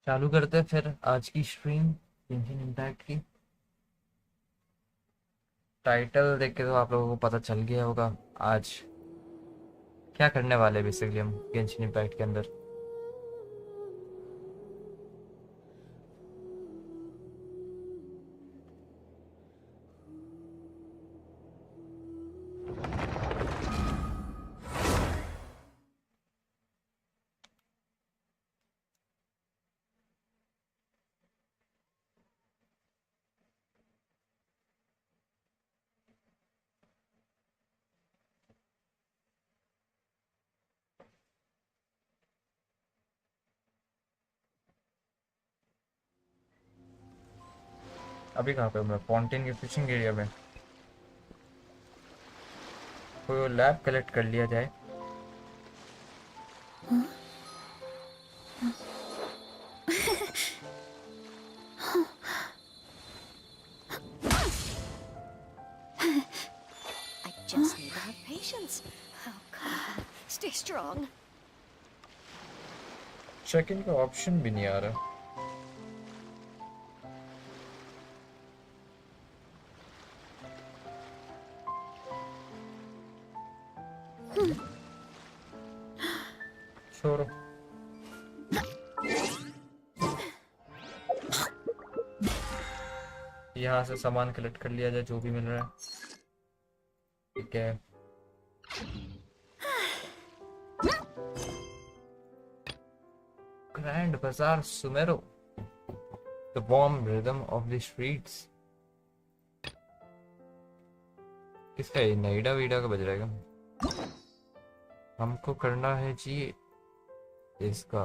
चालू करते हैं फिर आज की स्ट्रीम गेंशिन इम्पैक्ट की। टाइटल देख के तो आप लोगों को पता चल गया होगा आज क्या करने वाले बेसिकली हम गेंशिन इम्पैक्ट के अंदर। अभी कहाँ पे हूँ मैं? फाउंटेन के फिशिंग एरिया में। कोई लैब कलेक्ट कर लिया जाए। I just need to have patience. Oh, come on. Stay strong. Check in का ऑप्शन भी नहीं आ रहा। छोड़ो। यहाँ से सामान कलेक्ट कर लिया जाए जो भी मिल रहा है। ठीक है। ग्रैंड बाजार सुमेरो, the warm rhythm of the streets. किसका ये नईडा वीडा का बज रहेगा? हमको करना है जी इसका।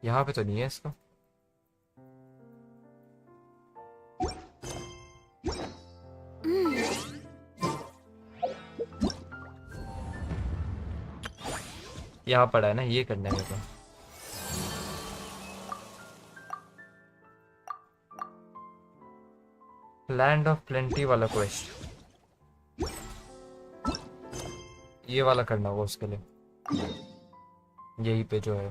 यहाँ पे तो नहीं है इसका। यहाँ पड़ा है ना, ये करना है मेरे को। लैंड ऑफ प्लेंटी वाला क्वेस्ट, ये वाला करना होगा उसके लिए। यही पे जो है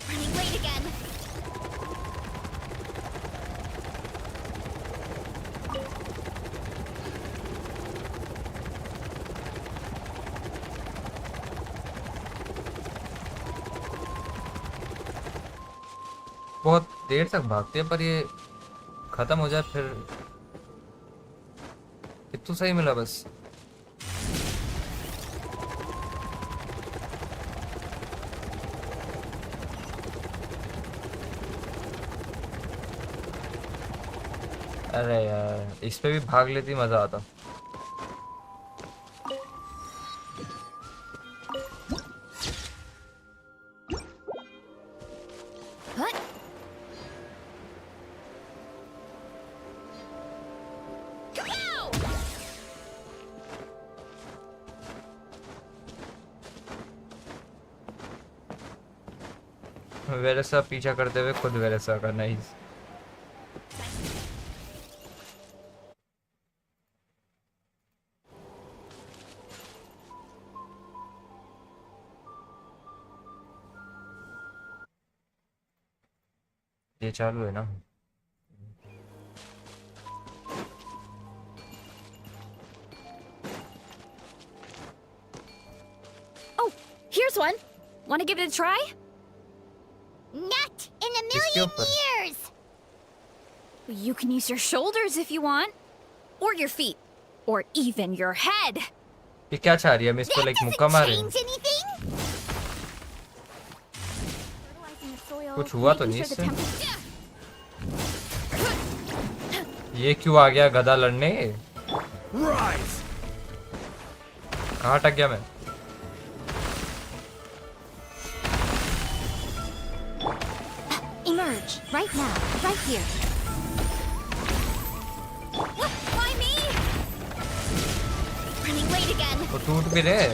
Running late again. बहुत देर तक भागते हैं पर ये खत्म हो जाए फिर। इतना सही मिला बस। अरे यार इस पे भी भाग लेती मजा आता। What? Ow! वेरेसा पीछा करते हुए खुद वेरेसा का नाइस। ये चालू है ना? Oh, here's one. Want to give it a try? Not in a किसके million ऊपर? years! You can use your shoulders if you want. Or your feet. Or even your head. ये क्या चाह रही है? हम इसको That लाइक doesn't मुक्का मारे। change anything! Fertilizing the soil, कुछ हुआ तो making नहीं sure इससे? the temperature. ये क्यों आ गया गधा लड़ने? कहाँ अटक गया मैं? Emerge. Right now. Right here. What? Why me? Running late again. वो टूट भी रहे।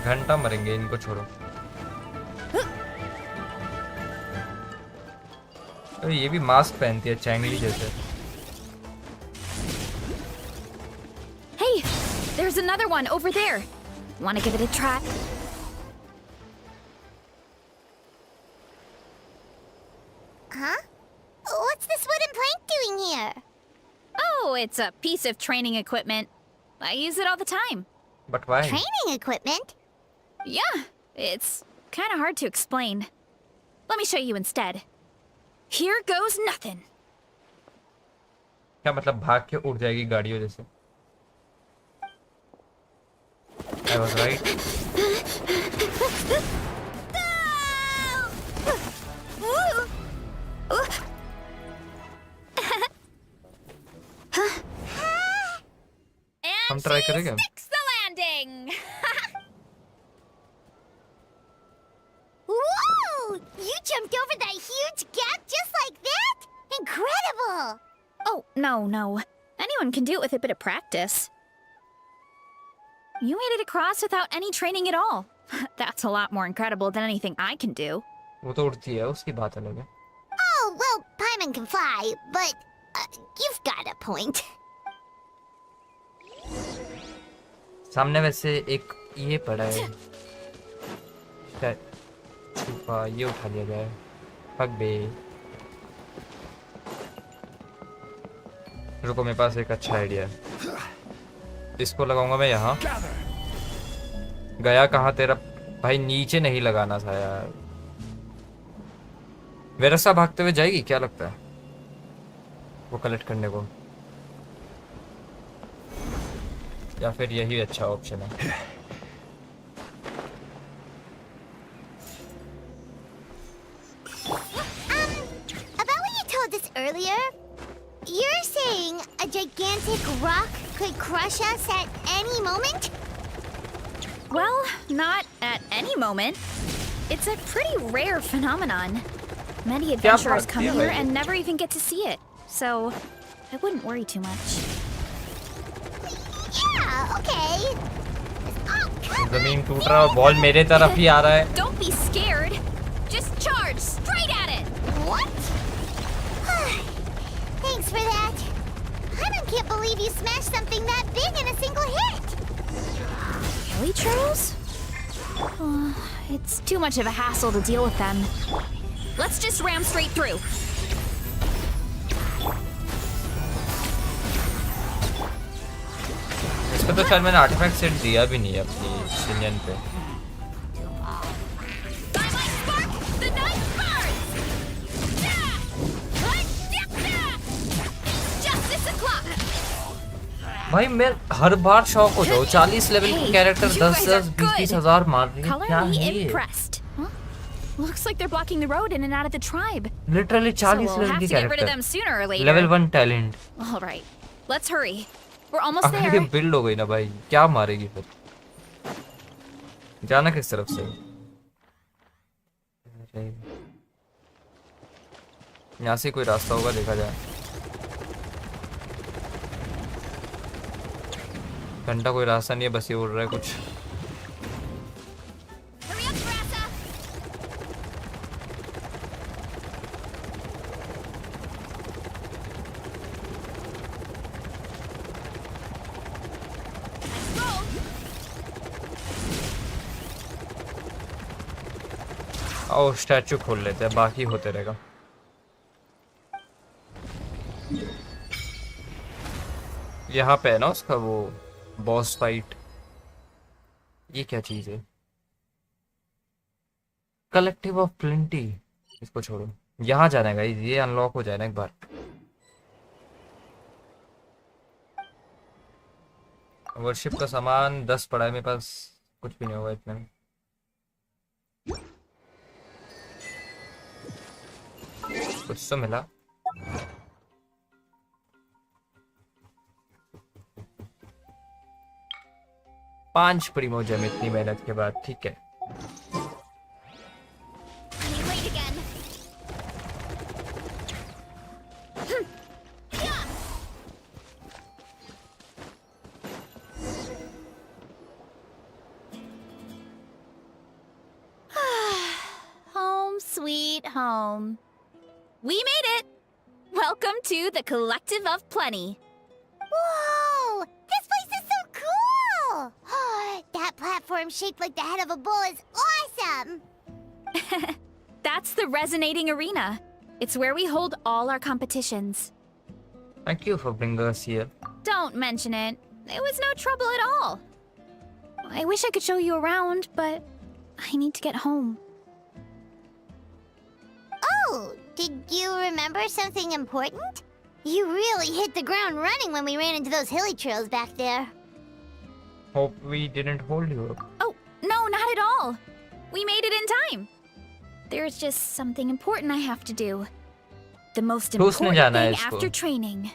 घंटा मरेंगे, इनको छोड़ो। अरे ये भी मास्क पहनती है चैंगली जैसे। Hey, there's another one over there. Want to give it a try? Huh? What's this wooden plank doing here? Oh, it's a piece of training equipment. I use it all the time. But why? Training equipment? Yeah, it's kind of hard to explain. Let me show you instead. Here goes nothing. क्या मतलब भाग के उड़ जाएगी गाड़ियों जैसे? I was right. हम And try she करेंगे? sticks the landing. Whoa! You jumped over that huge gap just like that? Incredible! Oh, no. Anyone can do it with a bit of practice. You made it across without any training at all. That's a lot more incredible than anything I can do. वो तो उड़ती है, उसकी बात अलग है। Oh, well, Paimon can fly, but you've got a point. सामने वैसे एक ये पड़ा है, छुपा, ये उठा लिया जाए। फक बे। रुको, मेरे पास एक अच्छा आइडिया है। इसको लगाऊंगा मैं यहाँ। गया कहाँ तेरा भाई? नीचे नहीं लगाना था यार। वेरसा भागते हुए जाएगी क्या लगता है वो कलेक्ट करने को, या फिर यही अच्छा ऑप्शन है? About what you told us earlier, you're saying a gigantic rock could crush us at any moment? Well, not at any moment. It's a pretty rare phenomenon. Many adventurers come here and never even get to see it. So, I wouldn't worry too much. Yeah, okay. Oh, come जमीन टूट रहा है, ball मेरे तरफ ही आ रहा है। Don't be scared. Just charge straight at it. What? Thanks for that. I can't believe you smashed something that big in a single hit. Really, Charles? It's too much of a hassle to deal with them. Let's just ram straight through. इस पे तो शायद मैंने artefact set दिया भी नहीं है अपनी xianyun पे। By my spark, the night burns! Justice o'clock! भाई मैं हर बार शॉक हो जाऊँ, 40 लेवल की कैरेक्टर you guys 10-10 are 20-20 हजार मार रही है, क्या Color me है ये? impressed. Huh? Looks like they're blocking the road in and out of the tribe. Literally So 40 we'll level have की to get rid of them character, sooner or later. Level 1 talent. All right, let's hurry. We're almost अगर ये there. Build हो गई ना भाई, क्या मारेगी फिर? जाना किस तरफ से? यहाँ से कोई रास्ता होगा, देखा जाए। घंटा कोई रास्ता नहीं है, बस ये उड़ रहा है कुछ। Hurry up, Varesa! आओ स्टैचू खोल लेते हैं, बाकी होते रहेगा। यहाँ पे है ना उसका वो बॉस फाइट। ये क्या चीज है? Collective of plenty. इसको छोड़ो, यहाँ जाना है गाइस, ये अनलॉक हो जाए ना एक बार। वर्शिप का सामान 10 पड़ा है मेरे पास, कुछ भी नहीं होगा इतने में। कुछ तो मिला। पांच प्रीमो जेम इतनी मेहनत के बाद, ठीक है। Wait again. Home sweet home. We made it! Welcome to the Collective of Plenty. Whoa! This place is so cool! That platform shaped like the head of a bull is awesome! That's the Resonating Arena. It's where we hold all our competitions. Thank you for bringing us here. Don't mention it. It was no trouble at all. I wish I could show you around, but I need to get home. Oh, did you remember something important? You really hit the ground running when we ran into those hilly trails back there. Hope we didn't hold you up. Oh, no, not at all. We made it in time. There's just something important I have to do. The most important thing after training.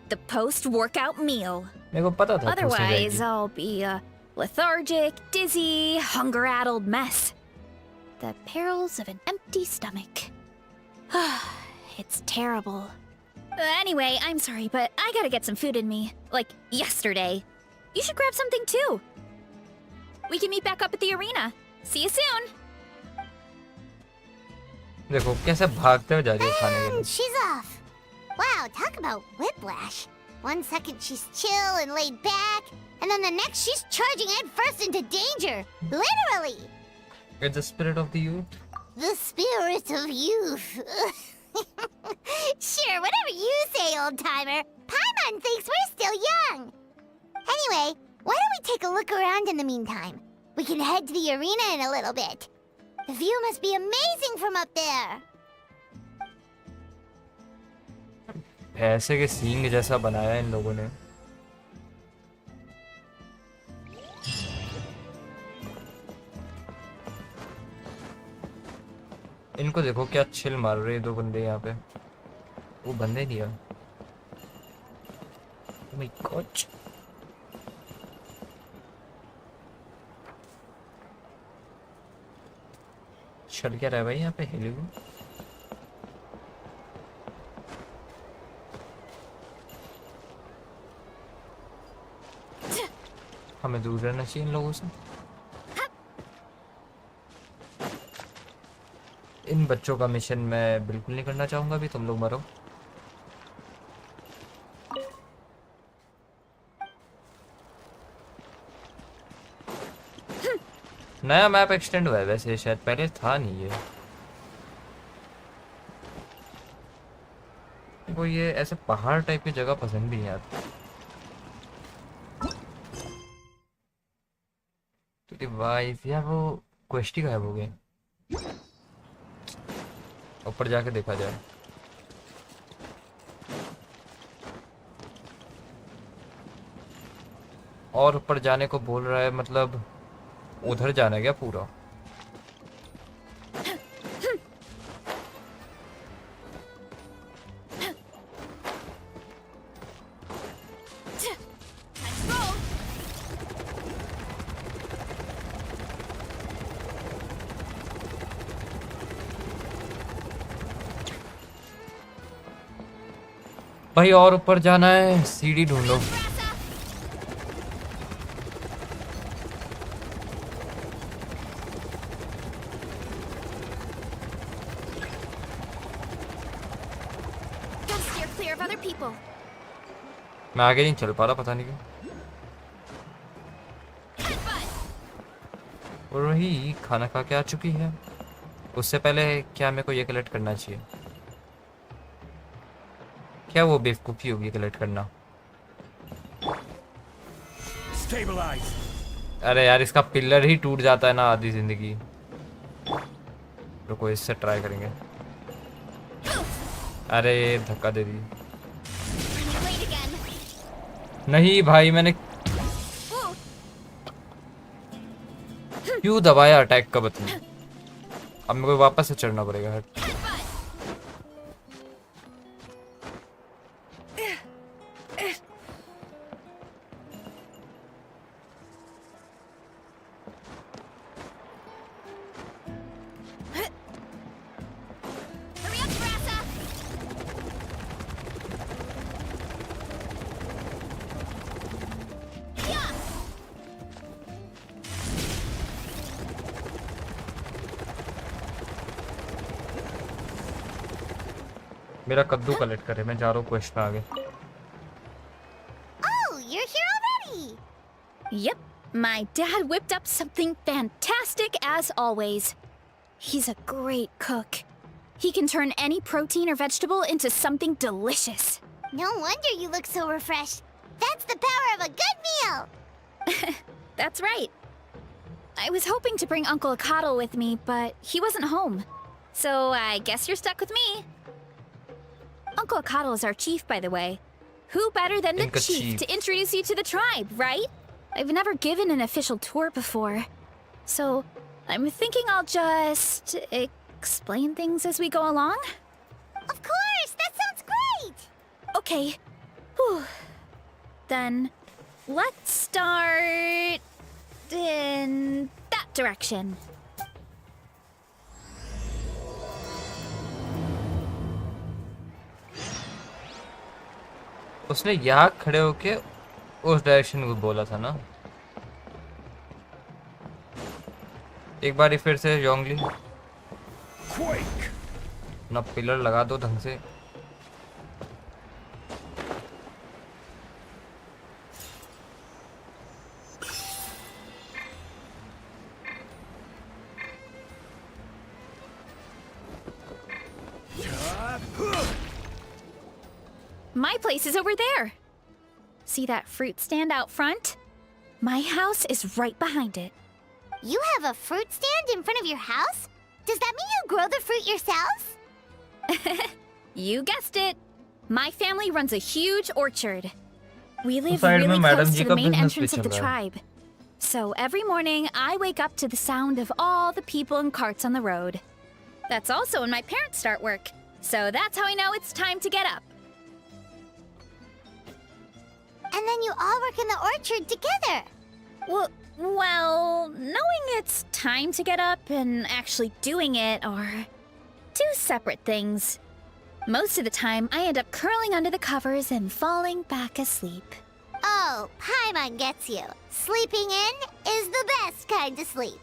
The post-workout meal. मेरे को पता था Otherwise, I'll be a lethargic, dizzy, hunger-addled mess. The perils of an empty stomach. It's terrible. Anyway, I'm sorry, but I gotta get some food in me. Like, yesterday. You should grab something too. We can meet back up at the arena. See you soon. देखो कैसे भागते हुए जा रही है खाने के लिए. And she's off. Wow, talk about whiplash. 1 second she's chill and laid back, and then the next she's charging head first into danger. Literally. It's the spirit of the youth. The spirit of youth. Sure, whatever you say, old-timer. Paimon thinks we're still young. Anyway, why don't we take a look around in the meantime? We can head to the arena in a little bit. The view must be amazing from up there. ऐसे के सींग जैसा बनाया इन लोगों ने. इनको देखो क्या chill मार रहे हैं 2 बंदे यहाँ पे. वो बंदे नहीं है. Oh my God. चल क्या रहा है भाई यहाँ पे हिली. हमें दूर रहना चाहिए इन लोगों से. इन बच्चों का मिशन मैं बिल्कुल नहीं करना चाहूंगा. अभी तुम लोग मरो. नया मैप एक्सटेंड हुआ है वैसे. शायद पहले था नहीं ये. वो ये ऐसे पहाड़ टाइप की जगह पसंद भी नहीं आती. तो डिवाइस यार वो क्वेश्चन गायब हो गए. ऊपर जाके देखा जाए. और ऊपर जाने को बोल रहा है. मतलब उधर जाना है क्या पूरा. भाई और ऊपर जाना है. सीढ़ी ढूंढो. मैं आगे नहीं चल पा रहा. पता नहीं क्यों. और वही खाना खा के आ चुकी है. उससे पहले क्या मेरे को ये कलेक्ट करना चाहिए. क्या वो बेवकूफ़ी होगी कलेक्ट करना. अरे यार इसका पिलर ही टूट जाता है ना आधी जिंदगी. रुको इससे ट्राई करेंगे. अरे धक्का दे दी. नहीं भाई मैंने क्यों दबाया अटैक का बटन. अब मेरे को वापस से चढ़ना पड़ेगा. मेरा कद्दू कलेक्ट करे, मैं जा रहा हूँ क्वेस्ट में आगे। Oh, you're here already. Yep, my dad whipped up something fantastic as always. He's a great cook. He can turn any protein or vegetable into something delicious. No wonder you look so refreshed. That's the power of a good meal. That's right. I was hoping to bring Uncle Akatl with me, but he wasn't home. So I guess you're stuck with me. Uncle Akatl is our chief, by the way. Who better than the Inca chief chief. to introduce you to the tribe, right? I've never given an official tour before. So I'm thinking I'll just explain things as we go along. Of course, that sounds great. Okay. Whew. Then let's start in that direction. उसने यहाँ खड़े होके उस direction को बोला था ना। एक बार फिर से जोंगली ना, पिलर लगा दो ढंग से। My place is over there. See that fruit stand out front? My house is right behind it. You have a fruit stand in front of your house? Does that mean you grow the fruit yourselves? You guessed it. My family runs a huge orchard. We live side really में madam close ji to का the main business भी entrance of चल the रहा है। tribe. So every morning I wake up to the sound of all the people and carts on the road. That's also when my parents start work. So that's how I know it's time to get up. And then you all work in the orchard together. Well, knowing it's time to get up and actually doing it are two separate things. Most of the time, I end up curling under the covers and falling back asleep. Oh, Paimon gets you. Sleeping in is the best kind of sleep.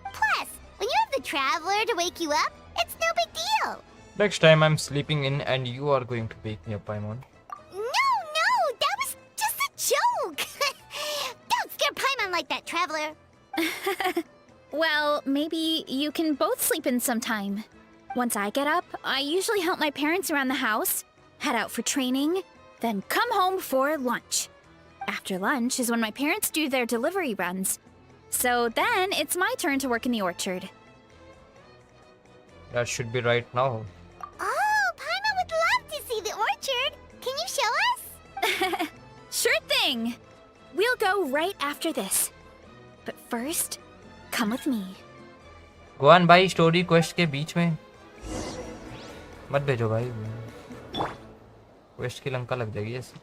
Plus, when you have the traveler to wake you up, it's no big deal. Next time I'm sleeping in and you are going to wake me up, Paimon. No, that was just a joke. Don't scare Paimon like that, traveler. Well, maybe you can both sleep in sometime. Once I get up, I usually help my parents around the house, head out for training, then come home for lunch. After lunch is when my parents do their delivery runs. So then it's my turn to work in the orchard. That should be right now. Oh, Paimon would love to see the orchard. Can you show us? Sure thing! We'll go right after this. But first, come with me. गोवान भाई story quest के बीच में मत भेजो भाई, quest की लंका लग जाएगी ऐसे।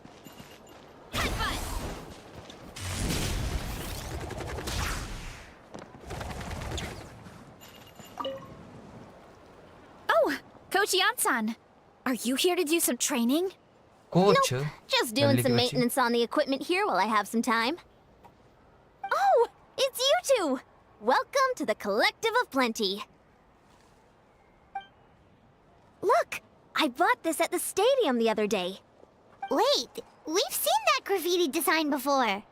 Oh, Coach Yansan, are you here to do some training? Coach Just doing Lovely some to watch you. maintenance on the equipment here while I have some time. Oh, it's you two! Welcome to the Collective of Plenty. Look, I bought this at the stadium the other day. Wait, we've seen that graffiti design before.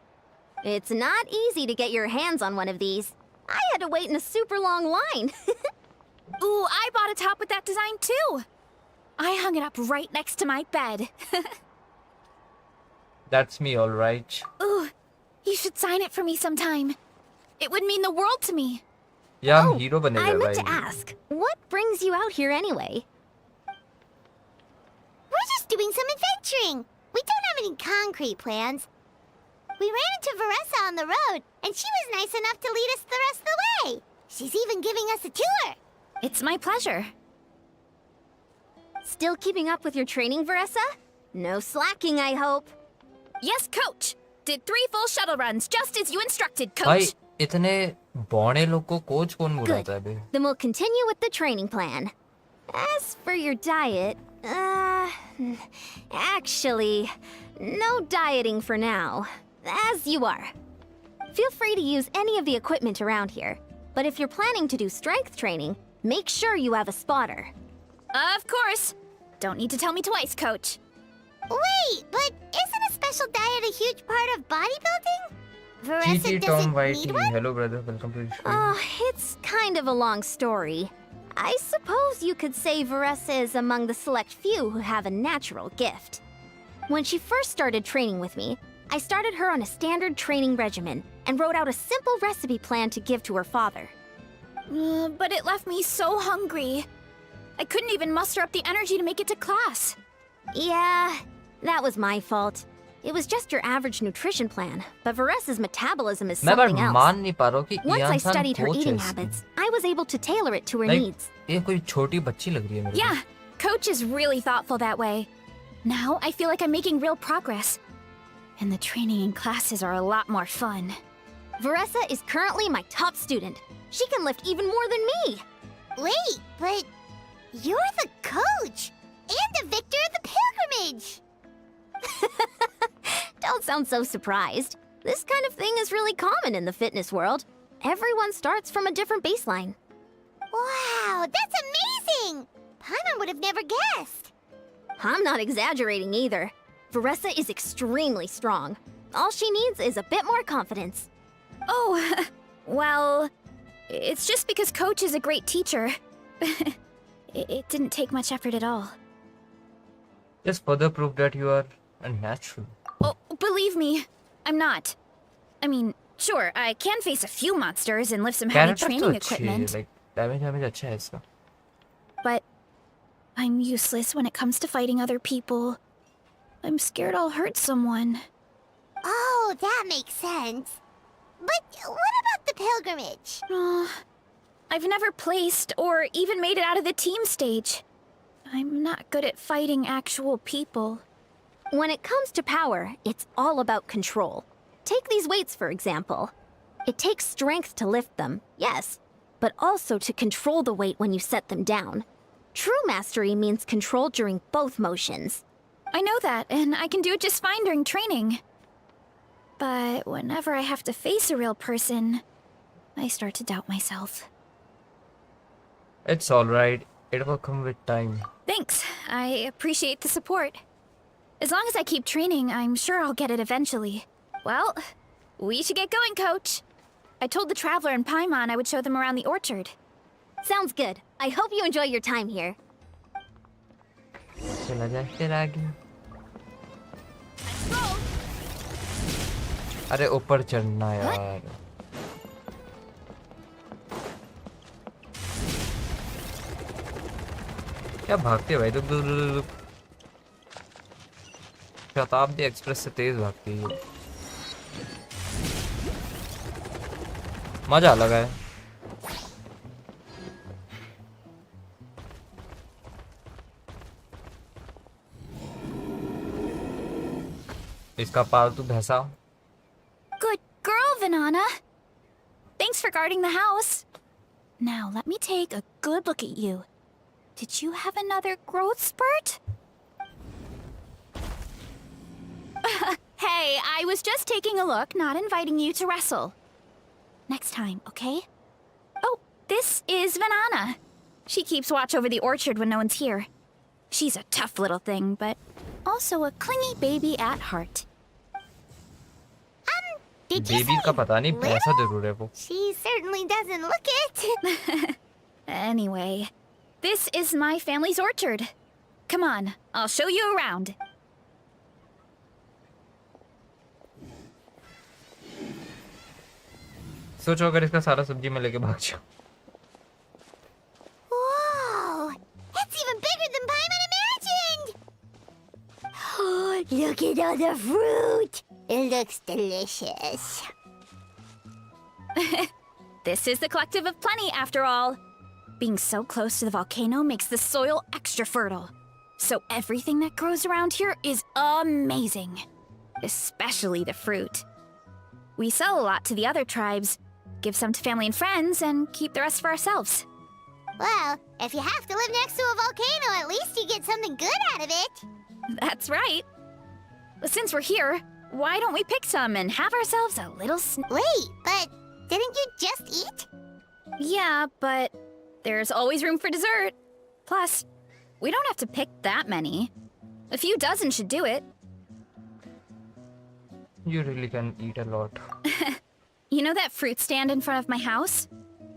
It's not easy to get your hands on one of these. I had to wait in a super long line. Ooh, I bought a top with that design too! I hung it up right next to my bed. That's me, all right. Ooh, you should sign it for me sometime. It would mean the world to me. या हम hero बने I गए meant to भाई। ask, what brings you out here anyway? We're just doing some adventuring. We don't have any concrete plans. We ran into Varesa on the road, and she was nice enough to lead us the rest of the way. She's even giving us a tour. It's my pleasure. Still keeping up with your training, Varesa? No slacking, I hope. Yes, Coach! Did 3 full shuttle runs, just as you instructed, भाई Coach! इतने बौने लोग को coach कौन बुलाता है बे? Then we'll continue with the training plan. As for your diet, actually, no dieting for now. As you are. Feel free to use any of the equipment around here. But if you're planning to do strength training, make sure you have a spotter. Of course! Don't need to tell me twice, Coach. Wait, but isn't a special diet a huge part of bodybuilding? Varesa GG doesn't Tom need Whitey. one? Hello, brother. Welcome to the stream. Oh, it's kind of a long story. I suppose you could say Varesa is among the select few who have a natural gift. When she first started training with me, I started her on a standard training regimen and wrote out a simple recipe plan to give to her father. But it left me so hungry. I couldn't even muster up the energy to make it to class. Yeah, that was my fault. It was just your average nutrition plan, but Varesa's metabolism is मैं बस something else. मान नहीं पा रहा हूँ कि Once I ईयान-सान studied her coach eating है इसकी. habits, I was able to tailor it to her Like, needs. ये कोई छोटी बच्ची लग रही है मेरे को. Yeah, Coach is really thoughtful that way. Now I feel like I'm making real progress. And the training and classes are a lot more fun. Varesa is currently my top student. She can lift even more than me. Wait, but you're the coach and the victor of the pilgrimage. Don't sound so surprised. This kind of thing is really common in the fitness world. Everyone starts from a different baseline. Wow, that's amazing! Paimon would have never guessed. I'm not exaggerating either. Varesa is extremely strong. All she needs is a bit more confidence. Oh, well, it's just because Coach is a great teacher. It didn't take much effort at all. Just further proof that you are a natural. Oh, believe me, I'm not. I mean, sure, I can face a few monsters and lift some heavy Character training तो अच्छी है, equipment, like damage अच्छा है इसका. but I'm useless when it comes to fighting other people. I'm scared I'll hurt someone. Oh, that makes sense. But what about the pilgrimage? I've never placed or even made it out of the team stage. I'm not good at fighting actual people. When it comes to power, it's all about control. Take these weights, for example. It takes strength to lift them, yes, but also to control the weight when you set them down. True mastery means control during both motions. I know that, and I can do it just fine during training. But whenever I have to face a real person, I start to doubt myself. It's alright. It will come with time. Thanks. I appreciate the support. As long as I keep training, I'm sure I'll get it eventually. Well, we should get going, Coach. I told the Traveler and Paimon I would show them around the orchard. Sounds good. I hope you enjoy your time here. चला जाए फिर आगे. अरे ऊपर चढ़ना यार. क्या भागती है भाई? रुक. शताब्दी एक्सप्रेस से तेज भागती है. मजा लगा है. इसका पालतू भैंसा. Good girl, Vanana. Thanks for guarding the house. Now, let me take a good look at you. Did you have another growth spurt? Hey, I was just taking a look, not inviting you to wrestle. Next time, okay? Oh, this is Vanana. She keeps watch over the orchard when no one's here. She's a tough little thing, but also a clingy baby at heart. Did you baby का say पता नहीं भैंसा little? जरूर है वो. She certainly doesn't look it. Anyway, this is my family's orchard. Come on, I'll show you around. सोचो अगर इसका सारा सब्जी में लेके भाग जाऊं. Whoa! It's even bigger than Paimon imagined! Oh, look at all the fruit! It looks delicious. This is the Collective of Plenty, after all. Being so close to the volcano makes the soil extra fertile. So everything that grows around here is amazing. Especially the fruit. We sell a lot to the other tribes, give some to family and friends, and keep the rest for ourselves. Well, if you have to live next to a volcano, at least you get something good out of it. That's right. Since we're here, why don't we pick some and have ourselves a little Wait, but didn't you just eat? Yeah, but there's always room for dessert. Plus, We don't have to pick that many. A few dozen should do it. You really can eat a lot. You know that fruit stand in front of my house?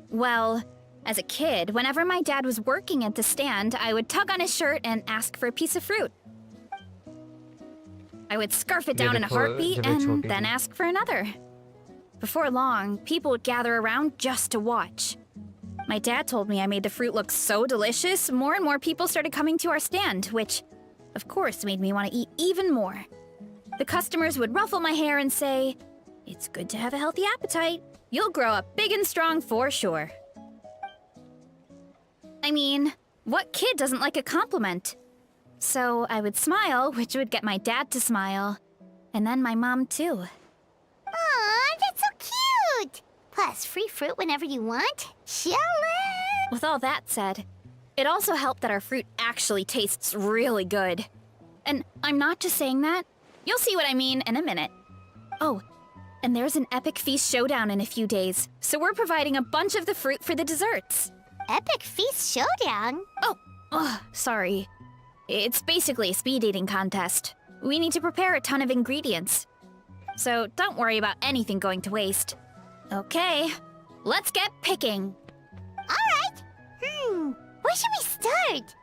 Well, as a kid, whenever my dad was working at the stand, I would tug on his shirt and ask for a piece of fruit. I would scarf it down in a heartbeat and then ask for another. Before long, people would gather around just to watch. My dad told me I made the fruit look so delicious, more and more people started coming to our stand, which, of course, made me want to eat even more. The customers would ruffle my hair and say, "It's good to have a healthy appetite. You'll grow up big and strong for sure." I mean, what kid doesn't like a compliment? So I would smile, which would get my dad to smile. And then my mom, too. Aw, that's so cute! Plus, free fruit whenever you want. Jealous! With all that said, it also helped that our fruit actually tastes really good. And I'm not just saying that. You'll see what I mean in a minute. Oh, and there's an epic feast showdown in a few days, so we're providing a bunch of the fruit for the desserts. Epic Feast Showdown? Oh, sorry. It's basically a speed eating contest. We need to prepare a ton of ingredients. So don't worry about anything going to waste. Okay, let's get picking. Alright! Where should we start?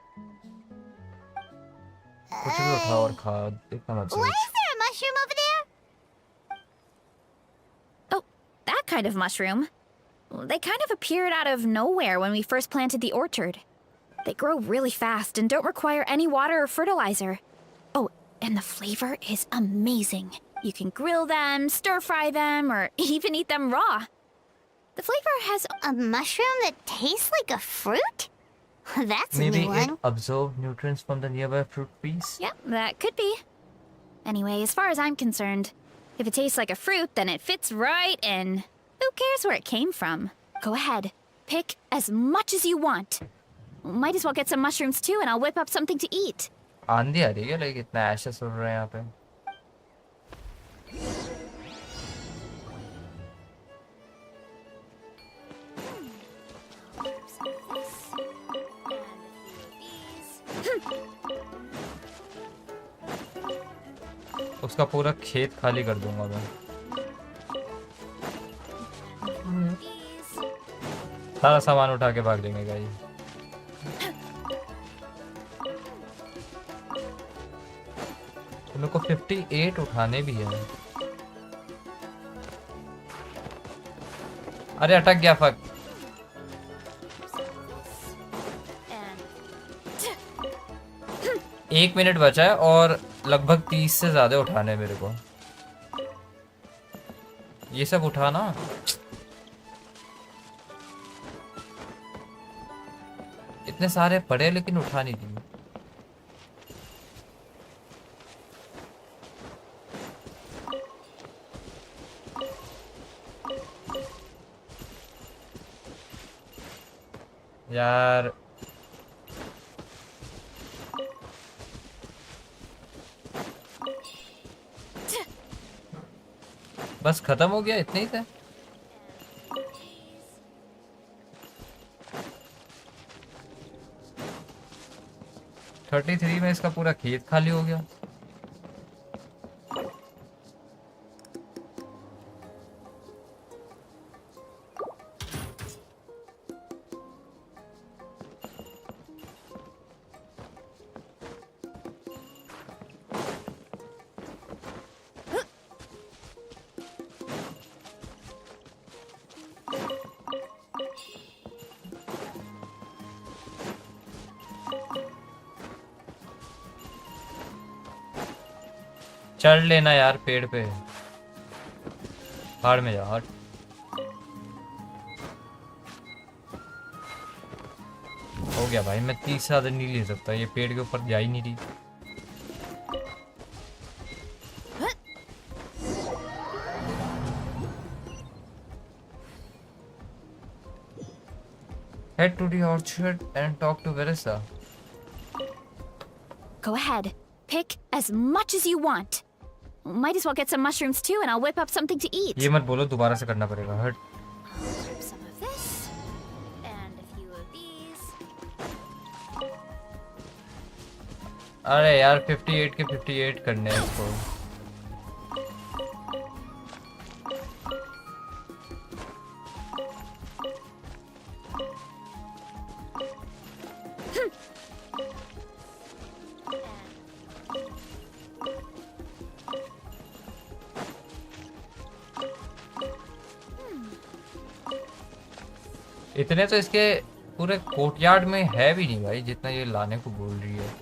कुछ भी उठा और खा देखना मत Why सोच. is there a mushroom over there? Oh, that kind of mushroom. They kind of appeared out of nowhere when we first planted the orchard. They grow really fast and don't require any water or fertilizer. Oh, and the flavor is amazing. You can grill them, stir-fry them, or even eat them raw. The flavor has... A mushroom that tastes like a fruit? That's a Maybe new it one. absorbs nutrients from the nearby fruit trees. Yeah, that could be. Anyway, as far as I'm concerned, if it tastes like a fruit, then it fits right in. Who cares where it came from? Go ahead. Pick as much as you want. Might as well get some mushrooms too, and I'll whip up something to eat. आंधी आ रही है like इतना ashes उड़ रहे हैं यहाँ पे. उसका पूरा खेत खाली कर दूंगा मैं. सारा सामान उठा के भाग देंगे गाइस. मेरे को 58 उठाने भी है. अरे अटक गया फक. एक मिनट बचा है और लगभग 30 से ज्यादा उठाने हैं मेरे को. ये सब उठाना. इतने सारे पड़े लेकिन उठा नहीं दी. यार बस खत्म हो गया. इतने ही थे. थर्टी 33 में इसका पूरा खेत खाली हो गया. चढ़ लेना यार पेड़ पे. पहाड़ में जा. हट. हो गया भाई. मैं 30 से ज्यादा नहीं ले सकता. ये पेड़ के ऊपर जा ही नहीं रही. Head to the orchard and talk to Varesa. Go ahead. Pick as much as you want. Might as well get some mushrooms too, and I'll whip up something to eat. ये मत बोलो. दोबारा से करना पड़ेगा. हट. Some of this, and a few of these. अरे यार 58 के 58 करने हैं इसको। इतने तो इसके पूरे कोर्टयार्ड में है भी नहीं भाई, जितना ये लाने को बोल रही है।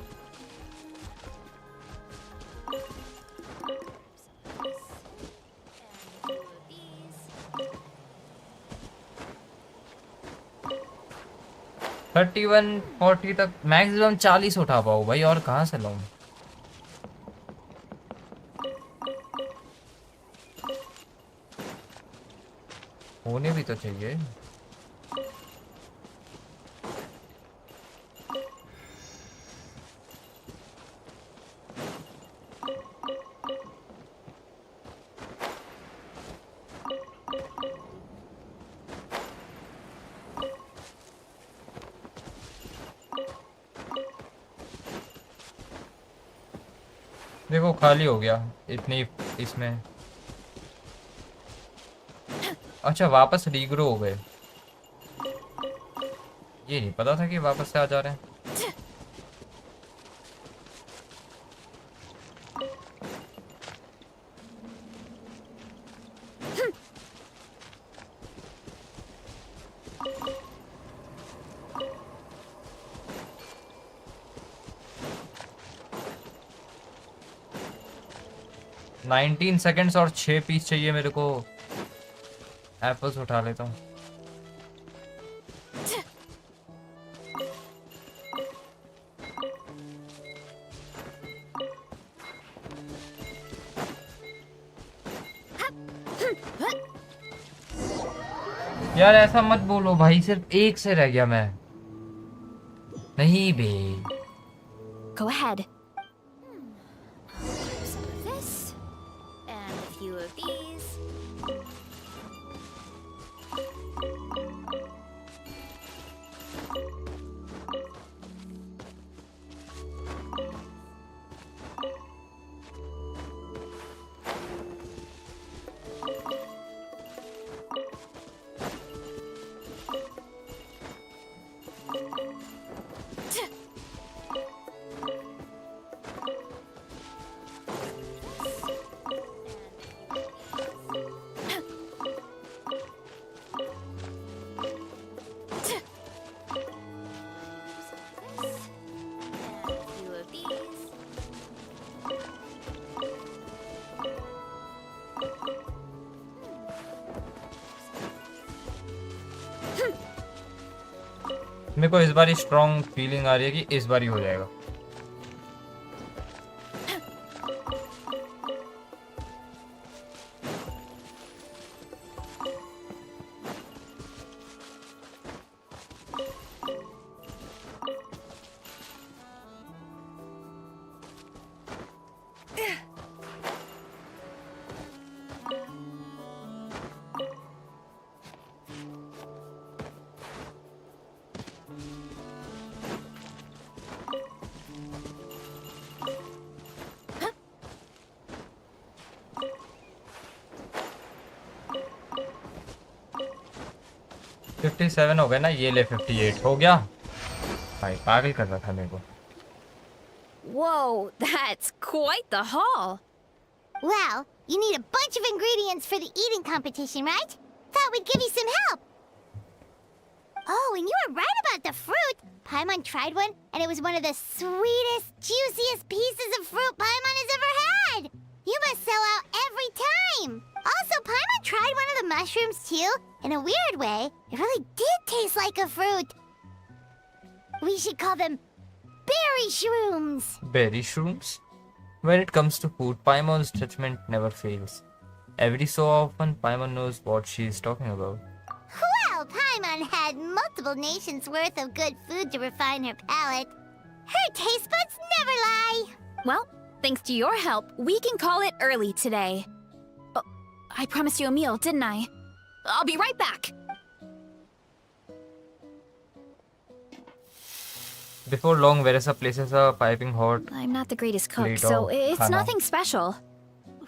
थर्टी 40 तक मैक्सिमम 40 उठा पाओ भाई, और कहाँ से लाऊं? होने भी तो चाहिए। देखो खाली हो गया इतनी इसमें। अच्छा वापस रीग्रो हो गए, ये नहीं पता था कि वापस से आ जा रहे हैं। नाइनटीन सेकेंड्स और 6 पीस चाहिए मेरे को। एप्पल्स उठा लेता हूँ। यार ऐसा मत बोलो भाई, सिर्फ एक से रह गया मैं। नहीं बे। Go ahead. Some of this, and a few of these. मेरे को इस बार स्ट्रॉन्ग फीलिंग आ रही है कि इस बार ही हो जाएगा। फिफ्टी 57 हो गए ना, ये ले 58 हो गया भाई। पागल कर रहा था मेरे को। Whoa, that's quite the haul. Well, you need a bunch of ingredients for the eating competition, right? Thought we'd give you some help. Oh, and you were right about the fruit. Paimon tried one, and it was one of the sweetest, juiciest pieces of fruit Paimon has ever had. You must sell out every time. Also, Paimon tried one of the mushrooms too. In a weird way, it really did taste like a fruit. We should call them berry shrooms. Berry shrooms? When it comes to food, Paimon's judgment never fails. Every so often, Paimon knows what she is talking about. Well, Paimon had multiple nations worth of good food to refine her palate. Her taste buds never lie. Well, thanks to your help, we can call it early today. Oh, I promised you a meal, didn't I? I'll be right back. Before long, Varesa places a piping hot. I'm not the greatest cook, Plate so of it's khana. nothing special.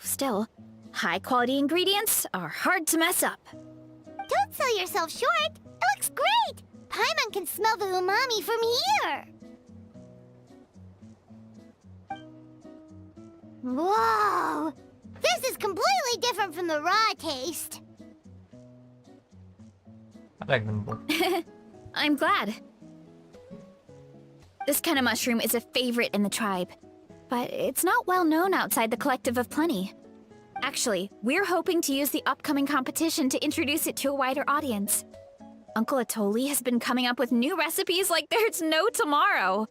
Still, high quality ingredients are hard to mess up. Don't sell yourself short. It looks great. Paimon can smell the umami from here. Whoa! This is completely different from the raw taste. I like them both. I'm glad. This kind of mushroom is a favorite in the tribe, but it's not well known outside the Collective of Plenty. Actually, we're hoping to use the upcoming competition to introduce it to a wider audience. Uncle Atoli has been coming up with new recipes like there's no tomorrow.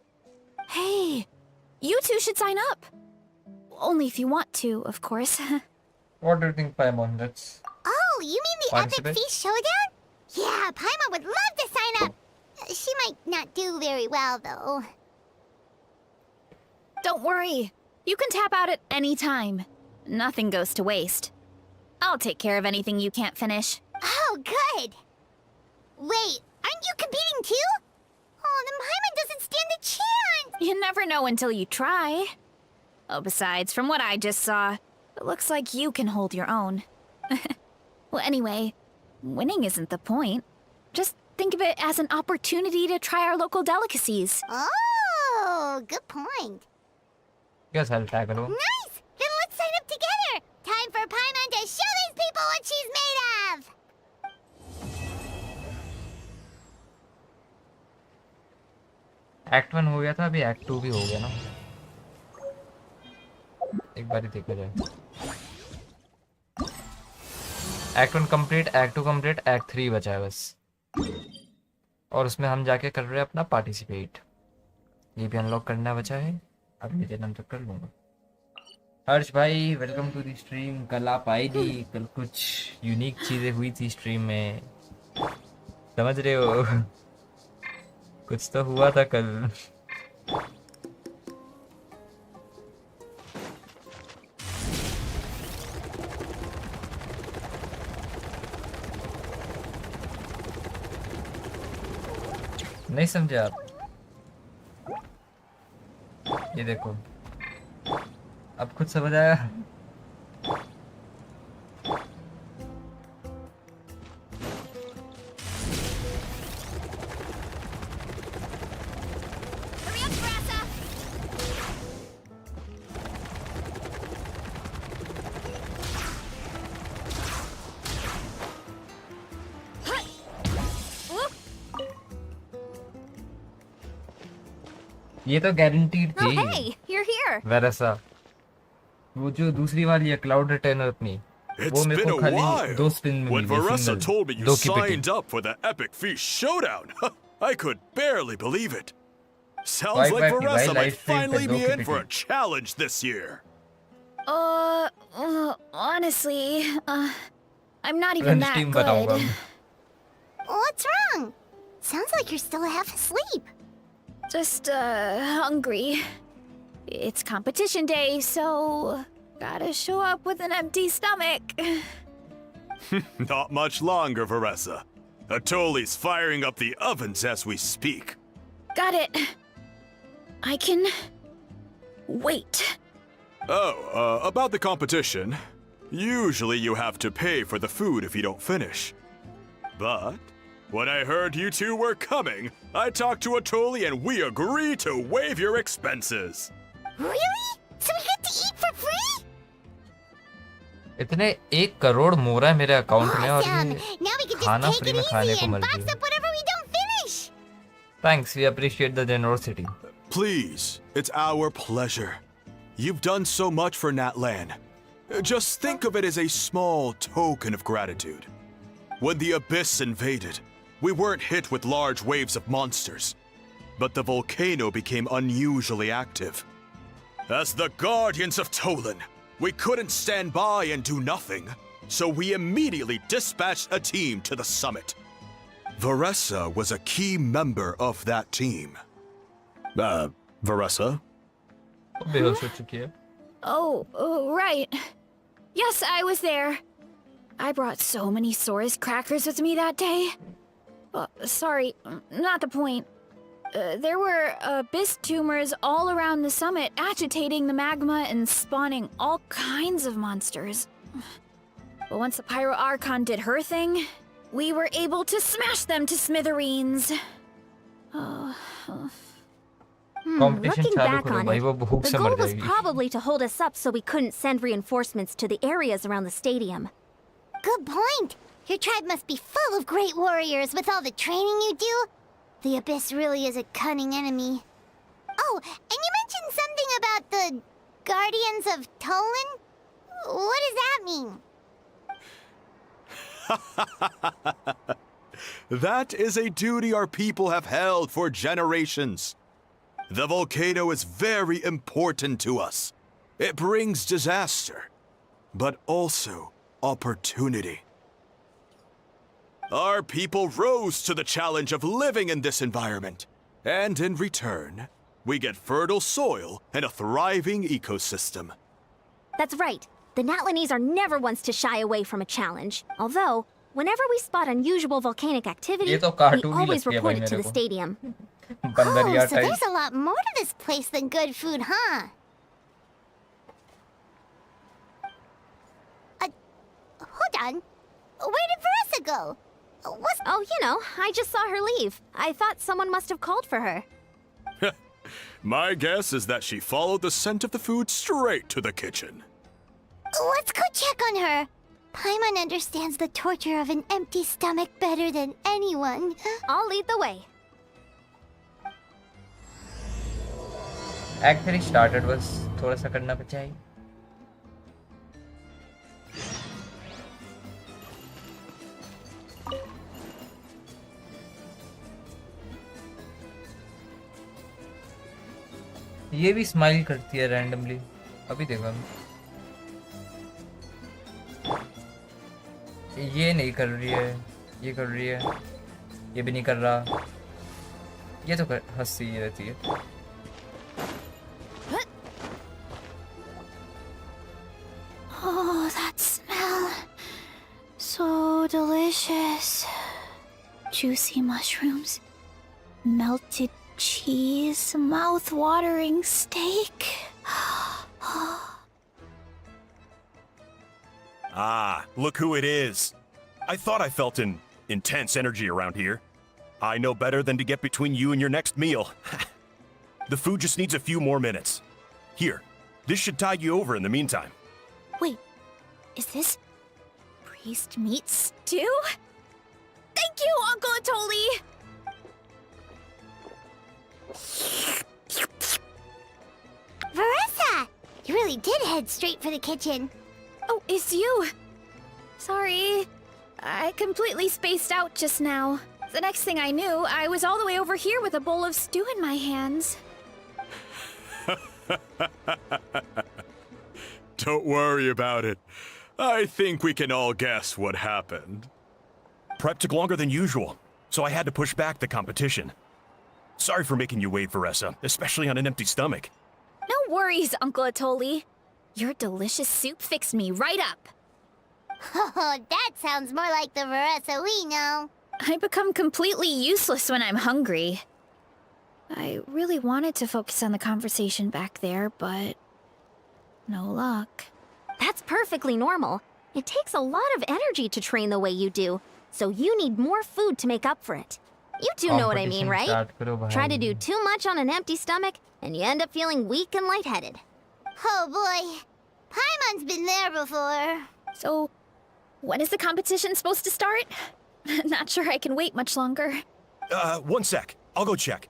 Hey, you two should sign up. Only if you want to, of course. What do you think, Paimon? Let's Oh, you mean the Epic participate? Feast Showdown? Yeah, Paimon would love to sign up. She might not do very well, though. Don't worry. You can tap out at any time. Nothing goes to waste. I'll take care of anything you can't finish. Oh, good. Wait, aren't you competing too? Oh, then Paimon doesn't stand a chance. You never know until you try. Oh, besides, from what I just saw, it looks like you can hold your own. Well, anyway, winning isn't the point. Just think of it as an opportunity to try our local delicacies. Oh, good point. guess I'll tag along. Nice! Then let's sign up together. Time for Paimon to show these people what she's made of. Act 1 हो गया था, अभी Act 2 भी हो गया ना. एक बार ही देखा जाए. Act 1 complete, Act 2 complete, Act 3 बचा है बस. और उसमें हम जाके कर रहे हैं अपना पार्टिसिपेट. ये भी अनलॉक करना बचा है. अगले जन्म तक कर लूँगा. हर्ष भाई वेलकम टू द स्ट्रीम. कल आप आई थी. कल कुछ यूनिक चीज़ें हुई थी स्ट्रीम में. समझ रहे हो? कुछ तो हुआ था कल. नहीं समझे आप? ये देखो, अब खुद समझ आया. Hurry up, Varesa! ये तो गारंटीड Oh, थी. hey, you're here. वैसा वो जो दूसरी वाली है क्लाउड रिटर्नर अपनी, वो It's मेरे been को a खाली while. दो स्पिन में When मिली. Varesa single told me you दो की पिटी. signed up for the Epic Feast Showdown, I could barely believe it. Sounds Why- like why Varesa live might stream finally पे be दो की in for a pity? challenge this year. Honestly, I'm not even that stream बताऊंगा. good. What's wrong? Sounds like you're still half asleep. Just, hungry. It's competition day, so gotta show up with an empty stomach. Not much longer, Varesa. Atoli's firing up the ovens as we speak. Got it. I can wait. Oh, about the competition. Usually you have to pay for the food if you don't finish. But when I heard you two were coming, I talked to Atoli and we agree to waive your expenses. Really? So we get to eat for free? इतने 1 करोड़ मोरा है मेरे account में और Awesome! ये Now we can खाना just take free it में खाने easy को and मिल रही box है. up whatever we don't finish. Thanks, we appreciate the generosity. Please, it's our pleasure. You've done so much for Natlan. Just think of it as a small token of gratitude. When the Abyss invaded, we weren't hit with large waves of monsters, but the volcano became unusually active. As the Guardians of Tolan, we couldn't stand by and do nothing, so we immediately dispatched a team to the summit. Varesa was a key member of that team. Varesa? वो बेहोश हो चुकी है. Oh, right. Yes, I was there. I brought so many Saurus crackers with me that day. Sorry, not the point. There were abyss tumors all around the summit, agitating the magma and spawning all kinds of monsters. But once the Pyro Archon did her thing, we were able to smash them to smithereens. Competition Looking चालू back करो on भाई, it, वो भूख the से goal मर was जाएगी. probably to hold us up so we couldn't send reinforcements to the areas around the stadium. Good point. Your tribe must be full of great warriors with all the training you do. The Abyss really is a cunning enemy. Oh, and you mentioned something about the Guardians of Tolan? What does that mean? That is a duty our people have held for generations. The volcano is very important to us. It brings disaster, but also opportunity. Our people rose to the challenge of living in this environment, and in return, we get fertile soil and a thriving ecosystem. That's right. The Natlanese are never ones to shy away from a challenge. Although, whenever we spot unusual volcanic activity, ये तो we cartoon he always लगती है report भाई it to मेरे the को. stadium. बंदरिया So type. there's a lot more to this place than good food, huh? Hold on. Where did Varesa go? What's... Oh, you know, I just saw her leave. I thought someone must have called for her. My guess is that she followed the scent of the food straight to the kitchen. Let's go check on her. Paimon understands the torture of an empty stomach better than anyone. I'll lead the way. Act 3 started, बस थोड़ा सा करना बचा है. ये भी smile करती है रैंडमली. अभी देखो. ये नहीं कर रही है, ये कर रही है, ये भी नहीं कर रहा. ये तो हंसती ही रहती है. Oh, that smell. So delicious. Juicy mushrooms, melted cheese, mouth-watering steak. Ah, look who it is. I thought I felt an intense energy around here. I know better than to get between you and your next meal. The food just needs a few more minutes. Here, this should tide you over in the meantime. Wait, is this priest meat stew? Thank you, Uncle Atoli! Varesa! You really did head straight for the kitchen. Oh, it's you. Sorry. I completely spaced out just now. The next thing I knew, I was all the way over here with a bowl of stew in my hands. Don't worry about it. I think we can all guess what happened. Prep took longer than usual, so I had to push back the competition. Sorry for making you wait, Varesa, especially on an empty stomach. No worries, Uncle Atoli. Your delicious soup fixed me right up. Oh, that sounds more like the Varesa we know. I become completely useless when I'm hungry. I really wanted to focus on the conversation back there, but no luck. That's perfectly normal. It takes a lot of energy to train the way you do, so you need more food to make up for it. You do know what I mean, right? start करो भाई. Try to do too much on an empty stomach, and you end up feeling weak and lightheaded. Oh boy. Paimon's been there before. So, when is the competition supposed to start? Not sure I can wait much longer. One sec. I'll go check.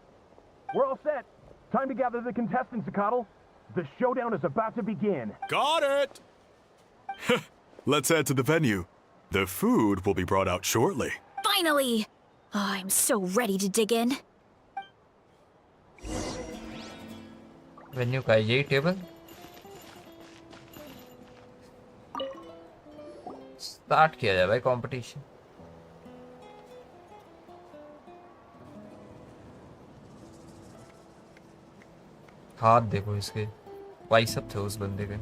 We're all set. Time to gather the contestants, Akatl. The showdown is about to begin. Got it! Let's head to the venue. The food will be brought out shortly. Finally! Oh, I'm so ready to dig in. Venue का है यही table. Start किया जाए भाई competition. हाथ देखो इसके, bicep थे उस बंदे के.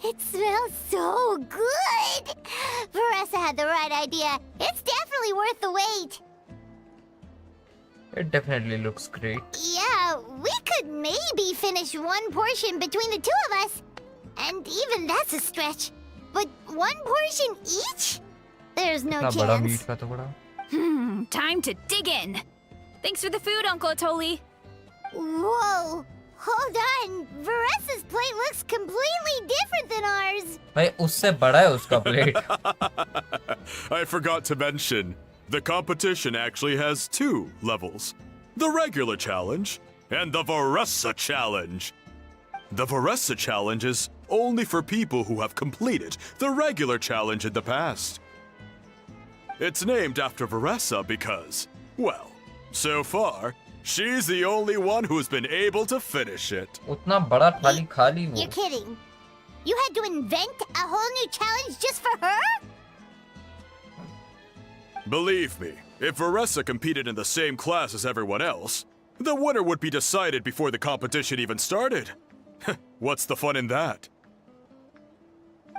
It smells so good. Varesa had the right idea. It's definitely worth the wait. It definitely looks great. Yeah, we could maybe finish one portion between the two of us. And even that's a stretch. But one portion each? There's no इतना बड़ा meet chance. का टुकड़ा. Time to dig in. Thanks for the food, Uncle Atoli. Whoa! Hold on. Varesa's plate looks completely different than ours. भाई उससे बड़ा है उसका plate. I forgot to mention, the competition actually has 2 levels. The regular challenge and the Varesa challenge. The Varesa challenge is only for people who have completed the regular challenge in the past. It's named after Varesa because, well, so far, she's the only one who's been able to finish it. उतना बड़ा थाली खा ली वो. You're kidding. You had to invent a whole new challenge just for her? Believe me, if Varesa competed in the same class as everyone else, the winner would be decided before the competition even started. What's the fun in that?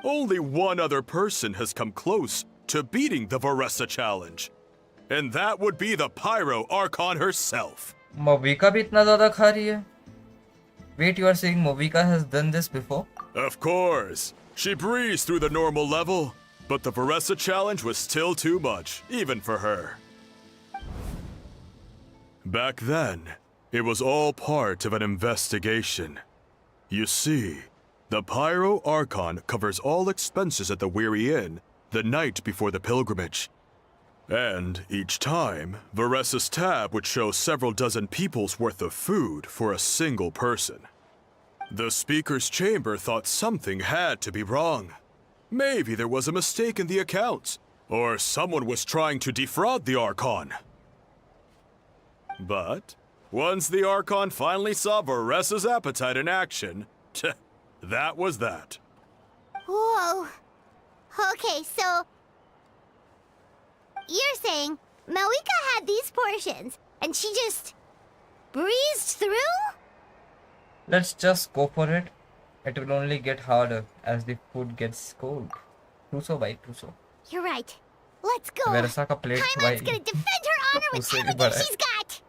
Only one other person has come close to beating the Varesa challenge, and that would be the Pyro Archon herself. मोबिका भी इतना ज़्यादा खा रही है. Wait, you are saying Mobica has done this before? Of course, she breezed through the normal level, but the Varesa challenge was still too much, even for her. Back then, it was all part of an investigation. You see, the Pyro Archon covers all expenses at the Weary Inn the night before the pilgrimage. And each time, Varesa's tab would show several dozen people's worth of food for a single person. The speaker's chamber thought something had to be wrong. Maybe there was a mistake in the accounts, or someone was trying to defraud the Archon. But once the Archon finally saw Varesa's appetite in action, that was that. Whoa. Okay, so you're saying Malika had these portions and she just breezed through? Let's just go for it. It will only get harder as the food gets cold. Truso भाई, truso. You're right. Let's go. Varesa का plate Paimon's भाई. gonna defend her honor with उससे भी everything बड़ा है. she's got.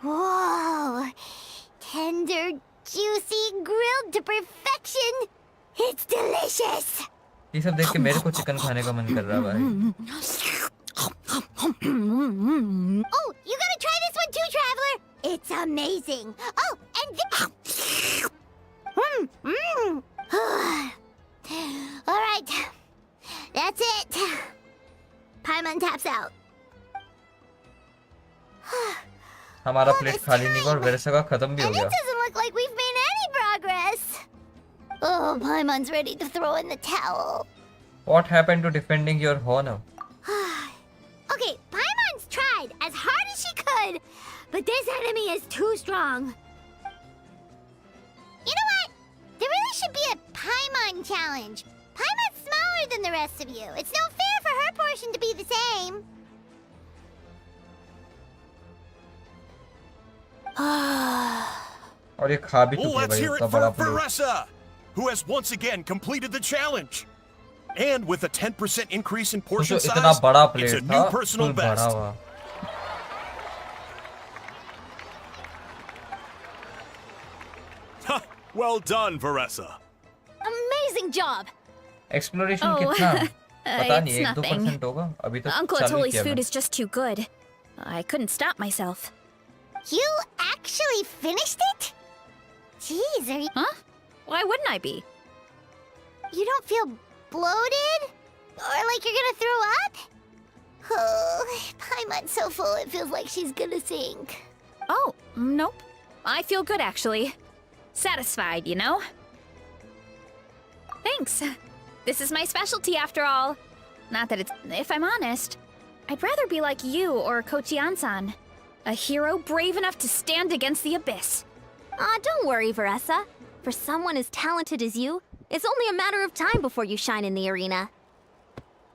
Whoa. Tender, juicy, grilled to perfection. It's delicious. ये सब देख के मेरे को चिकन खाने का मन कर रहा है भाई. Oh, you gotta try this one too, Traveler. It's amazing. Oh, and all right. That's it. Paimon taps out. हमारा All प्लेट this खाली नहीं हुआ और time. वेरेसा का खत्म भी हो And गया. it doesn't look like we've made any progress. Oh, Paimon's ready to throw in the towel. What happened to defending your honor? Okay, Paimon's tried as hard as she could, but this enemy is too strong. You know what? There really should be a Paimon challenge. Paimon's smaller than the rest of you. It's no fair for her portion to be the same. और ये खा भी Well, चुके let's भाई hear इतना it बड़ा for plate. Varesa, who has once again completed the challenge. And with a 10% increase in तो portion इतना size, बड़ा it's a प्लेट new था, personal फुल भरा best. हुआ. Ha! Well done, Varesa. Amazing job! Exploration Oh, कितना? पता it's नहीं, nothing. 1-2% होगा. अभी तो Uncle चालू Atoli's किया food मैंने. is just too good. I couldn't stop myself. You actually finished it? Jeez, are you... Huh? Why wouldn't I be? You don't feel bloated? Or like you're gonna throw up? Oh, Paimon's so full it feels like she's gonna sink. Oh, nope. I feel good actually. Satisfied, you know? Thanks. This is my specialty after all. Not that it's... If I'm honest, I'd rather be like you or Kochian-san. A hero brave enough to stand against the abyss. Don't worry, Varesa. For someone as talented as you, it's only a matter of time before you shine in the arena.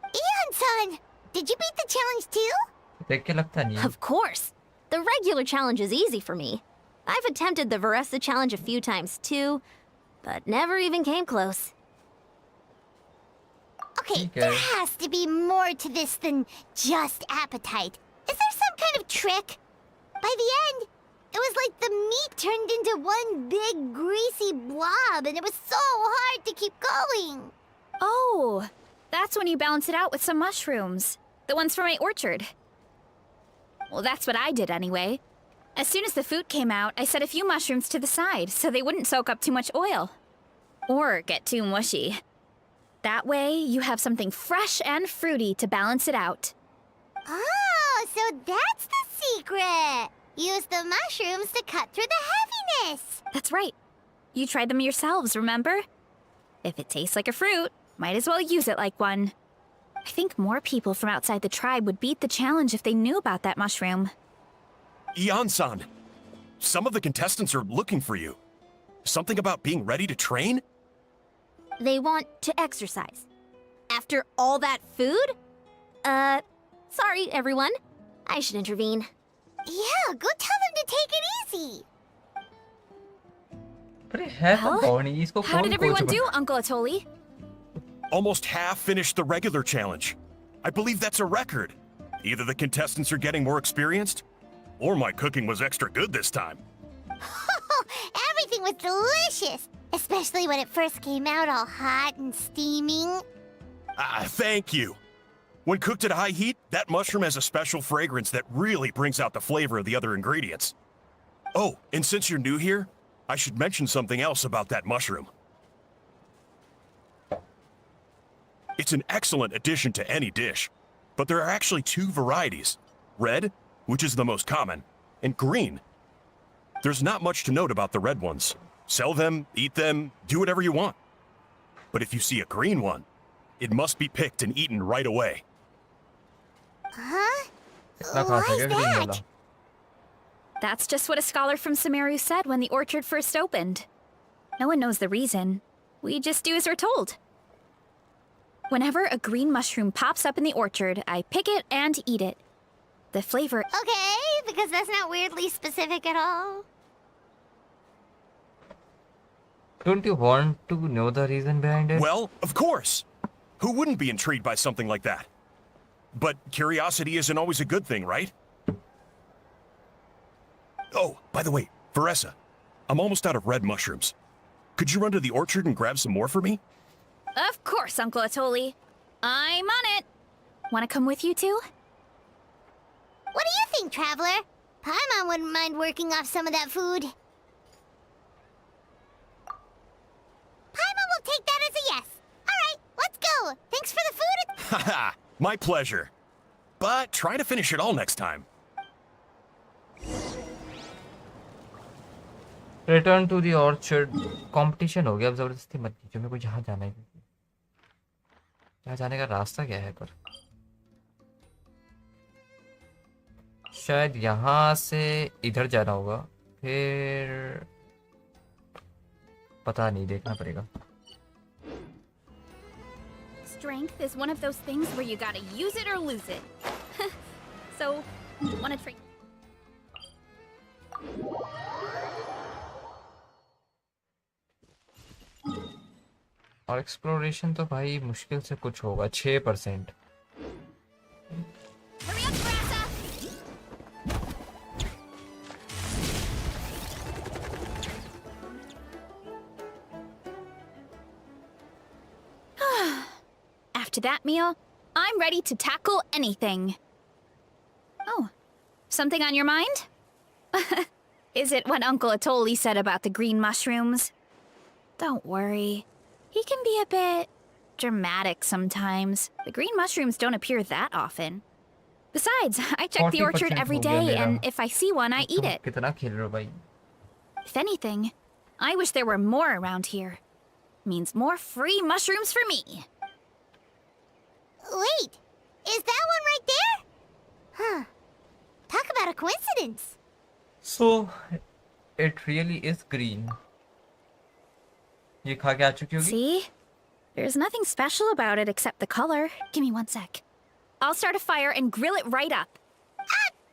Ian-san, did you beat the challenge too? देख के लगता नहीं है. Of course! The regular challenge is easy for me. I've attempted the Varesa challenge a few times too, but never even came close. Okay, ठीक there है. has to be more to this than just appetite. Is there some kind of trick? By the end, it was like the meat turned into one big greasy blob, and it was so hard to keep going. Oh, that's when you balance it out with some mushrooms. The ones from my orchard. Well, that's what I did anyway. As soon as the food came out, I set a few mushrooms to the side so they wouldn't soak up too much oil. Or get too mushy. That way, you have something fresh and fruity to balance it out. Oh, so that's the secret. Use the mushrooms to cut through the heaviness. That's right. You tried them yourselves, remember? If it tastes like a fruit, might as well use it like one. I think more people from outside the tribe would beat the challenge if they knew about that mushroom. Ian-san, some of the contestants are looking for you. Something about being ready to train? They want to exercise. After all that food? Sorry, everyone. I should intervene. Yeah, go tell them to take it easy. अरे है तो Well, कौन ही इसको How कौन did everyone coach do, Uncle Atoli? Almost half finished the regular challenge. I believe that's a record. Either the contestants are getting more experienced, or my cooking was extra good this time. Everything was delicious, especially when it first came out all hot and steaming. Thank you. When cooked at high heat, that mushroom has a special fragrance that really brings out the flavor of the other ingredients. Oh, and since you're new here, I should mention something else about that mushroom. It's an excellent addition to any dish, but there are actually two varieties. Red, which is the most common, and green. There's not much to note about the red ones. Sell them, eat them, do whatever you want. But if you see a green one, it must be picked and eaten right away. Huh? इतना खा Why is सके green वाला. that? That's just what a scholar from Sumeru said when the orchard first opened. No one knows the reason. We just do as we're told. Whenever a green mushroom pops up in the orchard, I pick it and eat it. The flavor... Okay, because that's not weirdly specific at all. Don't you want to know the reason behind it? Well, of course. Who wouldn't be intrigued by something like that? But curiosity isn't always a good thing, right? Oh, by the way, Varesa, I'm almost out of red mushrooms. Could you run to the orchard and grab some more for me? Of course, Uncle Atoli. I'm on it. Want to come with you too? What do you think, Traveler? Paimon wouldn't mind working off some of that food. Paimon will take that as a yes. All right, let's go. Thanks for the food. Haha, my pleasure. But try to finish it all next time. Return to the orchard. Competition हो गया अब जबरदस्ती मत कीजिए मेरे को जहाँ जाना है यहाँ जाने का रास्ता क्या है पर शायद यहाँ से इधर जाना होगा फिर पता नहीं देखना पड़ेगा Strength is one of those things where you gotta use it or lose it. So, wanna train? और एक्सप्लोरेशन तो भाई मुश्किल से कुछ होगा 6%. Hurry up, Varesa! After that meal, I'm ready to tackle anything. Oh, something on your mind? Is it what Uncle Atoli said about the green mushrooms? Don't worry. He can be a bit dramatic sometimes. The green mushrooms don't appear that often. Besides, I check the orchard 40% every हो गया day, मेरा. and if I see one, I eat तुम it. कितना खेल रहे हो भाई If anything, I wish there were more around here. Means more free mushrooms for me. Wait, is that one right there? Huh. Talk about a coincidence. So it really is green. ये खा के आ चुकी होगी See? There's nothing special about it except the color. Give me 1 sec. I'll start a fire and grill it right up.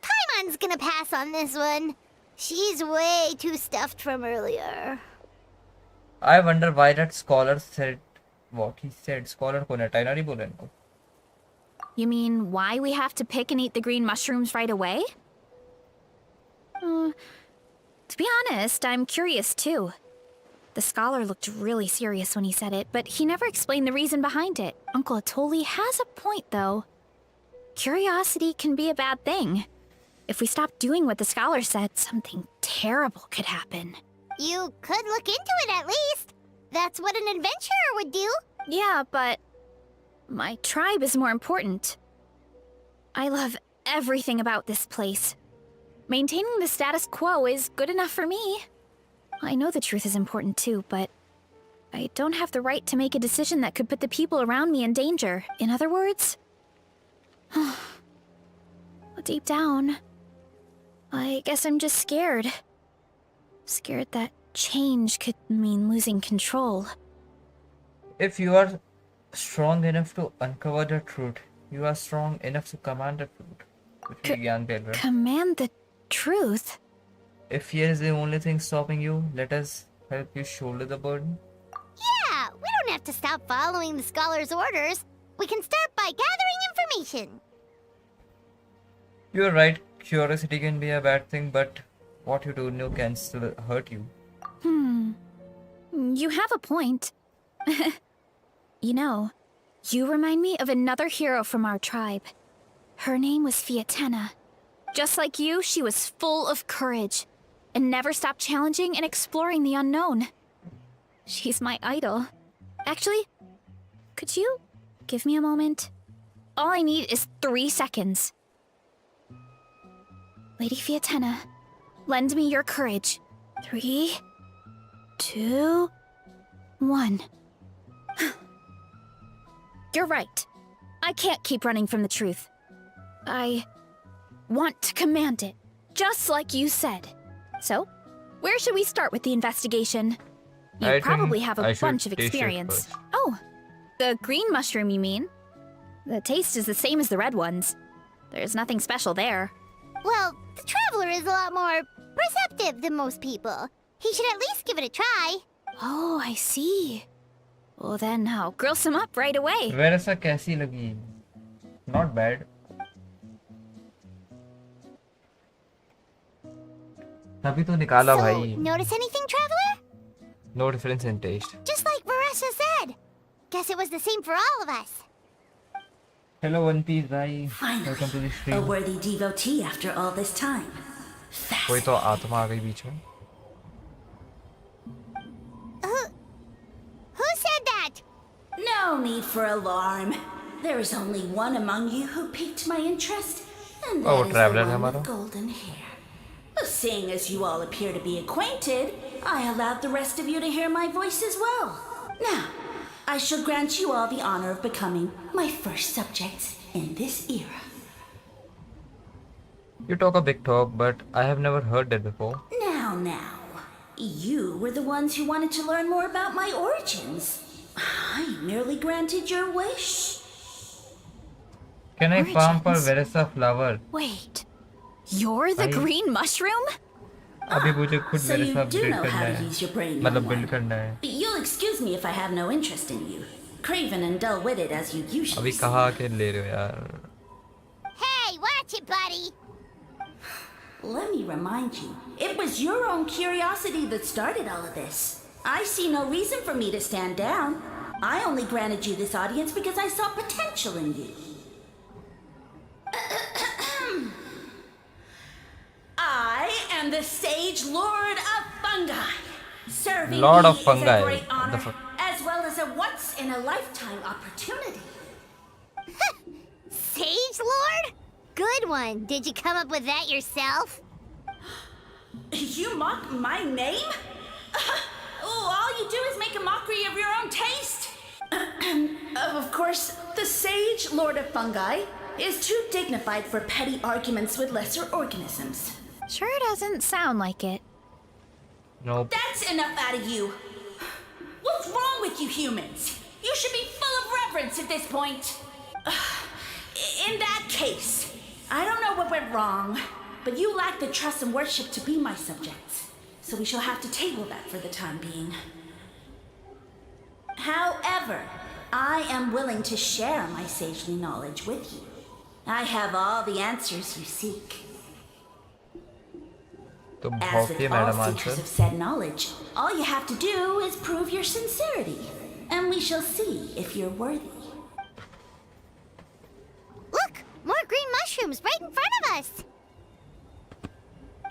Paimon's gonna pass on this one. She's way too stuffed from earlier. I wonder why that scholar said What he said. Scholar कौन है? टाइनर ही बोला इनको. You mean why we have to pick and eat the green mushrooms right away? To be honest, I'm curious too. The scholar looked really serious when he said it, but he never explained the reason behind it. Uncle Atoli has a point, though. Curiosity can be a bad thing. If we stop doing what the scholar said, something terrible could happen. You could look into it at least. That's what an adventurer would do. Yeah, but my tribe is more important. I love everything about this place. Maintaining the status quo is good enough for me. I know the truth is important too, but I don't have the right to make a decision that could put the people around me in danger. In other words, deep down, I guess I'm just scared. Scared that change could mean losing control. If you are strong enough to uncover the truth, you are strong enough to command the truth. कुछ भी ज्ञान फैल रहा है. Command the truth? If fear is the only thing stopping you, let us help you shoulder the burden. Yeah, we don't have to stop following the scholar's orders. We can start by gathering information. You're right, curiosity can be a bad thing, but what you do know can still hurt you. You have a point. You know, you remind me of another hero from our tribe. Her name was Fiatena. Just like you, she was full of courage and never stopped challenging and exploring the unknown. She's my idol. Actually, could you give me a moment? All I need is 3 seconds. Lady Fiatena, lend me your courage. 3, 2, 1. You're right. I can't keep running from the truth. I want to command it, just like you said. So, where should we start with the investigation? You I probably think have I a should bunch of taste it experience. first. Oh, the green mushroom, you mean? The taste is the same as the red ones. There's nothing special there. Well, the traveler is a lot more perceptive than most people. He should at least give it a try. Oh, I see. Well, then I'll grill some up right away. Varesa कैसी लगी? Not bad. तभी तो निकाला So, भाई. notice anything, traveler? No difference in taste. Just like Varesa said. Guess it was the same for all of us. Hello One Piece भाई. Finally, Welcome to the a stream. worthy devotee after all this time. कोई तो आत्मा आ गई बीच में. Who said that? No need for alarm. There is only one among you who piqued my interest, and that Oh, is traveler the one हमारा. with golden hair. Seeing as you all appear to be acquainted, I allowed the rest of you to hear my voice as well. Now, I shall grant you all the honor of becoming my first subjects in this era. You talk a big talk, but I have never heard that before. Now. You were the ones who wanted to learn more about my origins. I merely granted your wish. Can I farm for Origins? Varesa flower? Wait, you're the I- green mushroom? अभी मुझे खुद So you Varesa do build know करना how to है. use your brain, young मतलब one. build करना है. You'll excuse me if I have no interest in you. Craven and dull-witted as you usually अभी seem. कहाँ के ले रहे हो यार? Hey, watch it, buddy. Let me remind you, it was your own curiosity that started all of this. I see no reason for me to stand down. I only granted you this audience because I saw potential in you. I am the Sage Lord of Fungi. Serving Lord me of Fungi. is a great What the honor, fuck? as well as a once-in-a-lifetime opportunity. Sage Lord? Good one. Did you come up with that yourself? You mock my name? All you do is make a mockery of your own taste. Of course, the Sage Lord of Fungi is too dignified for petty arguments with lesser organisms. Sure doesn't sound like it. Nope. That's enough out of you. What's wrong with you humans? You should be full of reverence at this point. In that case, I don't know what went wrong, but you lack the trust and worship to be my subjects. So we shall have to table that for the time being. However, I am willing to share my sagely knowledge with you. I have all the answers you seek. तो As भौंकिए with all madam seekers answer. of said knowledge, all you have to do is prove your sincerity, and we shall see if you're worthy. Look! More green mushrooms right in front of us!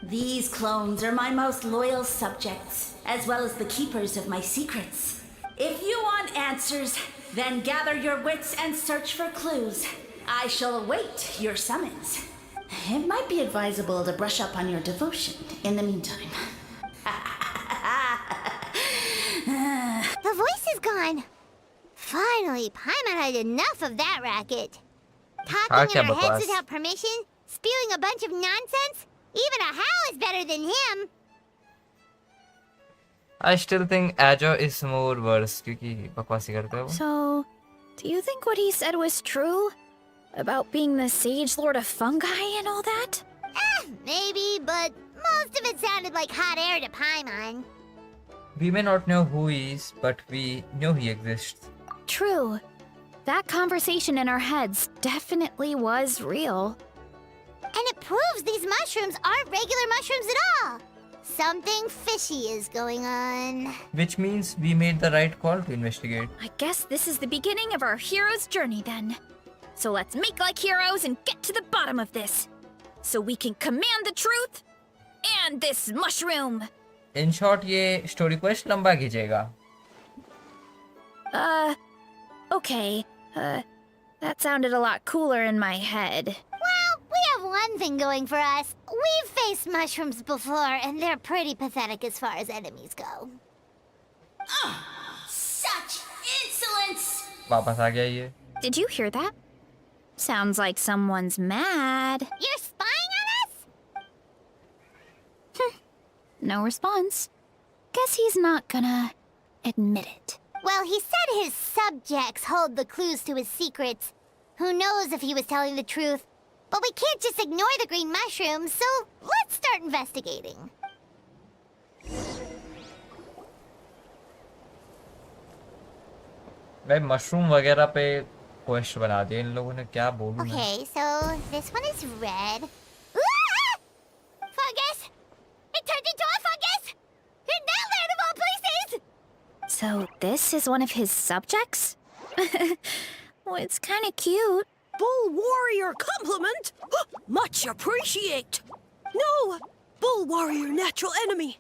These clones are my most loyal subjects, as well as the keepers of my secrets. If you want answers, then gather your wits and search for clues. I shall await your summons. It might be advisable to brush up on your devotion in the meantime. The voice is gone. Finally, Paimon had enough of that racket. Talking in our heads bakwas. without permission, spewing a bunch of nonsense. Even a howl is better than him. I still think Ajo is more worse क्योंकि बकवासी करता है वो. So, do you think what he said was true? About being the Sage Lord of Fungi and all that? Maybe, but most of it sounded like hot air to Paimon. We may not know who he is, but we know he exists. True. That conversation in our heads definitely was real. And it proves these mushrooms aren't regular mushrooms at all. Something fishy is going on. Which means we made the right call to investigate. I guess this is the beginning of our hero's journey then. So let's make like heroes and get to the bottom of this. So we can command the truth and this mushroom. In short, ये story quest लंबा खींचेगा. Okay. That sounded a lot cooler in my head. Well, we have one thing going for us. We've faced mushrooms before, and they're pretty pathetic as far as enemies go. Such insolence! वापस आ गया ये. Did you hear that? Sounds like someone's mad. You're spying on us? No response. Guess he's not gonna admit it. Well, he said his subjects hold the clues to his secrets. Who knows if he was telling the truth? But we can't just ignore the green mushrooms, so let's start investigating. भाई mushroom वगैरह पे question बना दिए इन लोगों ने. क्या बोलूं मैं. Okay, so this one is red. Ah! Fungus! It turned into a fungus! In that land of all places! So this is one of his subjects? Well, it's kind of cute. Bull warrior compliment? Much appreciate. No, bull warrior natural enemy.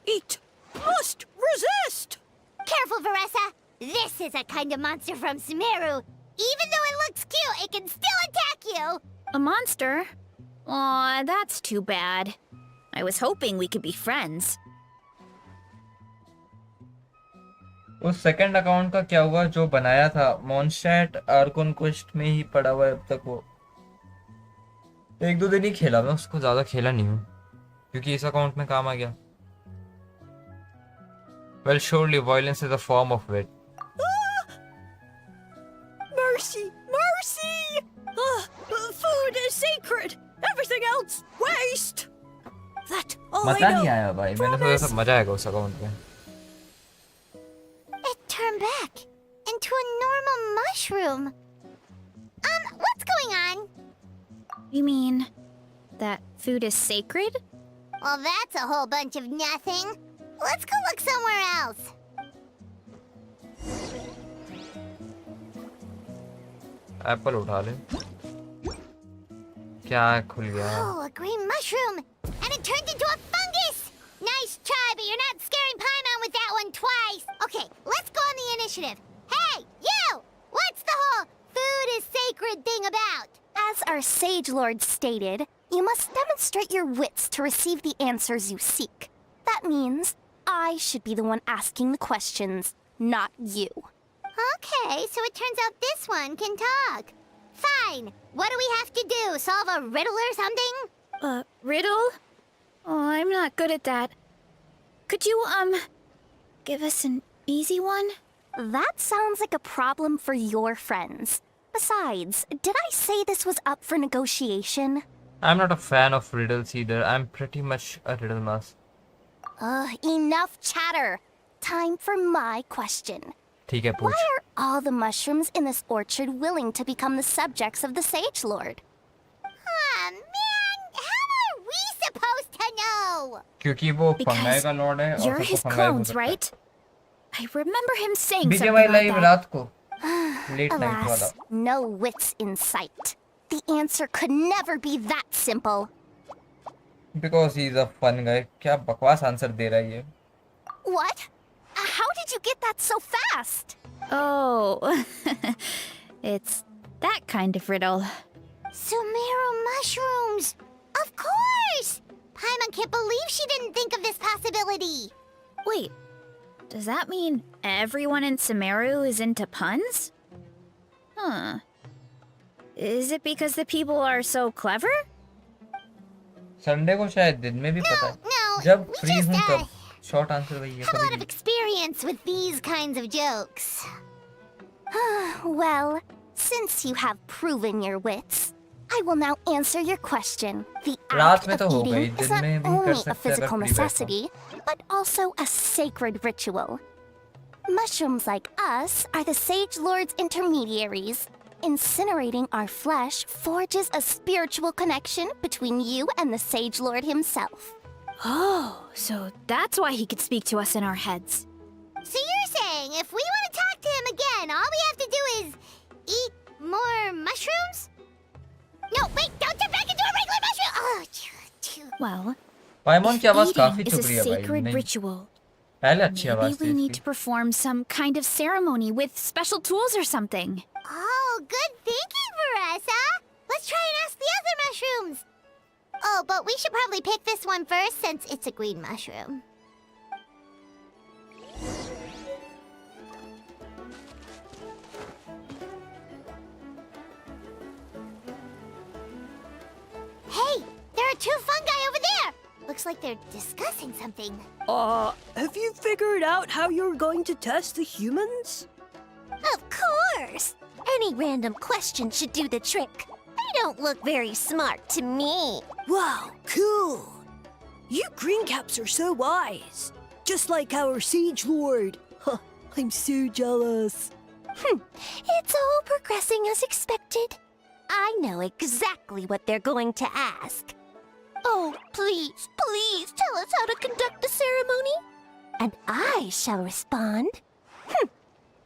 Eat. Must resist. Careful, Varesa! This is a kind of monster from Sumeru. Even though it looks cute, it can still attack you! A monster? Aw, that's too bad. I was hoping we could be friends. उस second account का क्या हुआ जो बनाया था? मॉन्स्टैट आर्कोन quest में ही पड़ा हुआ है अब तक वो. एक दो दिन ही खेला मैं उसको, ज्यादा खेला नहीं हूँ क्योंकि इस अकाउंट में काम आ गया. Well, surely violence is a form of it. Mercy, mercy. Food is sacred. Everything else, waste. That all I मजा know. नहीं आया भाई. मैंने सोचा सब मजा आएगा उस अकाउंट में. It turned back into a normal mushroom. What's going on? You mean that food is sacred? Well, that's a whole bunch of nothing. Let's go look somewhere else. Apple उठा ले. क्या खुल गया? Oh, a green mushroom! And it turned into a fungus! Nice try, but you're not scaring Paimon with that one twice! Okay, let's go on the initiative. Hey, you! What's the whole food is sacred thing about? As our Sage Lord stated, you must demonstrate your wits to receive the answers you seek. That means I should be the one asking the questions, not you. Okay, so it turns out this one can talk. Fine. What do we have to do? Solve a riddle or something? Riddle? Oh, I'm not good at that. Could you, give us an easy one? That sounds like a problem for your friends. Besides, did I say this was up for negotiation? I'm not a fan of riddles either. I'm pretty much a riddle master. Enough chatter. Time for my question. ठीक है, Why पूछ. are all the mushrooms in this orchard willing to become the subjects of the Sage Lord? Aw, man, how are we supposed to know? क्योंकि वो fungi Because का Lord है और you're सबको his fungi हो clones, सकता है. right? I remember him saying BJ something भाई like लाइव that. रात को लेट नाइट वाला. Alas, no wits in sight. The answer could never be that simple. Because he is a fun guy. क्या बकवास answer दे रहा है ये. What? How did you get that so fast? Oh, it's that kind of riddle. Sumeru mushrooms! Of course! Paimon can't believe she didn't think of this possibility. Wait, does that mean everyone in Sumeru is into puns? Huh. Is it because the people are so clever? Sunday को शायद दिन में भी पता है. No, जब we free just हूँ तब. शॉर्ट आंसर वही है have a lot कभी of भी. experience with these kinds of jokes. Well, since you have proven your wits, I will now answer your question. The रात act में तो of हो गई, eating is दिन not में भी कर only सकते a हैं physical अगर free बैठा. necessity, but also a sacred ritual. Mushrooms like us are the Sage Lord's intermediaries. Incinerating our flesh forges a spiritual connection between you and the Sage Lord himself. Oh, so that's why he could speak to us in our heads. So you're saying if we want to talk to him again, all we have to do is eat more mushrooms? No, wait, don't turn back into a regular mushroom! Oh, choo. Well, पाइमोन की आवाज काफी eating is चुप a रही है भाई. sacred नहीं, ritual. पहले अच्छी आवाज Maybe थी we need to इसकी. perform some kind of ceremony with special tools or something. Oh, good thinking, Varesa. Let's try and ask the other mushrooms. Oh, but we should probably pick this one first since it's a green mushroom. Hey, there are two fungi over there. Looks like they're discussing something. Have you figured out how you're going to test the humans? Of course! Any random question should do the trick. They don't look very smart to me. Wow, cool! You greencaps are so wise. Just like our Siege Lord. Huh, I'm so jealous. It's all progressing as expected. I know exactly what they're going to ask. Oh, please, please tell us how to conduct the ceremony. And I shall respond.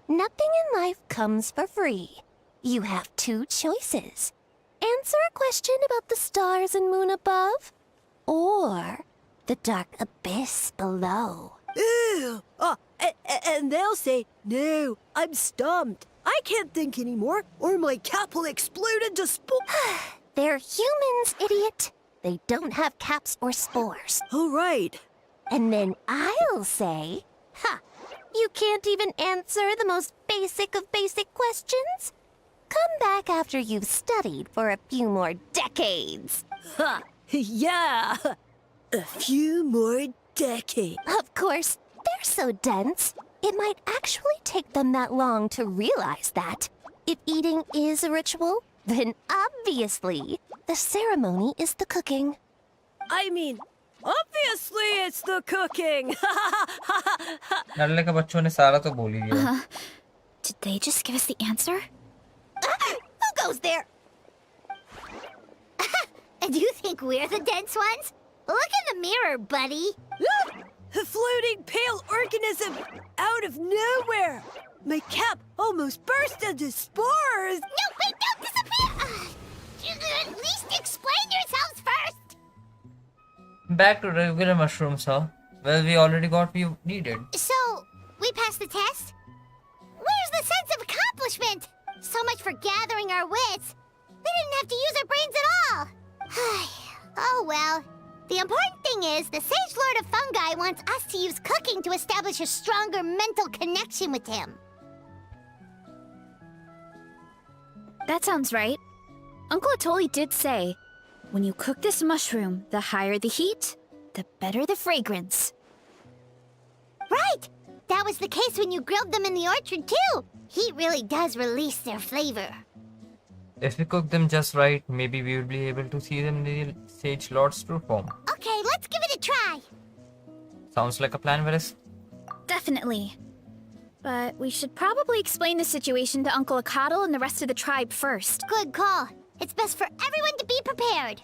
Nothing in life comes for free. You have two choices. Answer a question about the stars and moon above, or the dark abyss below. Ew! And they'll say, no, I'm stumped. I can't think anymore, or my cap will explode into They're humans, idiot. They don't have caps or spores. All right. And then I'll say, you can't even answer the most basic of basic questions? Come back after you've studied for a few more decades. Ha! Yeah! A few more decades. Of course, they're so dense, it might actually take them that long to realize that. If eating is a ritual, then obviously the ceremony is the cooking. I mean, obviously it's the cooking! नल्ले के बच्चों ने सारा तो बोल ही दिया. Did they just give us the answer? Who goes there? And you think we're the dense ones? Look in the mirror, buddy. A floating pale organism out of nowhere! My cap almost burst into spores! No, wait, don't disappear! At least explain yourselves first! Back to regular mushrooms, huh? Well, we already got what we needed. So, we passed the test? Where's the sense of accomplishment? So much for gathering our wits. They didn't have to use their brains at all. Oh well. The important thing is the Sage Lord of Fungi wants us to use cooking to establish a stronger mental connection with him. That sounds right. Uncle Atoli did say, when you cook this mushroom, the higher the heat, the better the fragrance. Right! That was the case when you grilled them in the orchard too. Heat really does release their flavor. If we cook them just right, maybe we will be able to see them in the Sage Lord's true form. Okay, let's give it a try. Sounds like a plan, Varesa. Definitely. But we should probably explain the situation to Uncle Akadal and the rest of the tribe first. Good call. It's best for everyone to be prepared.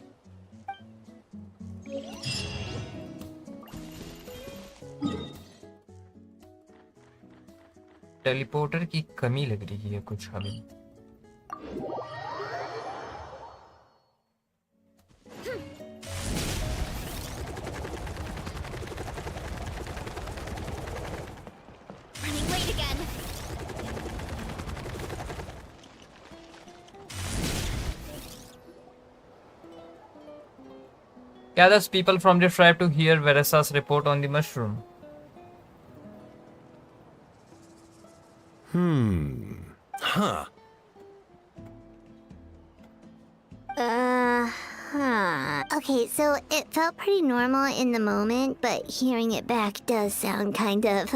Teleporter की कमी लग रही है कुछ हमें। Running late again. Gathers people from the tribe to hear Varesa's report on the mushroom. Huh. Okay, so it felt pretty normal in the moment, but hearing it back does sound kind of,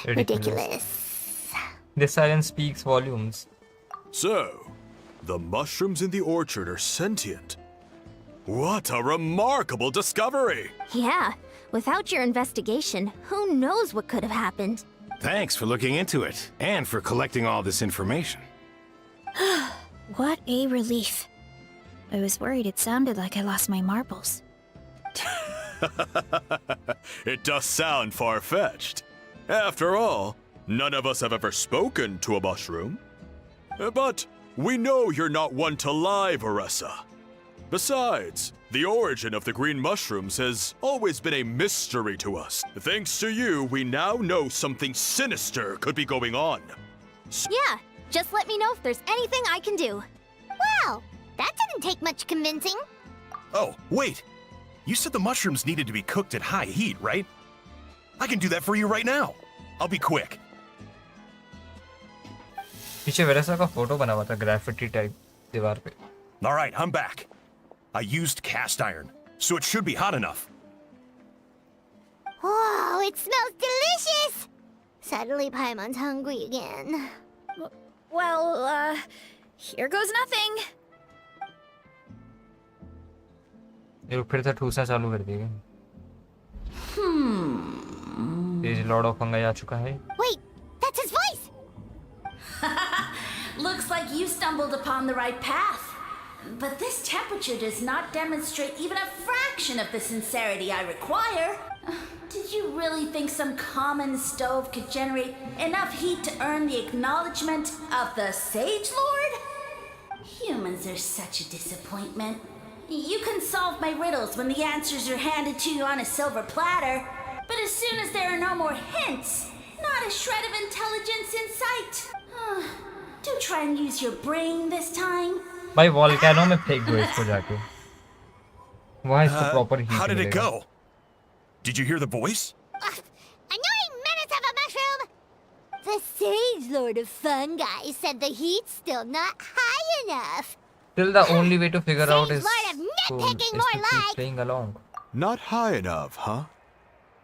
ridiculous. This silence speaks volumes. So, the mushrooms in the orchard are sentient. What a remarkable discovery! Yeah, without your investigation, who knows what could have happened? Thanks for looking into it, and for collecting all this information. What a relief. I was worried it sounded like I lost my marbles. It does sound far-fetched. After all, none of us have ever spoken to a mushroom. But we know you're not one to lie, Varesa. Besides, the origin of the green mushrooms has always been a mystery to us. Thanks to you, we now know something sinister could be going on. Yeah, just let me know if there's anything I can do. Wow, that didn't take much convincing. Oh, wait. You said the mushrooms needed to be cooked at high heat, right? I can do that for you right now. I'll be quick. पीछे वेरेसा का photo बना हुआ था graffiti type दीवार पे। All right, I'm back. I used cast iron, so it should be hot enough. Whoa, it smells delicious! Suddenly Paimon's hungry again. Well, here goes nothing. ये लोग फिर से ठूसना चालू कर देंगे। तेज लॉर्ड ऑफ फंगाई आ चुका है। Wait, that's his voice! Looks like you stumbled upon the right path. But this temperature does not demonstrate even a fraction of the sincerity I require. Did you really think some common stove could generate enough heat to earn the acknowledgement of the Sage Lord? Humans are such a disappointment. You can solve my riddles when the answers are handed to you on a silver platter. But as soon as there are no more hints, not a shred of intelligence in sight. Do try and use your brain this time. भाई volcano में फेंक दो इसको जाके। वहाँ इसको proper heat How did it मिलेगा। go? Did you hear the voice? Annoying menace of a mushroom! The Sage Lord of Fungi said the heat's still not high enough. Still the only way to figure out is Lord of nitpicking to more keep like. playing along. Not high enough, huh?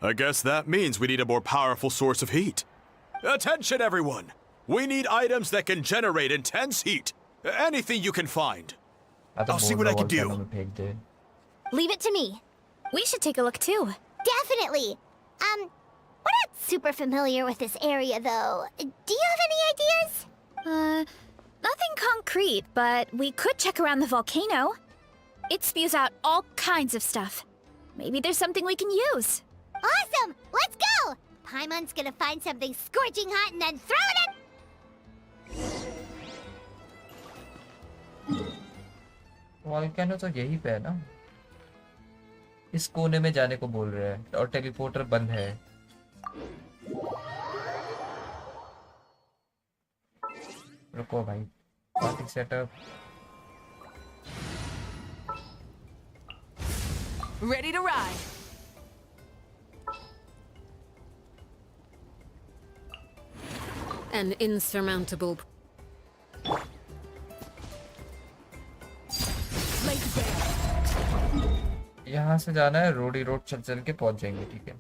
I guess that means we need a more powerful source of heat. Attention, everyone! We need items that can generate intense heat. Anything you can find. I'll see what I can do. Leave it to me. We should take a look too. Definitely. We're not super familiar with this area, though. Do you have any ideas? Nothing concrete, but we could check around the volcano. It spews out all kinds of stuff. Maybe there's something we can use. Awesome! Let's go! Paimon's gonna find something scorching hot and then throw it in. Volcano तो यही पे है ना। इस कोने में जाने को बोल रहे हैं और टेलीपोर्टर बंद है। रुको भाई, party setup. Ready to ride. An insurmountable. यहाँ से जाना है, रोड ही रोड चल चल के पहुंच जाएंगे, ठीक है।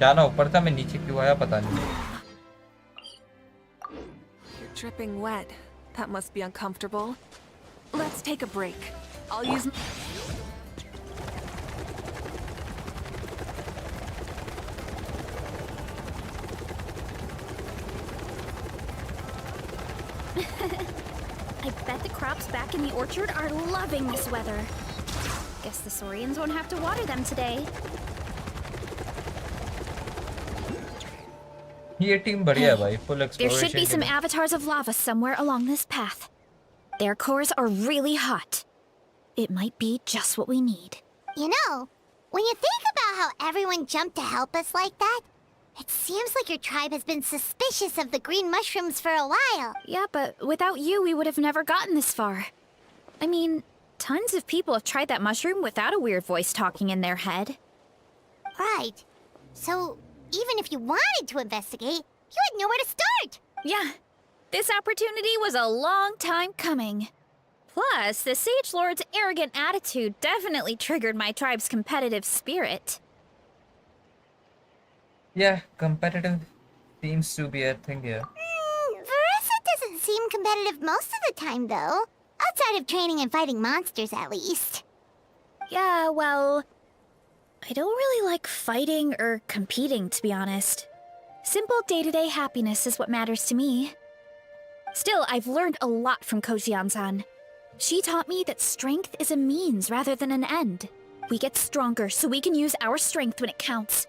जाना ऊपर था, मैं नीचे क्यों आया पता नहीं। You're dripping wet. That must be uncomfortable. Let's take a break. I'll use. I bet the crops back in the orchard are loving this weather. Guess the Saurians won't have to water them today. ये team बढ़िया है भाई, full There exploration should be some के लिए। avatars of lava somewhere along this path. Their cores are really hot. It might be just what we need. You know, when you think about how everyone jumped to help us like that, it seems like your tribe has been suspicious of the green mushrooms for a while. Yeah, but without you, we would have never gotten this far. I mean, tons of people have tried that mushroom without a weird voice talking in their head. Right. So, even if you wanted to investigate, you had nowhere to start. Yeah, this opportunity was a long time coming. Plus, the Sage Lord's arrogant attitude definitely triggered my tribe's competitive spirit. Yeah, competitive seems to be a thing here. Varesa doesn't seem competitive most of the time, though. Outside of training and fighting monsters, at least. Yeah, well, I don't really like fighting or competing, to be honest. Simple day-to-day happiness is what matters to me. Still, I've learned a lot from Kojian-san. She taught me that strength is a means rather than an end. We get stronger so we can use our strength when it counts.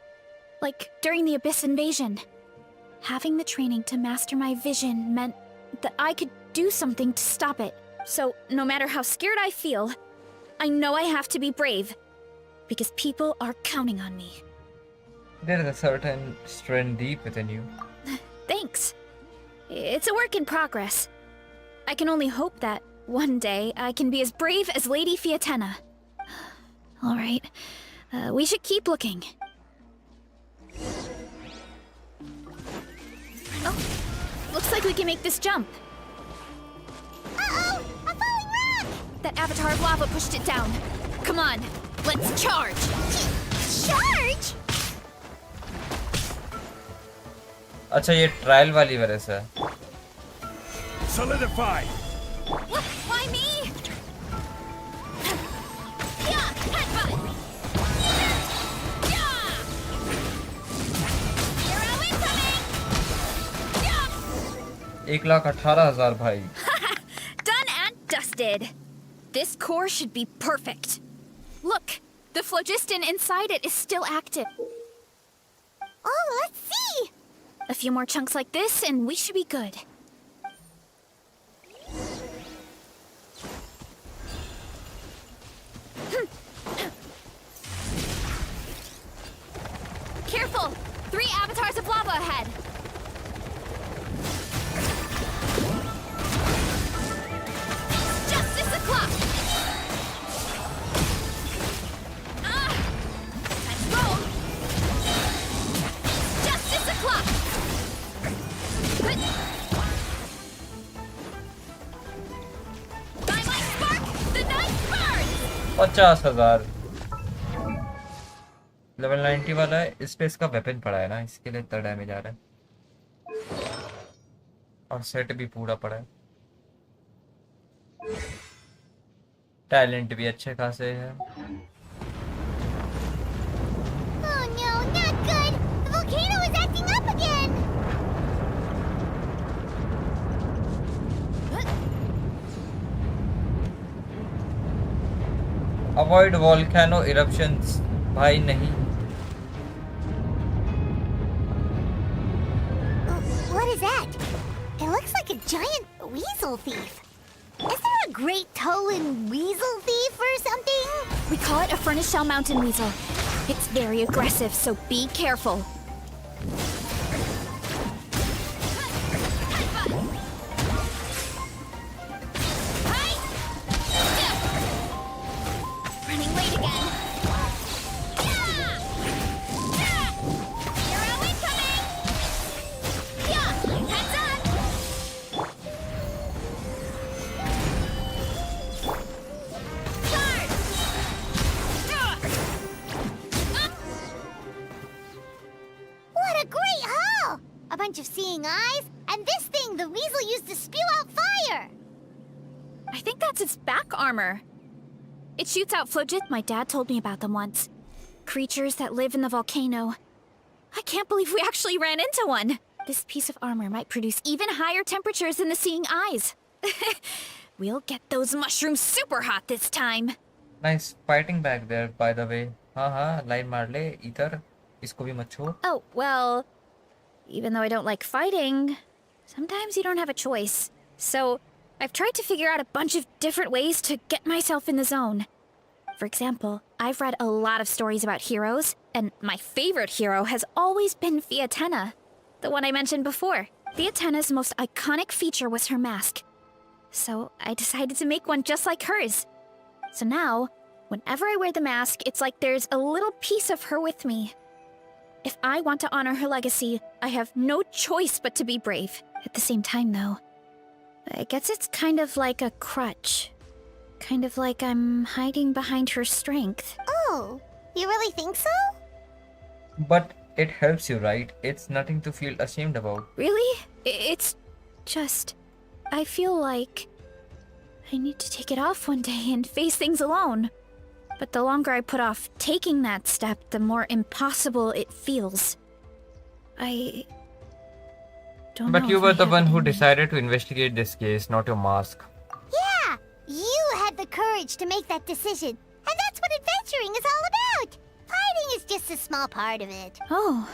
Like during the Abyss invasion. Having the training to master my vision meant that I could do something to stop it. So, no matter how scared I feel, I know I have to be brave. Because people are counting on me. There is a certain strength deep within you. Thanks. It's a work in progress. I can only hope that one day I can be as brave as Lady Fiatena. Alright, we should keep looking. Oh, looks like we can make this jump. Uh-oh! A falling rock! That avatar of lava pushed it down. Come on, let's charge! Charge? अच्छा ये trial वाली वरेसा है। Solidify! Why me? Yeah, headbutt! Yeah! Hero incoming! Yeah! 1,18,000 भाई। Done and dusted. This core should be perfect. Look, the phlogiston inside it is still active. Oh, let's see! A few more chunks like this and we should be good. Careful! 3 avatars of lava ahead! Justice o'clock! Let's roll! Justice o'clock! By my spark, the night burns! 50,000 level 90 वाला है। इस पे इसका weapon पड़ा है ना, इसके लिए इतना डैमेज आ रहा है। और सेट भी पूरा पड़ा है। टैलेंट भी अच्छे खासे है। Oh no, not good! The volcano is acting up again! Avoid volcano eruptions. भाई नहीं। What is that? It looks like a giant weasel thief. Is there a great Tolan weasel thief or something? We call it a Furnace Shell Mountain Weasel. It's very aggressive, so be careful. Running late again. Hero incoming! Heads up! Charge! a bunch of seeing eyes, and this thing the weasel used to spew out fire! I think that's its back armor. It shoots out flojit. My dad told me about them once. Creatures that live in the volcano. I can't believe we actually ran into one. This piece of armor might produce even higher temperatures than the seeing eyes. We'll get those mushrooms super hot this time. Nice fighting back there, by the way. हाँ line मार ले इधर इसको भी मत छो. Oh, well, even though I don't like fighting, sometimes you don't have a choice. So, I've tried to figure out a bunch of different ways to get myself in the zone. For example, I've read a lot of stories about heroes, and my favorite hero has always been Fiatena, the one I mentioned before. Fiatena's most iconic feature was her mask. So I decided to make one just like hers. So now, whenever I wear the mask, it's like there's a little piece of her with me. If I want to honor her legacy, I have no choice but to be brave. At the same time, though, I guess it's kind of like a crutch. Kind of like I'm hiding behind her strength. Oh, you really think so? But it helps you, right? It's nothing to feel ashamed about. Really? It's just... I feel like I need to take it off one day and face things alone. But the longer I put off taking that step, the more impossible it feels. I don't know. But you if were I the have one it who in me. decided to investigate this case, not your mask. Yeah, you had the courage to make that decision. And that's what adventuring is all about. Fighting is just a small part of it. Oh,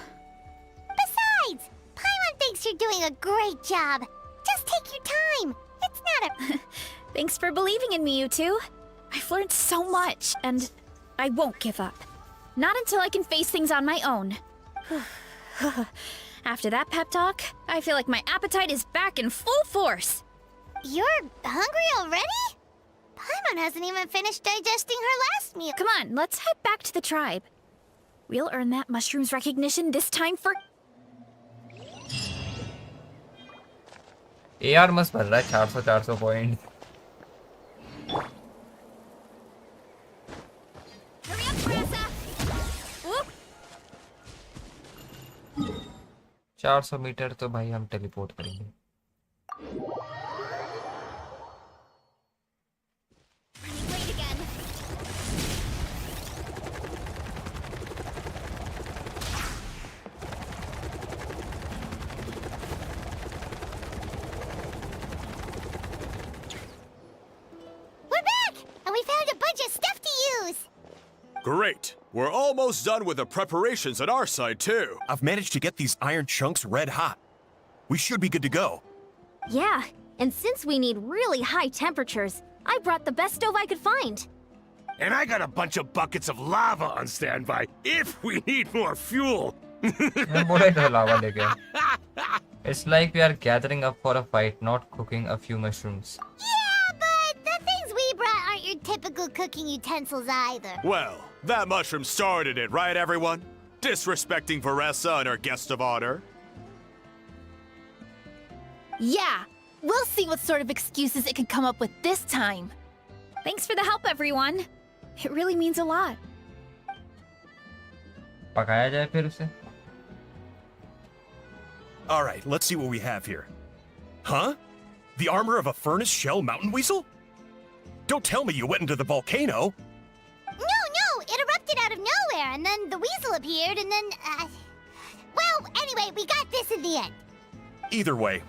Besides, Paimon thinks you're doing a great job. Just take your time. It's not a... thanks for believing in me, you two. I've learned so much, and I won't give up. Not until I can face things on my own. After that pep talk, I feel like my appetite is back in full force. You're hungry already? Paimon hasn't even finished digesting her last meal. Come on, let's head back to the tribe. We'll earn that mushroom's recognition this time for... AR मस्त भर रहा है 400 point. Hurry up, Varesa! Whoop! 400 metre तो भाई हम teleport करेंगे. Running late again. We're back! And we found a bunch of stuff to use! Great. We're almost done with the preparations at our side, too. I've managed to get these iron chunks red hot. We should be good to go. Yeah, and since we need really high temperatures, I brought the best stove I could find. And I got a bunch of buckets of lava on standby if we need more fuel. मैं बोला इधर लावा लेके. It's like we are gathering up for a fight, not cooking a few mushrooms. Yeah, but the things we brought aren't your typical cooking utensils either. Well, that mushroom started it, right, everyone? Disrespecting Varesa and her guest of honor. Yeah, we'll see what sort of excuses it can come up with this time. Thanks for the help, everyone. It really means a lot. पकाया जाए फिर उसे. All right, let's see what we have here. Huh? The armor of a furnace shell mountain weasel? Don't tell me you went into the volcano. No, it erupted out of nowhere, and then the weasel appeared, and then, Well, anyway, we got this in the end. Either way,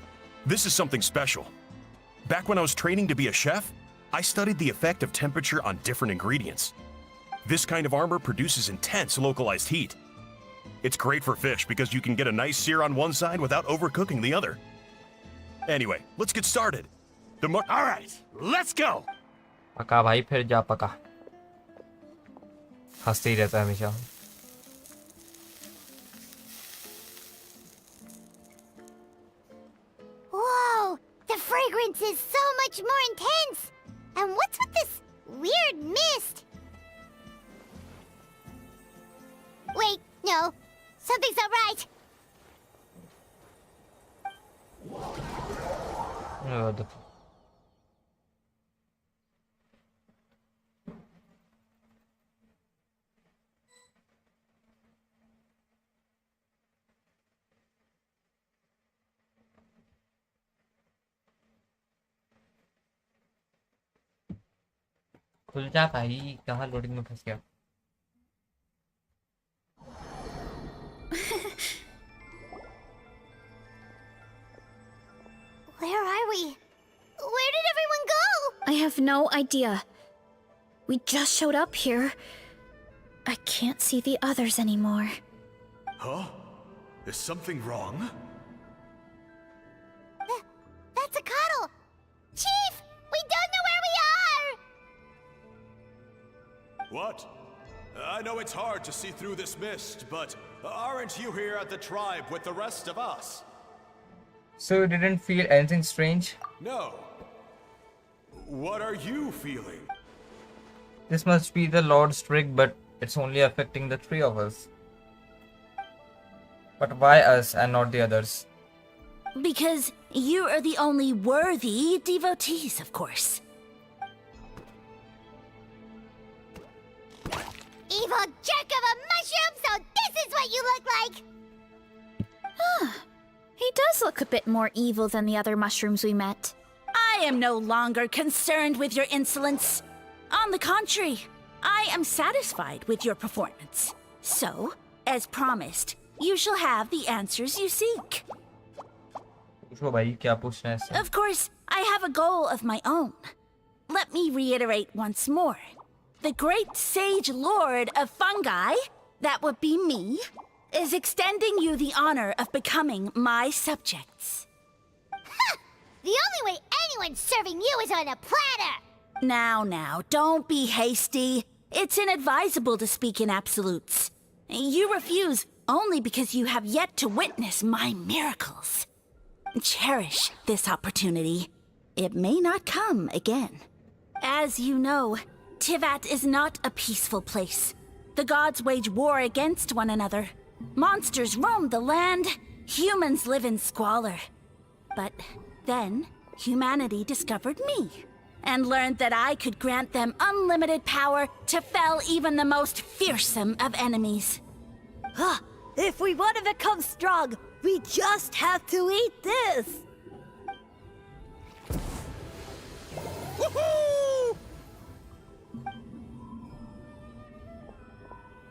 this is something special. Back when I was training to be a chef, I studied the effect of temperature on different ingredients. This kind of armor produces intense localized heat. It's great for fish because you can get a nice sear on one side without overcooking the other. Anyway, let's get started. All right, let's go. पका भाई फिर जा पका. हंसते ही रहता है हमेशा. Whoa, the fragrance is so much more intense. And what's with this weird mist? Wait, no, something's not right. Oh, the... खुल जा भाई, कहाँ लोडिंग में फंस गया। Where are we? Where did everyone go? I have no idea. We just showed up here. I can't see the others anymore. Huh? Is something wrong? That's a cuddle. Chief, we don't know where we are. What? I know it's hard to see through this mist, but aren't you here at the tribe with the rest of us? So you didn't feel anything strange? No. What are you feeling? This must be the Lord's trick, but it's only affecting the three of us. But why us and not the others? Because you are the only worthy devotees, of course. Evil jerk of a mushroom, so this is what you look like! He does look a bit more evil than the other mushrooms we met. I am no longer concerned with your insolence. On the contrary, I am satisfied with your performance. So, as promised, you shall have the answers you seek. पूछो भाई, क्या पूछना है इससे? Of course, I have a goal of my own. Let me reiterate once more. The great sage lord of fungi, that would be me, is extending you the honor of becoming my subjects. The only way anyone's serving you is on a platter! Now, don't be hasty. It's inadvisable to speak in absolutes. You refuse only because you have yet to witness my miracles. Cherish this opportunity. It may not come again. As you know, Tivat is not a peaceful place. The gods wage war against one another. Monsters roam the land. Humans live in squalor. But then, humanity discovered me and learned that I could grant them unlimited power to fell even the most fearsome of enemies. If we want to become strong, we just have to eat this! Woohoo!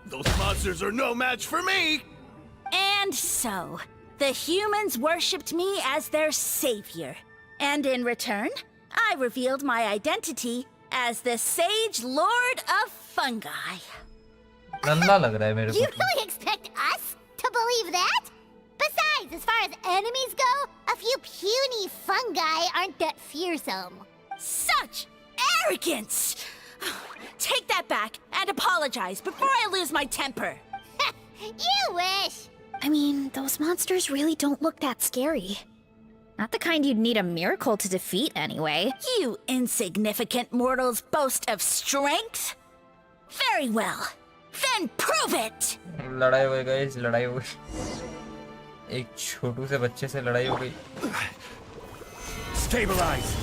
Those monsters are no match for me! And so, the humans worshipped me as their savior. And in return, I revealed my identity as the Sage Lord of Fungi. नल्ला लग रहा है मेरे You को। really expect us to believe that? Besides, as far as enemies go, a few puny fungi aren't that fearsome. Such arrogance! Take that back and apologize before I lose my temper. You wish! I mean, those monsters really don't look that scary. Not the kind you'd need a miracle to defeat, anyway. You insignificant mortals boast of strength? Very well. Then prove it! लड़ाई हो गई, लड़ाई हो गई। एक छोटू से बच्चे से लड़ाई हो गई। Stabilize!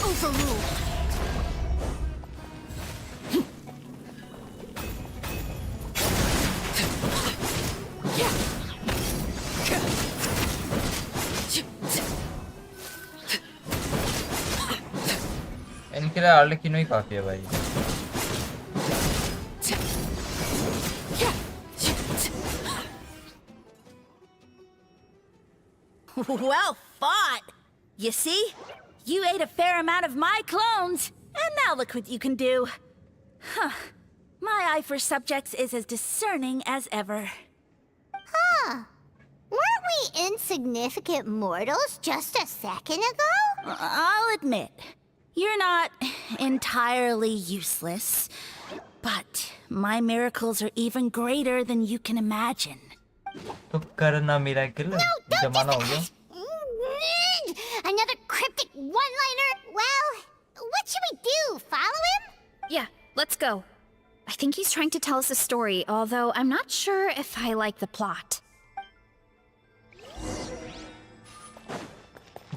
Overruled. इनके लिए आर्लेकिनो ही काफी है भाई। Well fought! You see? You ate a fair amount of my clones, and now look what you can do. Huh. My eye for subjects is as discerning as ever. Huh. Weren't we insignificant mortals just a second ago? I'll admit, you're not entirely useless, but my miracles are even greater than you can imagine. तो करना miracle जमाना हो गया। Another cryptic one-liner? Well, what should we do? Follow him? Yeah, let's go. I think he's trying to tell us a story, although I'm not sure if I like the plot.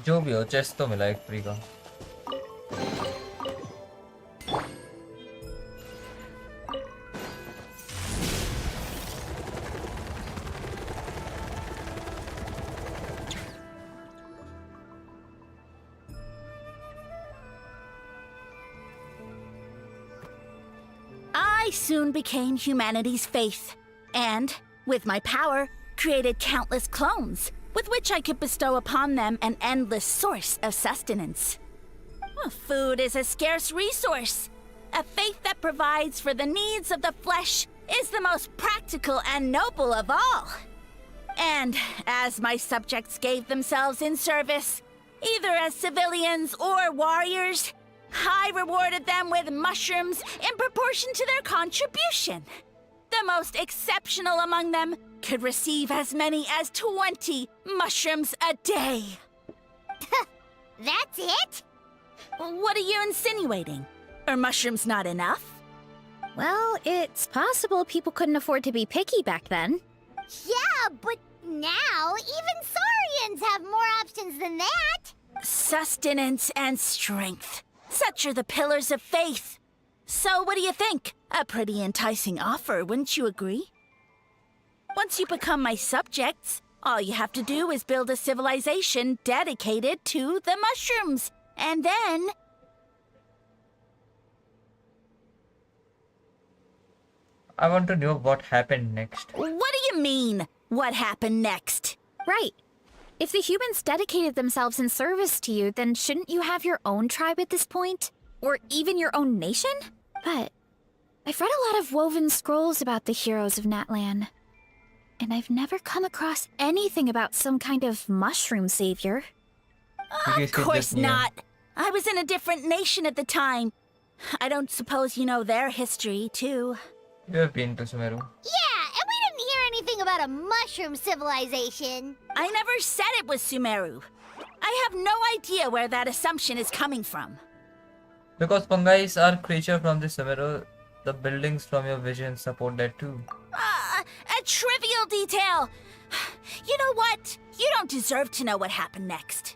जो भी हो, chest तो मिला एक free का। I soon became humanity's faith, and, with my power, created countless clones, with which I could bestow upon them an endless source of sustenance. Well, food is a scarce resource. A faith that provides for the needs of the flesh is the most practical and noble of all. And as my subjects gave themselves in service, either as civilians or warriors, I rewarded them with mushrooms in proportion to their contribution. The most exceptional among them could receive as many as 20 mushrooms a day. That's it? What are you insinuating? Are mushrooms not enough? Well, it's possible people couldn't afford to be picky back then. Yeah, but now even Saurians have more options than that. Sustenance and strength. Such are the pillars of faith. So what do you think? A pretty enticing offer, wouldn't you agree? Once you become my subjects, all you have to do is build a civilization dedicated to the mushrooms. And then... I want to know what happened next. What do you mean, what happened next? Right. If the humans dedicated themselves in service to you, then shouldn't you have your own tribe at this point? Or even your own nation? But I've read a lot of woven scrolls about the heroes of Natlan, and I've never come across anything about some kind of mushroom savior. Of course not. I was in a different nation at the time. I don't suppose you know their history, too. You have been to Sumeru. Yeah, and we didn't hear anything about a mushroom civilization. I never said it was Sumeru. I have no idea where that assumption is coming from. Because fungi are creature from the Sumeru, the buildings from your vision support that too. A trivial detail. You know what? You don't deserve to know what happened next.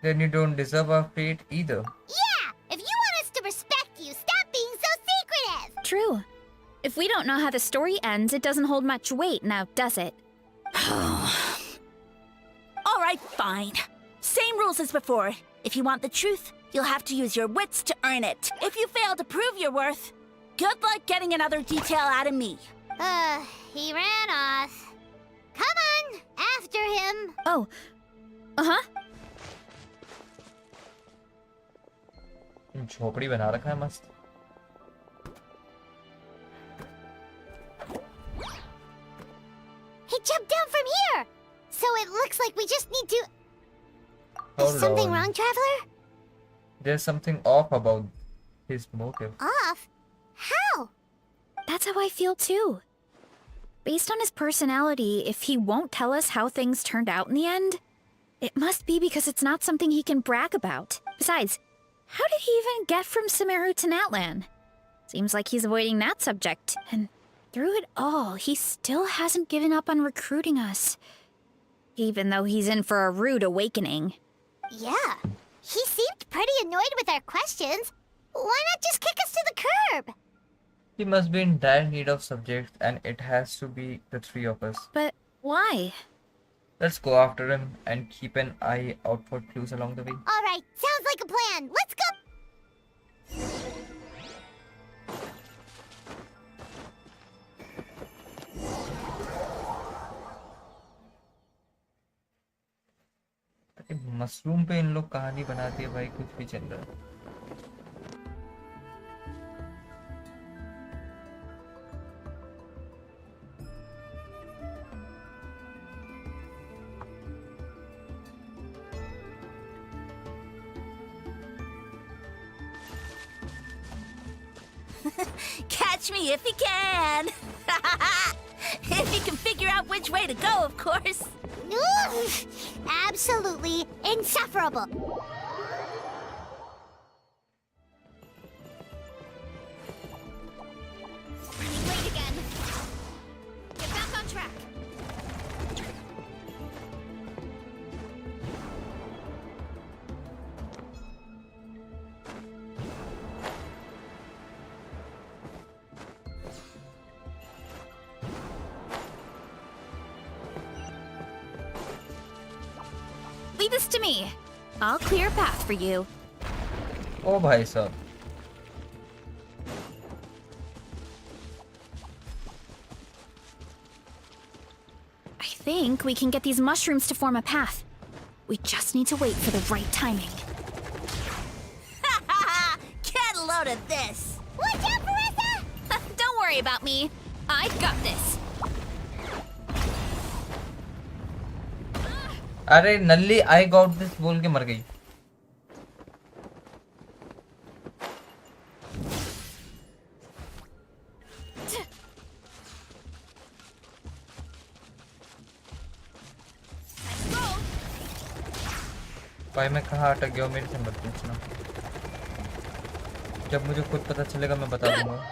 Then you don't deserve our fate either. Yeah, if you want us to respect you, stop being so secretive. True. If we don't know how the story ends, it doesn't hold much weight now, does it? All right, fine. Same rules as before. If you want the truth, you'll have to use your wits to earn it. If you fail to prove your worth, good luck getting another detail out of me. He ran off. Come on, after him. Oh. Uh-huh. झोपड़ी बना रखा है मस्त. He jumped down from here. So it looks like we just need to... Hold Is something on. wrong, Traveler? There's something off about his motive. Off? How? That's how I feel too. Based on his personality, if he won't tell us how things turned out in the end, it must be because it's not something he can brag about. Besides, how did he even get from Sumeru to Natlan? Seems like he's avoiding that subject, and through it all, he still hasn't given up on recruiting us. Even though he's in for a rude awakening. Yeah, he seemed pretty annoyed with our questions. Why not just kick us to the curb? He must be in dire need of subjects, and it has to be the three of us. But why? Let's go after him and keep an eye out for clues along the way. All right, sounds like a plan. Let's go. Mushroom पे इन लोग कहानी बनाते हैं भाई, कुछ भी चल रहा है. Catch me if you can. If you can figure out which way to go, of course. Oof, absolutely insufferable. Running late again. Get back on track. Leave this to me. I'll clear a path for you. ओ भाई साहब. think we can get these mushrooms to form a path. We just need to wait for the right timing. Get a load of this! Watch out, Varesa! Don't worry about me. I've got this. अरे नल्ली I got this बोल के मर गई। भाई मैं कहाँ अटक गया हूँ, मेरे से मत पूछना। जब मुझे खुद पता चलेगा मैं बता दूंगा।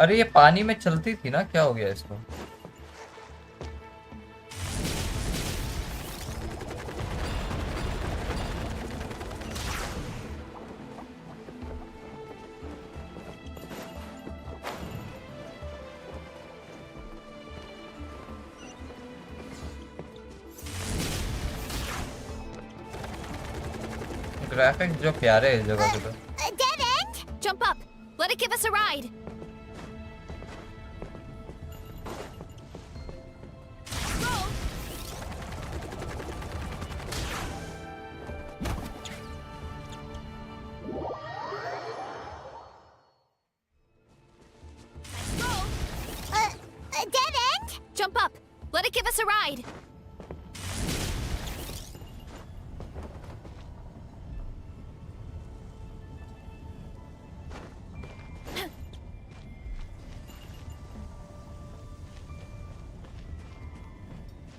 अरे ये पानी में चलती थी ना, क्या हो गया इसको? ग्राफिक्स जो प्यारे है इस जगह के तो। Dead end? Jump up. Let it give us a ride. Dead end? Jump up. Let it give us a ride.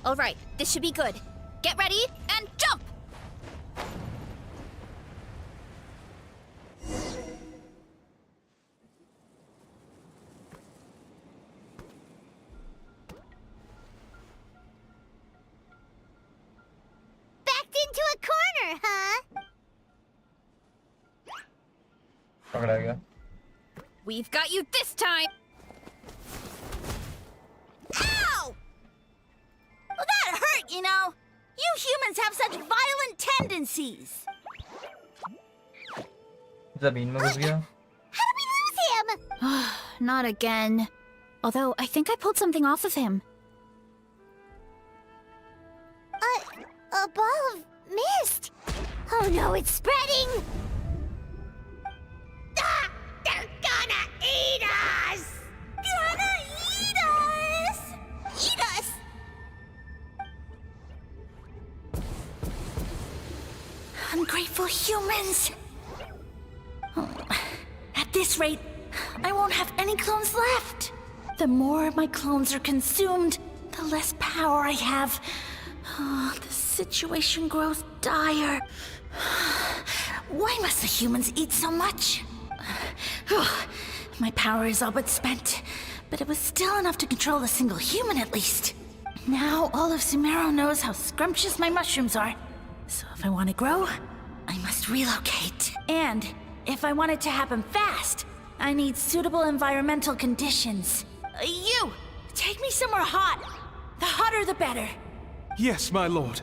All right, this should be good. Get ready and jump! Backed into a corner, huh? पकड़ा गया। We've got you this time! Ow! Well, that hurt, you know. You humans have such violent tendencies. ज़मीन में घुस गया। How did we lose him? Not again. Although, I think I pulled something off of him. A ball of mist. Oh no, it's spreading. Ah, they're gonna eat us. Gonna eat us. Eat us. Ungrateful humans! Oh, at this rate, I won't have any clones left. The more my clones are consumed, the less power I have. Oh, the situation grows dire. Why must the humans eat so much? My power is all but spent, but it was still enough to control a single human at least. Now all of Sumeru knows how scrumptious my mushrooms are. So if I want to grow, I must relocate. And if I want it to happen fast, I need suitable environmental conditions. You! Take me somewhere hot. The hotter the better. Yes, my lord.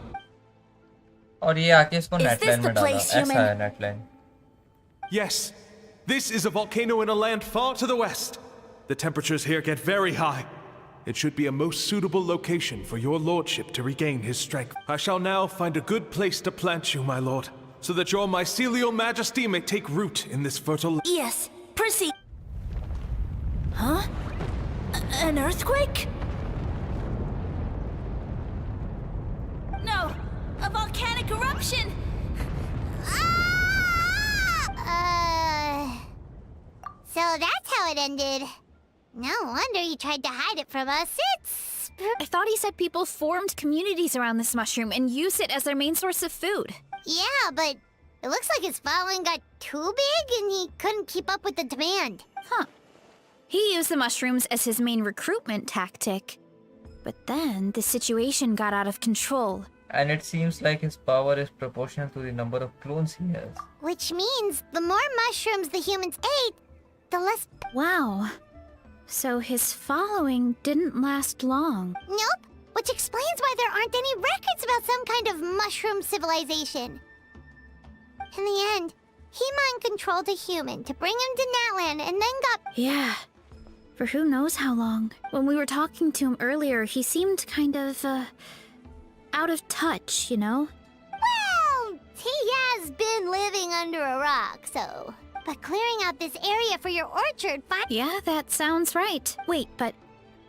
और ये आके इसको Is net this line the में डाला। place, ऐसा human? है net line. Yes. This is a volcano in a land far to the west. The temperatures here get very high. It should be a most suitable location for your lordship to regain his strength. I shall now find a good place to plant you, my lord, so that your mycelial majesty may take root in this fertile... Yes, proceed. Huh? An earthquake? No, a volcanic eruption! So that's how it ended. No wonder he tried to hide it from us. It's... I thought he said people formed communities around this mushroom and used it as their main source of food. Yeah, but it looks like his following got too big and he couldn't keep up with the demand. Huh. He used the mushrooms as his main recruitment tactic. But then the situation got out of control. And it seems like his power is proportional to the number of clones he has. Which means the more mushrooms the humans ate, the less... Wow. So his following didn't last long. Nope. Which explains why there aren't any records about some kind of mushroom civilization. In the end, he mind-controlled a human to bring him to Natlan and then got... Yeah. For who knows how long. When we were talking to him earlier, he seemed kind of, out of touch, you know? Well, he has been living under a rock, so... But clearing out this area for your orchard... Yeah, that sounds right. Wait, but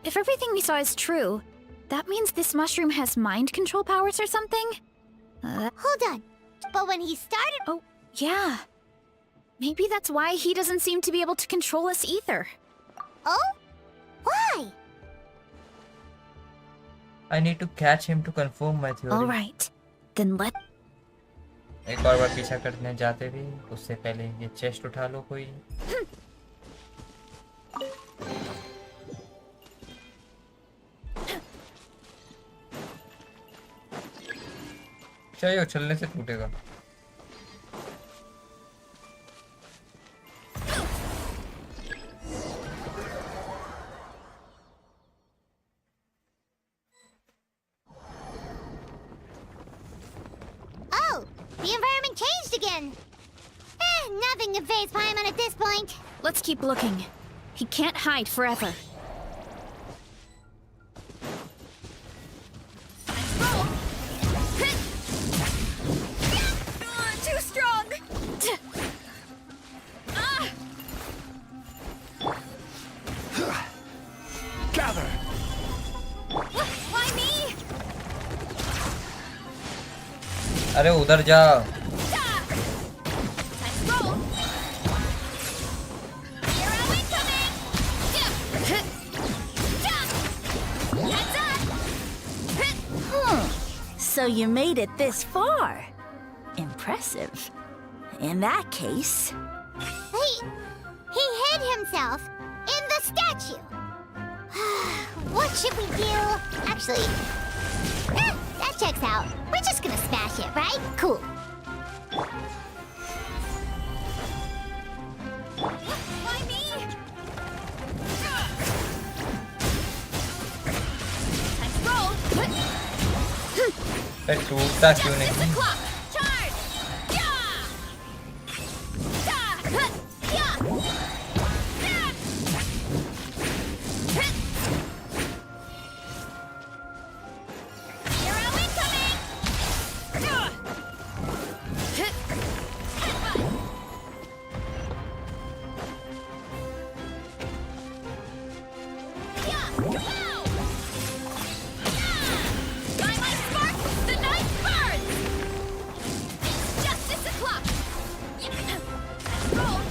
if everything we saw is true, that means this mushroom has mind control powers or something? Hold on. But when he started... Oh, yeah. Maybe that's why he doesn't seem to be able to control us either. Oh? Why? I need to catch him to confirm my theory. Alright. Then let... एक और बार पीछा करने जाते भी उससे पहले ये chest उठा लो कोई। चाहिए उछलने से टूटेगा। Oh, the environment changed again. Nothing can phase Paimon at this point. Let's keep looking. He can't hide forever. Too strong. Gather! Why me? अरे उधर जा। So you made it this far. Impressive. In that case... He hid himself in the statue. What should we do? Actually, that checks out. We're just gonna smash it, right? Cool. Why me? Time to roll. अरे टूटता क्यों नहीं? It's the clock. Charge. Hero incoming. By my spark, the night burns. Justice o'clock. Roll.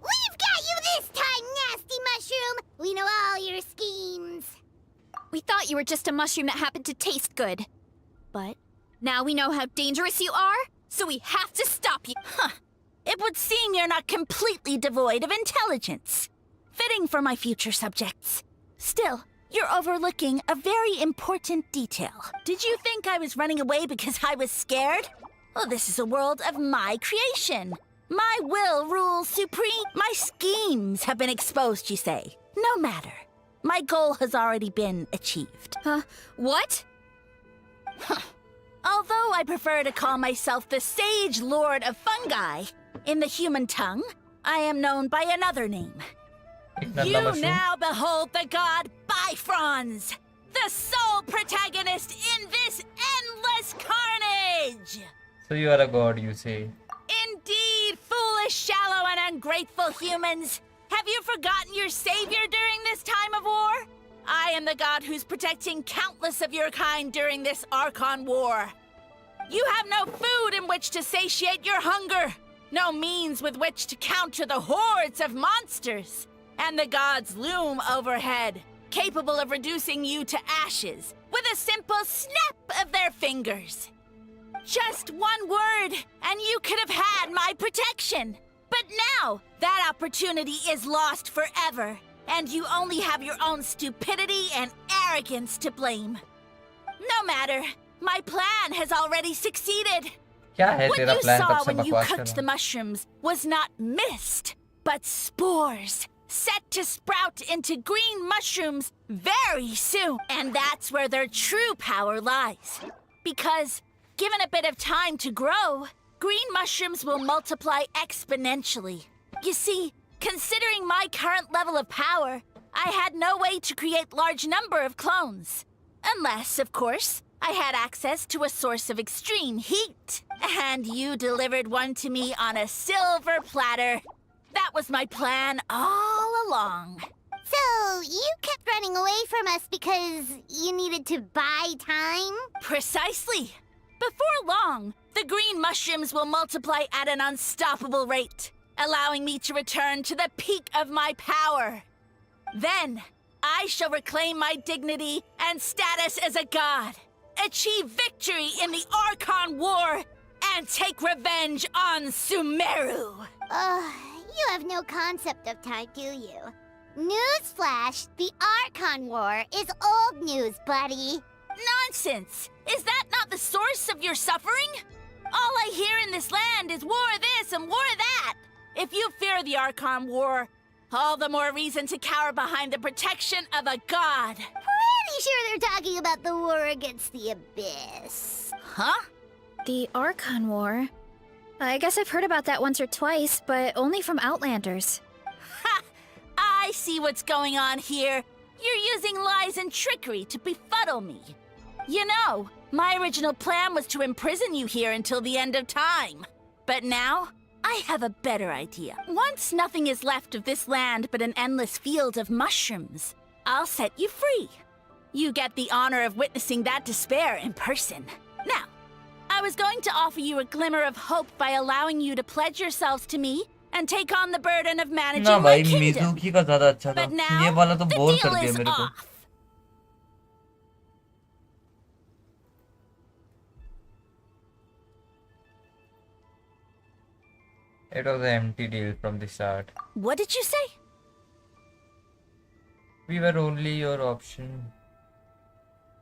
We've got you this time, nasty mushroom. We know all your schemes. We thought you were just a mushroom that happened to taste good. But now we know how dangerous you are, so we have to stop you. Huh. It would seem you're not completely devoid of intelligence. Fitting for my future subjects. Still, you're overlooking a very important detail. Did you think I was running away because I was scared? Well, this is a world of my creation. My will rules supreme. My schemes have been exposed, you say. No matter. My goal has already been achieved. What? Although I prefer to call myself the Sage Lord of Fungi, in the human tongue, I am known by another name. You now behold the god Bifrons, the sole protagonist in this endless carnage! So you are a god, you say? Indeed, foolish, shallow, and ungrateful humans! Have you forgotten your savior during this time of war? I am the god who's protecting countless of your kind during this Archon war. You have no food in which to satiate your hunger, no means with which to counter the hordes of monsters. And the gods loom overhead, capable of reducing you to ashes with a simple snap of their fingers. Just one word, and you could have had my protection. But now, that opportunity is lost forever, and you only have your own stupidity and arrogance to blame. No matter, my plan has already succeeded. क्या है What तेरा you plan? saw कब से when you बकवास कर cooked रहा the mushrooms was not mist, but spores, set to sprout into green mushrooms very soon. And that's where their true power lies. Because, given a bit of time to grow, green mushrooms will multiply exponentially. You see, considering my current level of power, I had no way to create large number of clones. Unless, of course, I had access to a source of extreme heat. And you delivered one to me on a silver platter. That was my plan all along. So, you kept running away from us because you needed to buy time? Precisely. Before long, the green mushrooms will multiply at an unstoppable rate, allowing me to return to the peak of my power. Then, I shall reclaim my dignity and status as a god, achieve victory in the Archon War, and take revenge on Sumeru. You have no concept of time, do you? Newsflash, the Archon War is old news, buddy. Nonsense! Is that not the source of your suffering? All I hear in this land is war this and war that. If you fear the Archon War, all the more reason to cower behind the protection of a god. Pretty sure they're talking about the war against the Abyss. Huh? The Archon War? I guess I've heard about that once or twice, but only from Outlanders. Ha! I see what's going on here. You're using lies and trickery to befuddle me. You know, my original plan was to imprison you here until the end of time. But now, I have a better idea. Once nothing is left of this land but an endless field of mushrooms, I'll set you free. You get the honor of witnessing that despair in person. Now, I was going to offer you a glimmer of hope by allowing you to pledge yourselves to me and take on the burden of managing ना my भाई kingdom. Mizuki का ज़्यादा अच्छा था But now, ये वाला तो the bore deal कर दिया is मेरे को off. It was an empty deal from the start. What did you say? We were only your option.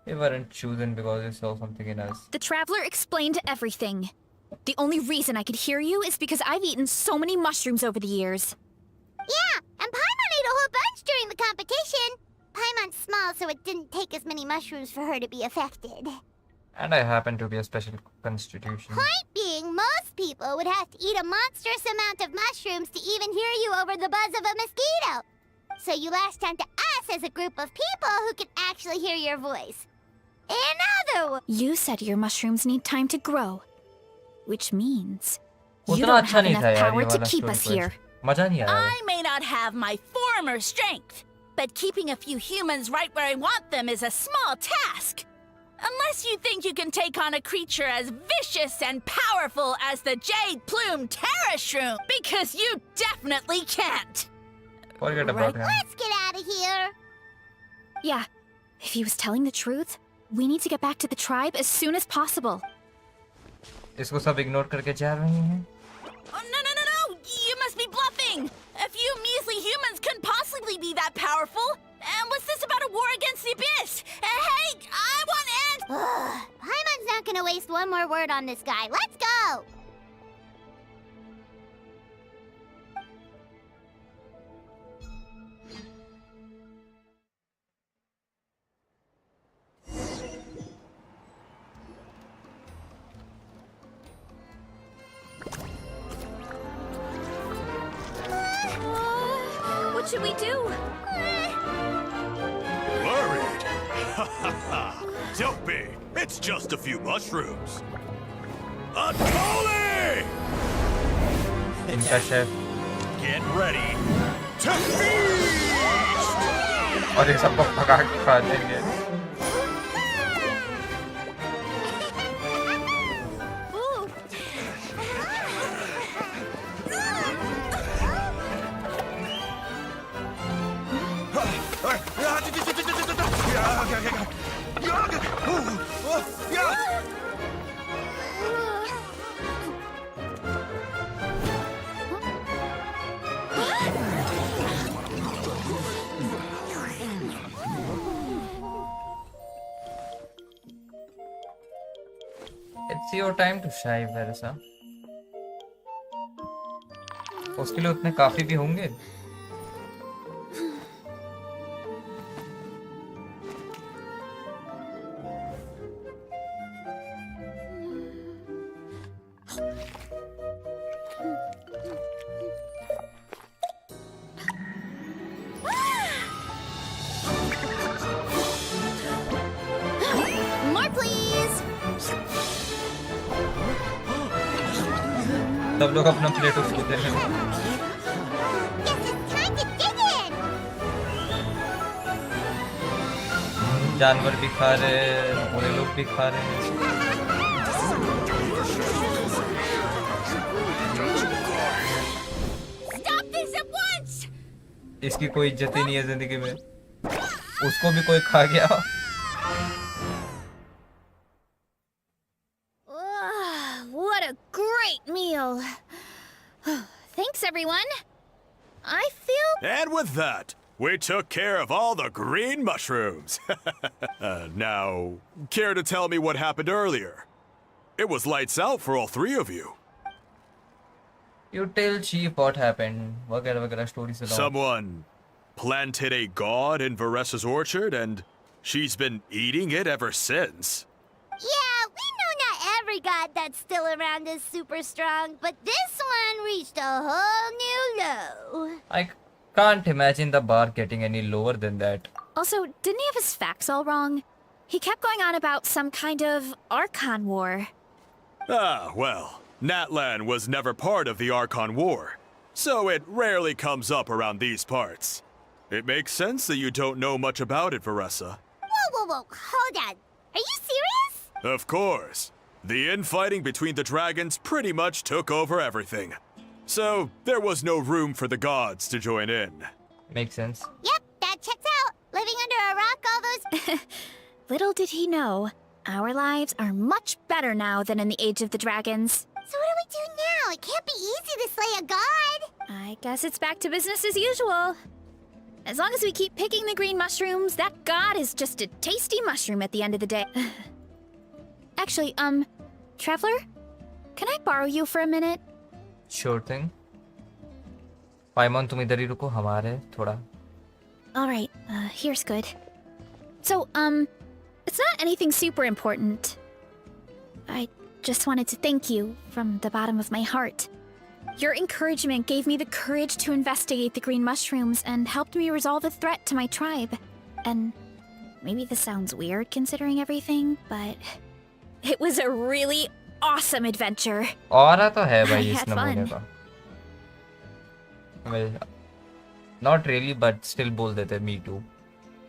We weren't chosen because you saw something in us. The Traveler explained everything. The only reason I could hear you is because I've eaten so many mushrooms over the years. Yeah, and Paimon ate a whole bunch during the competition. Paimon's small, so it didn't take as many mushrooms for her to be affected. And I happen to be a special constitution. Point being, most people would have to eat a monstrous amount of mushrooms to even hear you over the buzz of a mosquito. So you latched onto us as a group of people who could actually hear your voice. In other words, You said your mushrooms need time to grow. Which means you उतना don't अच्छा have नहीं enough था यार power ये to वाला keep story us quest. here. मजा नहीं आया I may not have my former strength, but keeping a few humans right where I want them is a small task. Unless you think you can take on a creature as vicious and powerful as the Jade Plume Terra Shroom, because you definitely can't. Forget about him. let's get out of here. Yeah, if he was telling the truth, we need to get back to the tribe as soon as possible. इसको सब ignore करके जा रहे हैं Oh, no! You must be bluffing! A few measly humans couldn't possibly be that powerful. And what's this about a war against the Abyss? Hey, I want answers! Paimon's not gonna waste one more word on this guy. Let's go! What should we do? Worried? Ha ha ha! Don't be! It's just a few mushrooms! Unholy! इनका chef Get ready. To feast! और ये सबको भगा के खा देंगे It's your time to shine, Varesa. उसके लिए उतने काफी भी होंगे. More, please. सब लोग अपना प्लेट उसको दे रहे हैं. Guess it's time to dig in! जानवर भी खा रहे हैं, बूढ़े लोग भी खा रहे हैं. Stop this at once! इसकी कोई इज्जत ही नहीं है जिंदगी में. उसको भी कोई खा गया. What a great meal. Thanks, everyone. I feel... And with that, we took care of all the green mushrooms. Now, care to tell me what happened earlier? It was lights out for all three of you. You tell chief what happened. वगैरह वगैरह story सुनाओ. Someone planted a god in Varesa's orchard, and she's been eating it ever since. Yeah, we know not every god that's still around is super strong, but this one reached a whole new low. I can't imagine the bar getting any lower than that. Also, didn't he have his facts all wrong? He kept going on about some kind of Archon War. Ah, well, Natlan was never part of the Archon War, so it rarely comes up around these parts. It makes sense that you don't know much about it, Varesa. Whoa, hold on. Are you serious? Of course. The infighting between the dragons pretty much took over everything. So, there was no room for the gods to join in. Makes sense. Yep, that checks out. Living under a rock all those... Little did he know, our lives are much better now than in the Age of the Dragons. So what do we do now? It can't be easy to slay a god. I guess it's back to business as usual. As long as we keep picking the green mushrooms, that god is just a tasty mushroom at the end of the day. Actually, Traveler? Can I borrow you for a minute? Sure thing. Paimon, तुम इधर ही रुको, हमारे थोड़ा. Alright, here's good. So, it's not anything super important. I just wanted to thank you from the bottom of my heart. Your encouragement gave me the courage to investigate the green mushrooms and helped me resolve a threat to my tribe. And maybe this sounds weird considering everything, but it was a really awesome adventure. औरा तो है I भाई इस had नमूने fun. का. Well, not really, but still बोल देते me too.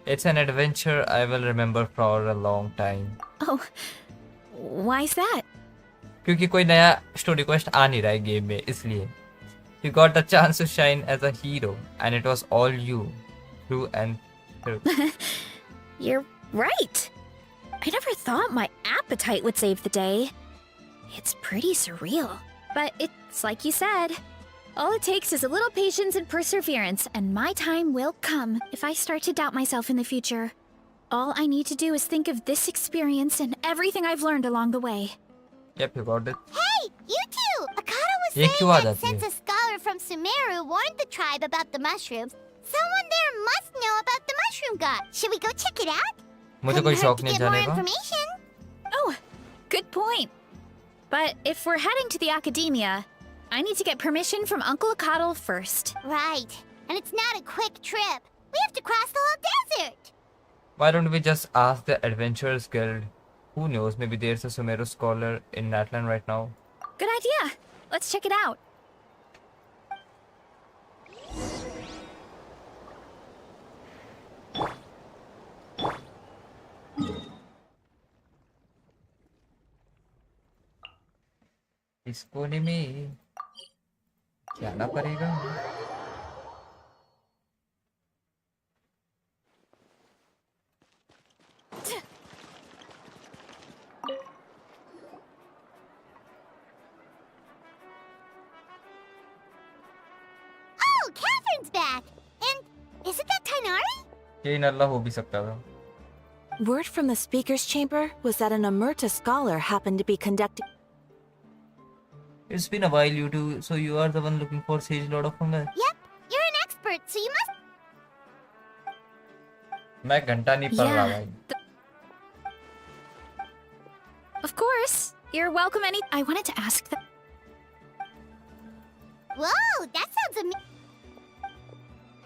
It's an adventure I will remember for a long time. Oh, why's that? क्योंकि कोई नया स्टोरी क्वेस्ट आ नहीं रहा है गेम में, इसलिए. You got the chance to shine as a hero, and it was all you, through and through. You're right. I never thought my appetite would save the day. It's pretty surreal. But it's like you said. All it takes is a little patience and perseverance, and my time will come if I start to doubt myself in the future. All I need to do is think of this experience and everything I've learned along the way. Yep, you got it. Hey, you two! Akata was ये saying क्यों आ that जाती है? since a scholar from Sumeru warned the tribe about the mushrooms, someone there must know about the mushroom god. Should we go check it out? मुझे Couldn't कोई hurt शौक to नहीं get more जाने का. information. Oh, good point. But if we're heading to the academia, I need to get permission from Uncle Akatl first. Right. And it's not a quick trip. We have to cross the whole desert. Why don't we just ask the Adventurers Guild? Who knows, maybe there's a Sumeru scholar in Natlan right now. Good idea. Let's check it out. इस कोने में जाना पड़ेगा. Oh, Catherine's back. And isn't that Tainari? ये नल्ला हो भी सकता था. Word from the speaker's chamber was that an Amurta scholar happened to be conducting. It's been a while, you two. So you are the one looking for Sage Lord of Fungi? Yep, you're an expert, so you must. मैं घंटा नहीं पढ़ रहा Yeah. भाई. Of course. You're welcome any. I wanted to ask that. Whoa, that sounds amazing.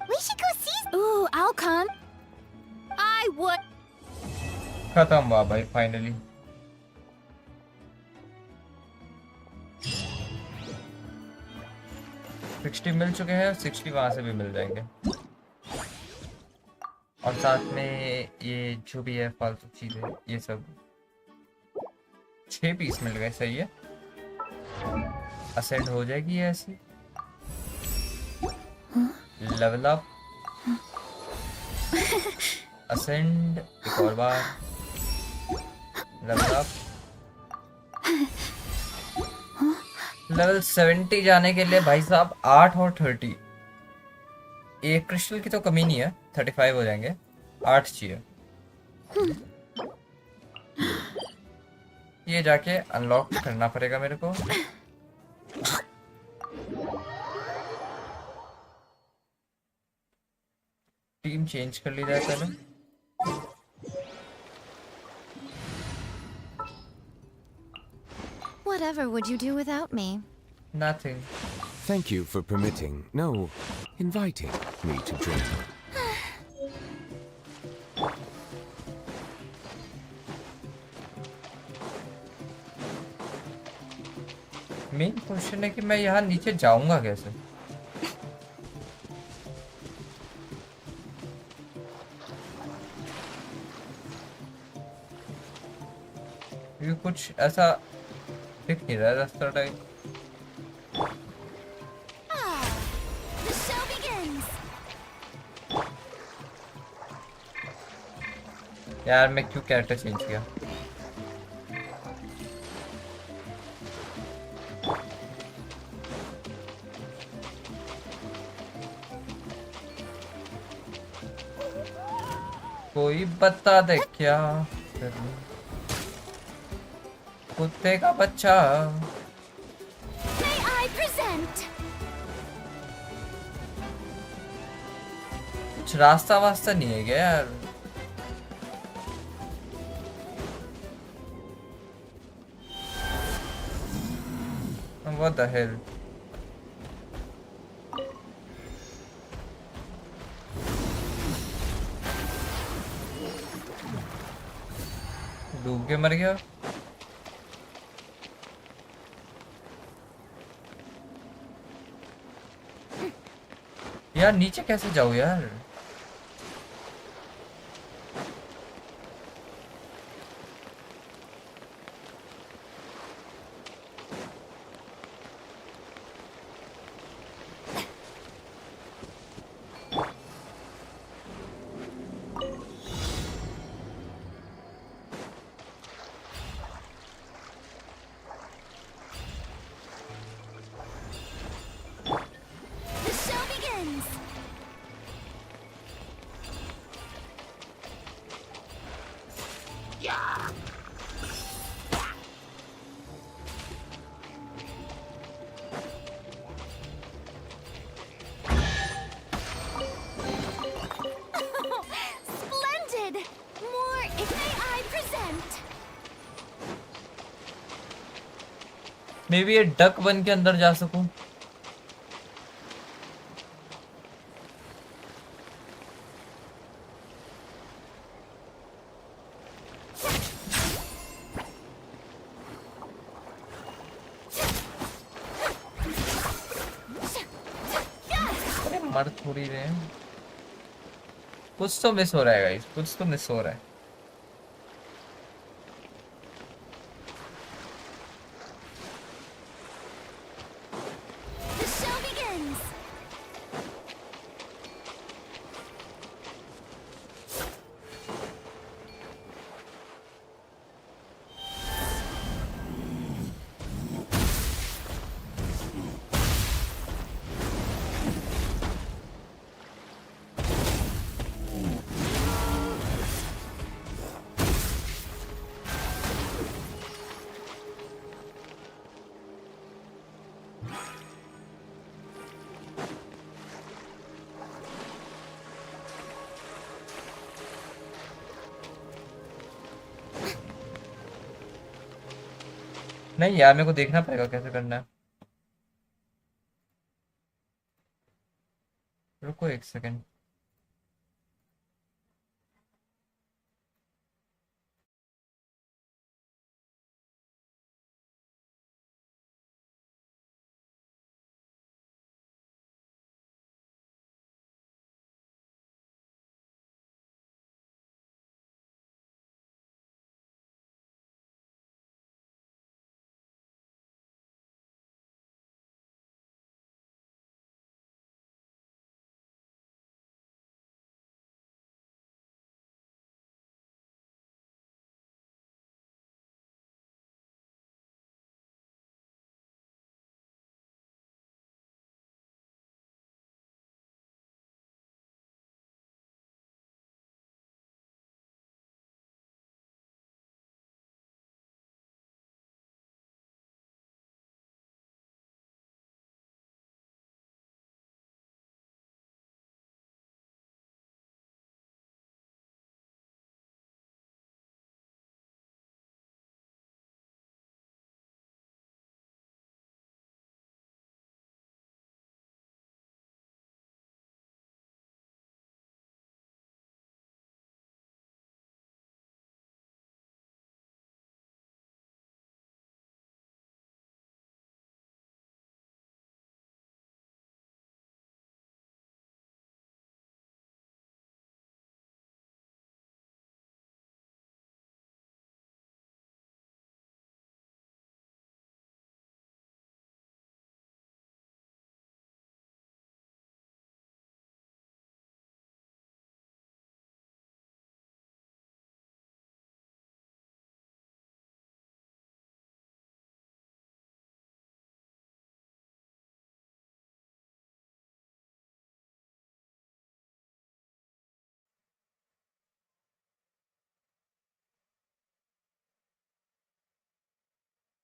We should go see. Ooh, I'll come. I would. खत्म हुआ भाई finally. $60 मिल चुके हैं, 60 वहां से भी मिल जाएंगे. और साथ में ये जो भी है फालतू चीजें, ये सब 6 पीस मिल गए. सही है. असेंड हो जाएगी ये ऐसी. Level up. असेंड एक और बार. Level up. लेवल 70 जाने के लिए भाई साहब 8 और 30. एक क्रिस्टल की तो कमी नहीं है. 35 हो जाएंगे. 8 चाहिए. ये जाके अनलॉक करना पड़ेगा मेरे को. टीम चेंज कर ली जाए पहले. Whatever would you do without me? Nothing. Thank you for permitting, no, inviting me to drink. Main question है कि मैं यहाँ नीचे जाऊंगा कैसे. ये कुछ ऐसा दिख नहीं रहा है रास्ता टाइप. The show begins. यार मैं क्यों कैरेक्टर चेंज किया. कोई बता दे क्या करूं. कुत्ते का बच्चा. May I present? कुछ रास्ता वास्ता नहीं है क्या यार. What the hell? डूब के मर गया. यार नीचे कैसे जाऊँ यार. The show begins. Splendid. More if may I present. May be ये डक बन के अंदर जा सकूं. अरे मर थोड़ी रहे हैं. कुछ तो मिस हो रहा है गाइस. कुछ तो मिस हो रहा है. The show begins. नहीं यार, मेरे को देखना पड़ेगा कैसे करना है। रुको एक सेकंड।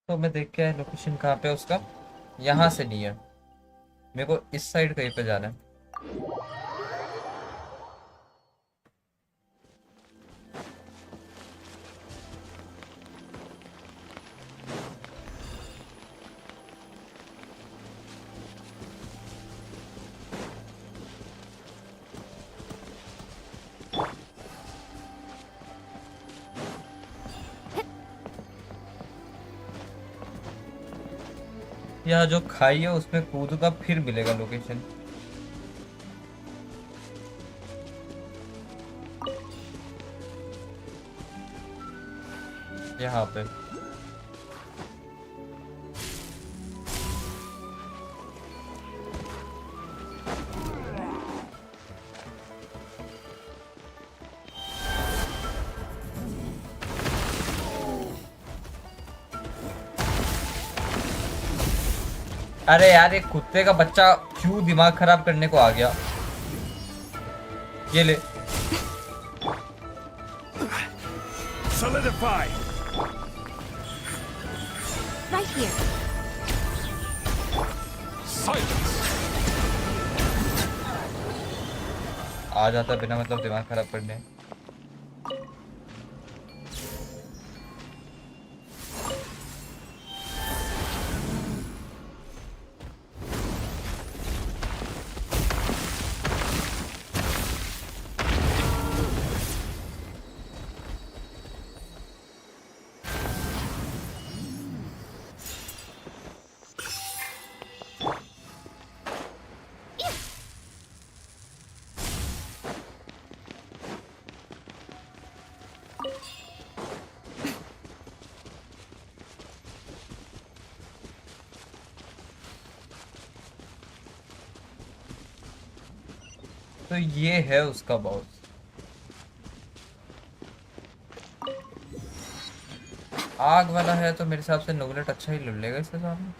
तो मैं देख के लोकेशन कहाँ पे है उसका। यहाँ से नहीं है, मेरे को इस साइड कहीं पे जाना है। यहाँ जो खाई है उसमें कूद का फिर मिलेगा लोकेशन। यहाँ पे अरे यार, एक कुत्ते का बच्चा क्यों दिमाग खराब करने को आ गया। ये ले। Solidify. Right here. Silence. आ जाता बिना मतलब दिमाग खराब करने। तो ये है उसका बॉस। आग वाला है तो मेरे हिसाब से नोगलेट अच्छा ही लड़ लेगा इसके सामने।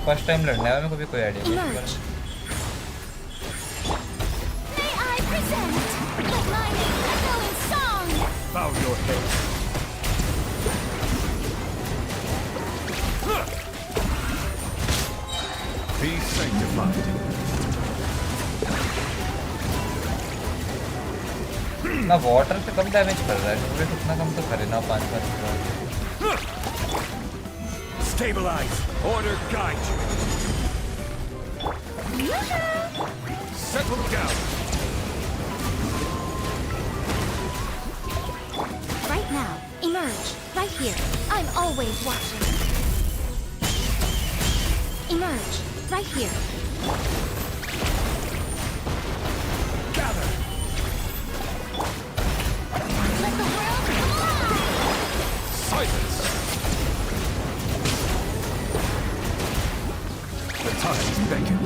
फर्स्ट टाइम लड़ने आया, मेरे को भी कोई आइडिया नहीं है। May I present the blinding echoing song? Bow your head. Be sanctified. ना वाटर से कम डैमेज कर रहा है, टूरेट उतना कम तो करे ना 5-5 Stabilize. Order guide you. Settle down. Right now, emerge. Right here. I'm always watching. Emerge. Right here. Gather. Let the world come alive! Silence. The tides beckon.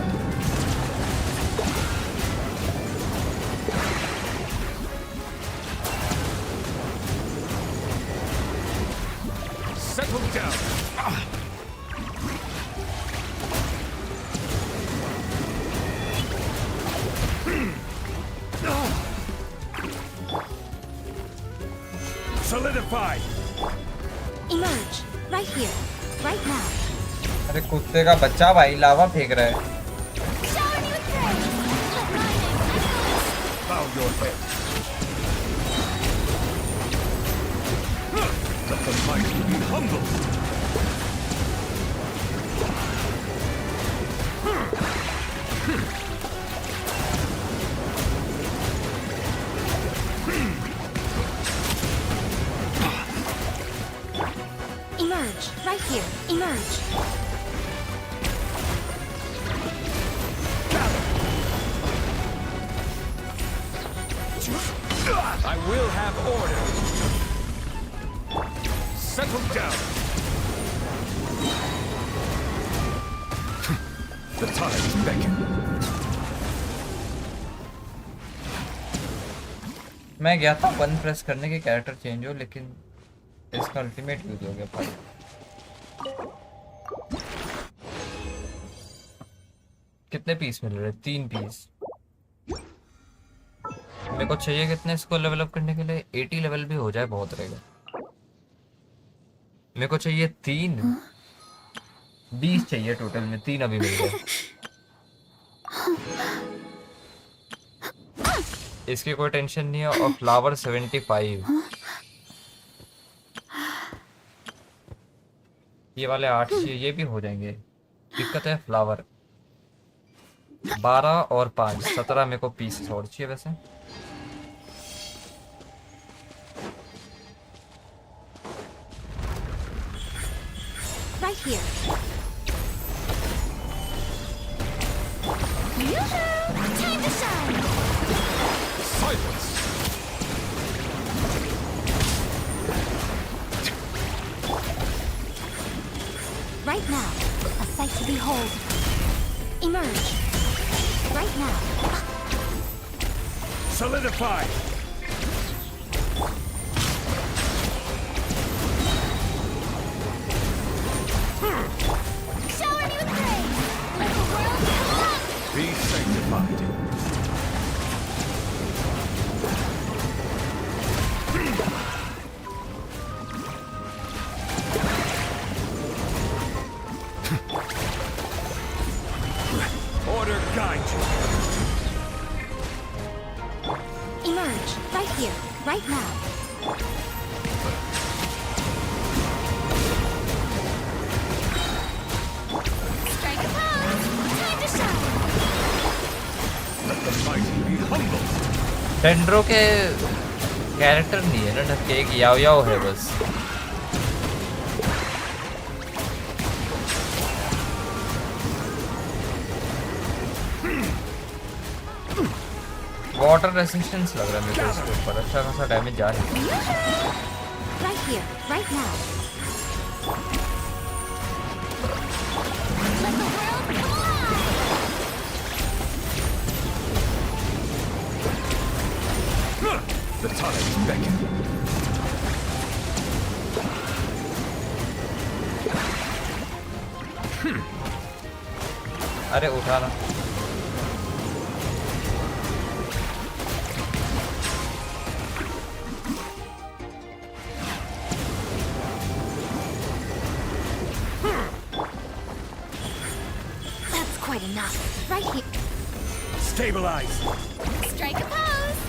Settle down. Solidify. Emerge. Right here. Right now. अरे कुत्ते का बच्चा भाई लावा फेंक रहा है। Shower you with praise! Let my name echoes! Bow your head. Let the mighty be humbled. Emerge. Right here. Emerge. I will have order. Settle down. The tides beckon. मैं गया था 1 प्रेस करने के कैरेक्टर चेंज हो, लेकिन इसका ultimate use हो गया भाई। कितने पीस मिल रहे? 3 पीस। मेरे को चाहिए कितने इसको लेवल अप करने के लिए? 80 लेवल भी हो जाए बहुत रहेगा। मेरे को चाहिए 3, 20 चाहिए टोटल में, 3 अभी मिल गए। इसकी कोई टेंशन नहीं है। और फ्लावर 75, ये वाले 8 चाहिए, ये भी हो जाएंगे। दिक्कत है फ्लावर 12 और 5 17 मेरे को पीस और चाहिए वैसे। Right here. Yoo-hoo! Time to shine! Silence. Right now. A sight to behold. Emerge. Right now. Solidify. Shower me with praise! Let the world come alive! Be sanctified. Order guide you. Emerge. Right here. Right now. Strike a pose! Time to shine! Let the mighty be humbled. टेंड्रो के character नहीं है ना ढक के, एक याओ याओ है बस। वाटर रेसिस्टेंस लग रहा है मेरे को इसके ऊपर, अच्छा खासा डैमेज जा रही है। Right here. Right now. Let the world come alive! The tides beckon. अरे उठा ना। That's quite enough. Right here. Stabilize. Strike a pose!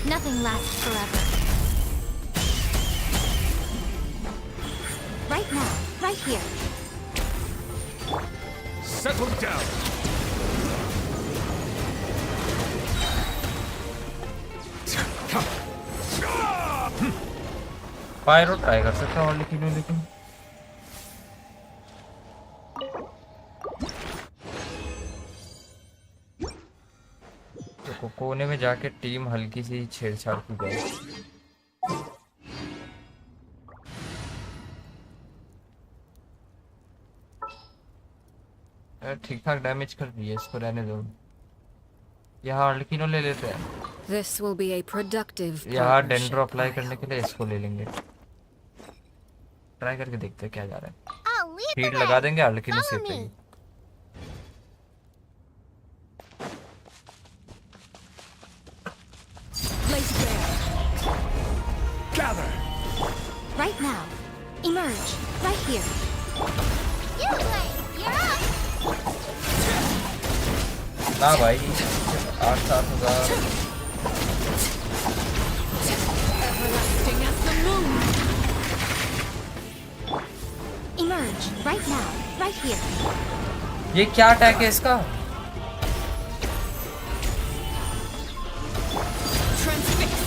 Nothing lasts forever. Right now, right here. Settle down. Pyro try कर सकता हूँ लेकिन तो कोने में जाके टीम हल्की सी छेड़छाड़ की जाए। ठीक ठाक डैमेज कर दिए, इसको रहने दो। यहाँ अर्लिकिनो ले लेते हैं। This will be a productive यहाँ डेंड्रो partnership, अप्लाई I करने के लिए इसको ले लेंगे। ट्राई करके देखते हैं क्या जा रहा है। I'll lead the heat way. लगा देंगे, अर्लिकिनो Follow सेफ me. रहेगी। Blaze bare. Gather. Right now. Emerge. Right here. You play. You're up. ना भाई 8-7 हज़ार। Everlasting as the moon. Emerge. Right now. Right here. ये क्या अटैक है इसका? Transfixed.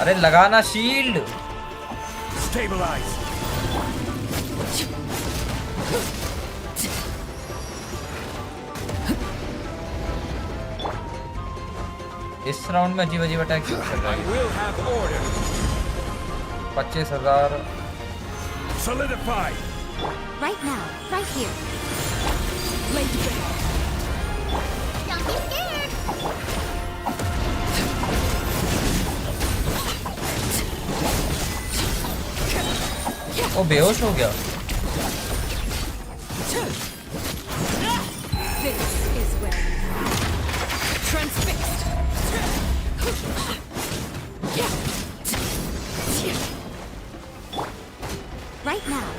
अरे लगाना शील्ड। Stabilize. इस राउंड में अजीब अजीब अटैक क्यों कर रहा है? We'll have order. 25,000। Solidify. Right now. Right here. Blaze bare. Don't be scared. वो बेहोश हो गया। This is where you are. Transfixed. Right now.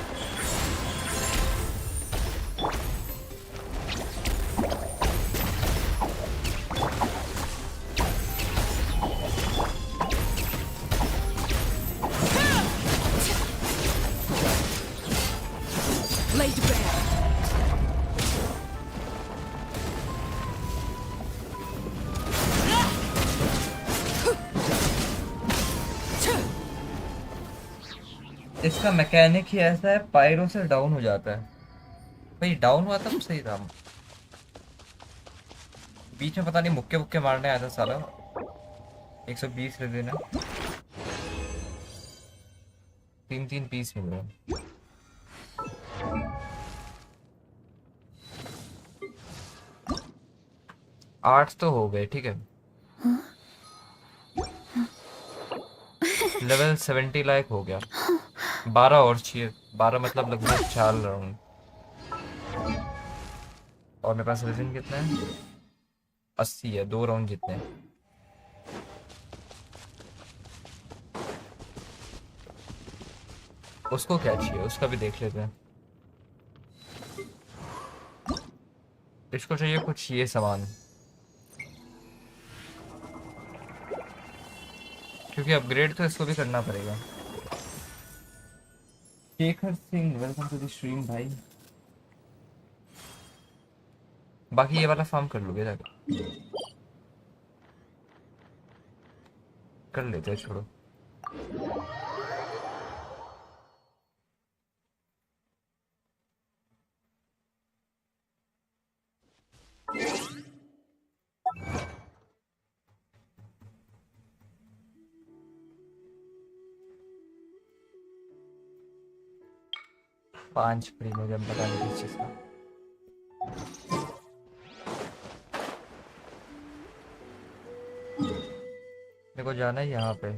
Laid bare. इसका मैकेनिक ही ऐसा है, पायरो से डाउन हो जाता है। भाई डाउन हुआ तब सही था। बीच में पता नहीं मुक्के मुक्के मारने आया था साला। 120 दे देना। 3 पीस मिल रहे हैं। 8 तो हो गए, ठीक है। लेवल 70 लायक हो गया। 12 और चाहिए। 12 मतलब लगभग 4 राउंड। और मेरे पास रेजिन कितना है? 80 है। 2 राउंड जितने हैं। उसको क्या चाहिए, उसका भी देख लेते हैं। इसको चाहिए कुछ ये सामान, क्योंकि अपग्रेड तो इसको भी करना पड़ेगा। Shekhar Singh, welcome to the stream भाई। बाकी ये वाला फार्म कर लोगे जाकर? कर लेते हैं, छोड़ो। पांच प्रीमियम जब बता नहीं किस चीज का। मेरे को जाना है यहाँ पे।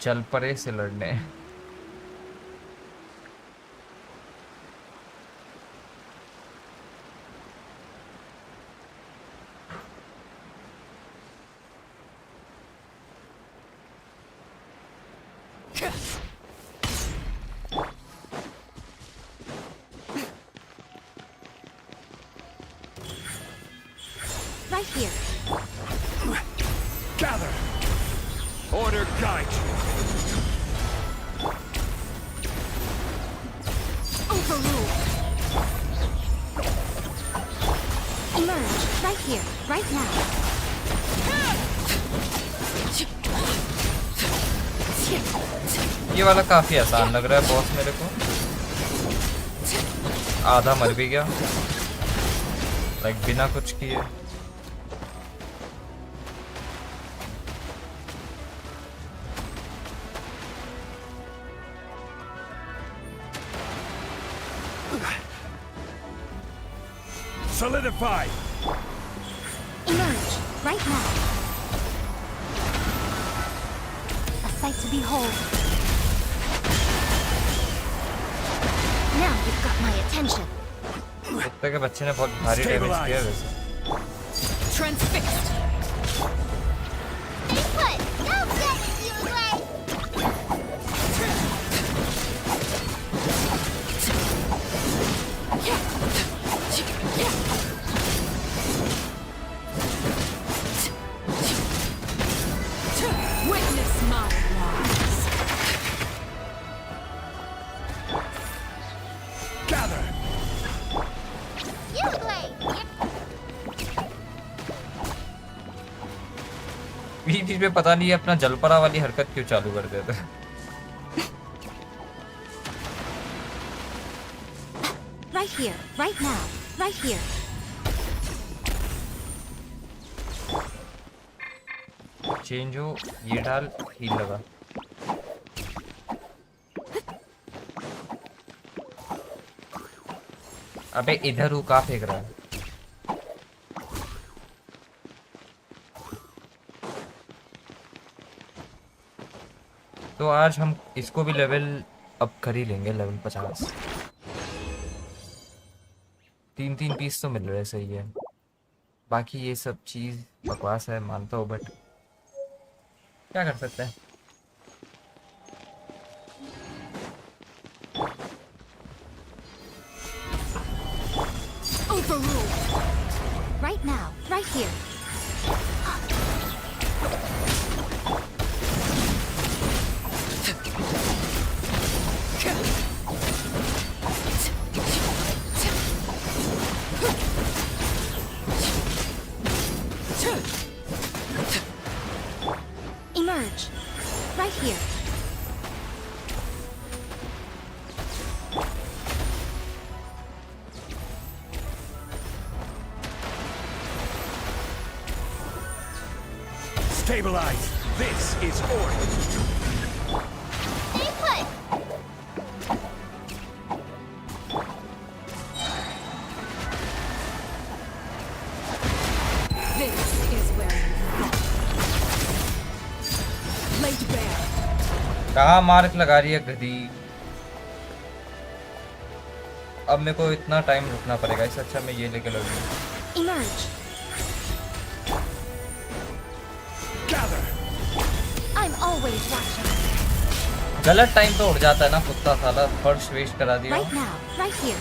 जलपरे से लड़ने। right here. Gather! Order guide you! Overruled. Emerge, right here, right now. ये वाला काफी आसान लग रहा है बॉस मेरे को। आधा मर भी गया लाइक बिना कुछ किए। Solidify! Emerge, right now. A sight to behold. Now you've got my attention. कुत्ते के बच्चे ने बहुत भारी डैमेज किया वैसे। Transfixed. Stay put! No good, Uruguay! Witness my wrongs. Gather! Uruguay! बीच में पता नहीं अपना जलपरा वाली हरकत क्यों चालू कर देता है। Right here, right now, right here. Change हो ये डाल हील लगा। अबे इधर हूँ कहाँ फेंक रहा है। तो आज हम इसको भी लेवल अप कर ही लेंगे, लेवल 50। 3 पीस तो मिल रहे सही है। बाकी ये सब चीज़ बकवास है मानता हूँ, बट क्या कर सकते हैं। Overruled. Right now, right here. Emerge. Right here. Stabilize! This is order! Stay put! This is where you laid bare. कहाँ मार्क लगा रही है गधी। अब मेरे को इतना टाइम रुकना पड़ेगा, इससे अच्छा मैं ये लेके लगूंगा। Emerge. Gather! I'm always watching. गलत टाइम पे उड़ जाता है ना कुत्ता साला, फर्स्ट वेस्ट करा दिया। Right now, right here.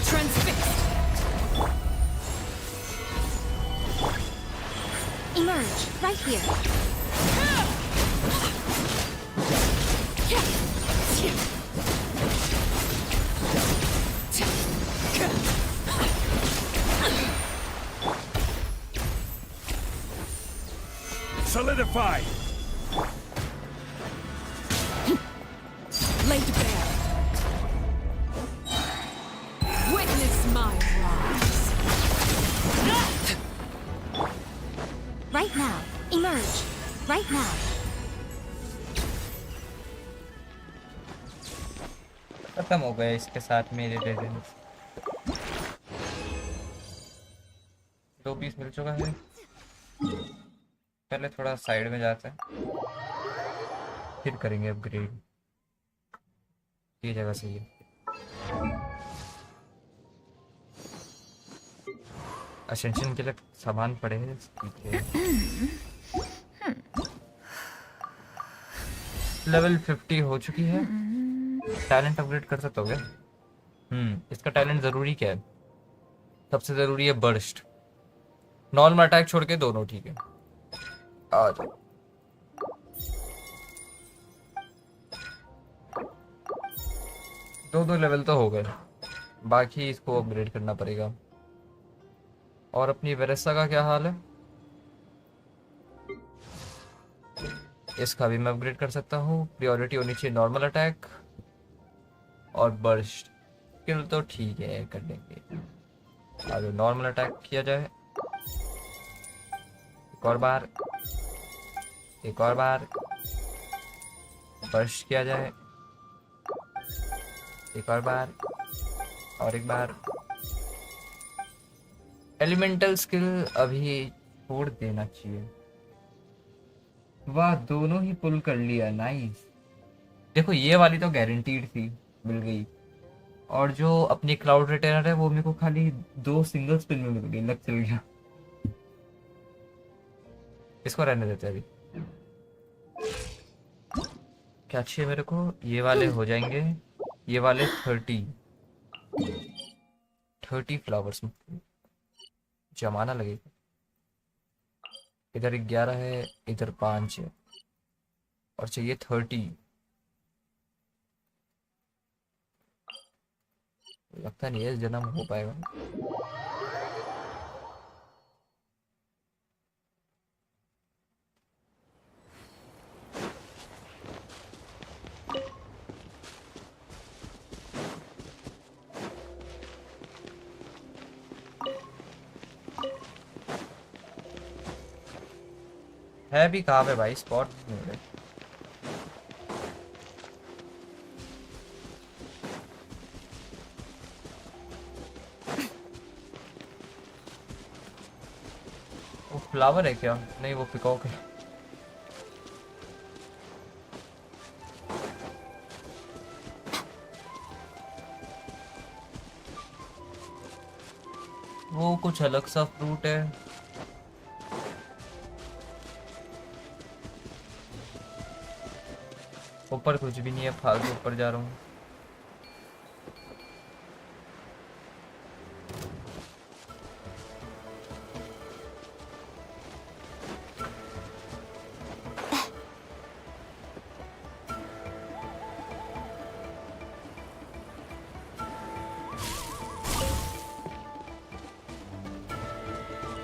Transfixed. Emerge. Right here. Solidify! Laid bare. Witness my wrongs. Right now. Emerge. Right now. खत्म हो गया इसके साथ मेरे रेजेंस। 2 पीस मिल चुका है। पहले थोड़ा साइड में जाते हैं, फिर करेंगे अपग्रेड। ये जगह सही है। असेंशन के लिए सामान पड़े हैं। ठीक है। लेवल 50 हो चुकी है। टैलेंट अपग्रेड कर सकते हो क्या? इसका टैलेंट जरूरी क्या है? सबसे जरूरी है बर्स्ट। नॉर्मल अटैक छोड़ के दोनों ठीक है। आ जाओ। दो लेवल तो हो गए, बाकी इसको अपग्रेड करना पड़ेगा। और अपनी वेरेसा का क्या हाल है? इसका भी मैं अपग्रेड कर सकता हूँ। प्रायोरिटी होनी चाहिए नॉर्मल अटैक और बर्स्ट। स्किल तो ठीक है, कर लेंगे। अब नॉर्मल अटैक किया जाए, एक और बार, एक और बार। बर्स्ट किया जाए, एक और बार, और एक बार। एलिमेंटल स्किल अभी छोड़ देना चाहिए। वाह, दोनों ही पुल कर लिया, नाइस। देखो ये वाली तो गारंटीड थी, मिल गई। और जो अपनी क्लाउड रिटेनर है वो मेरे को खाली 2 सिंगल स्पिन में मिल गई, लक चल गया। इसको रहने देते अभी। क्या चाहिए मेरे को? ये वाले हो जाएंगे, ये वाले 30 फ्लावर्स में जमाना लगेगा। इधर 11 है, इधर 5 है, और चाहिए 30। लगता नहीं है इस जन्म हो पाएगा। है भी कहाँ पे भाई, स्पॉट नहीं मिले। वो फ्लावर है क्या? नहीं, वो पिकॉक है। वो कुछ अलग सा फ्रूट है। ऊपर कुछ भी नहीं है, फालतू ऊपर जा रहा हूँ।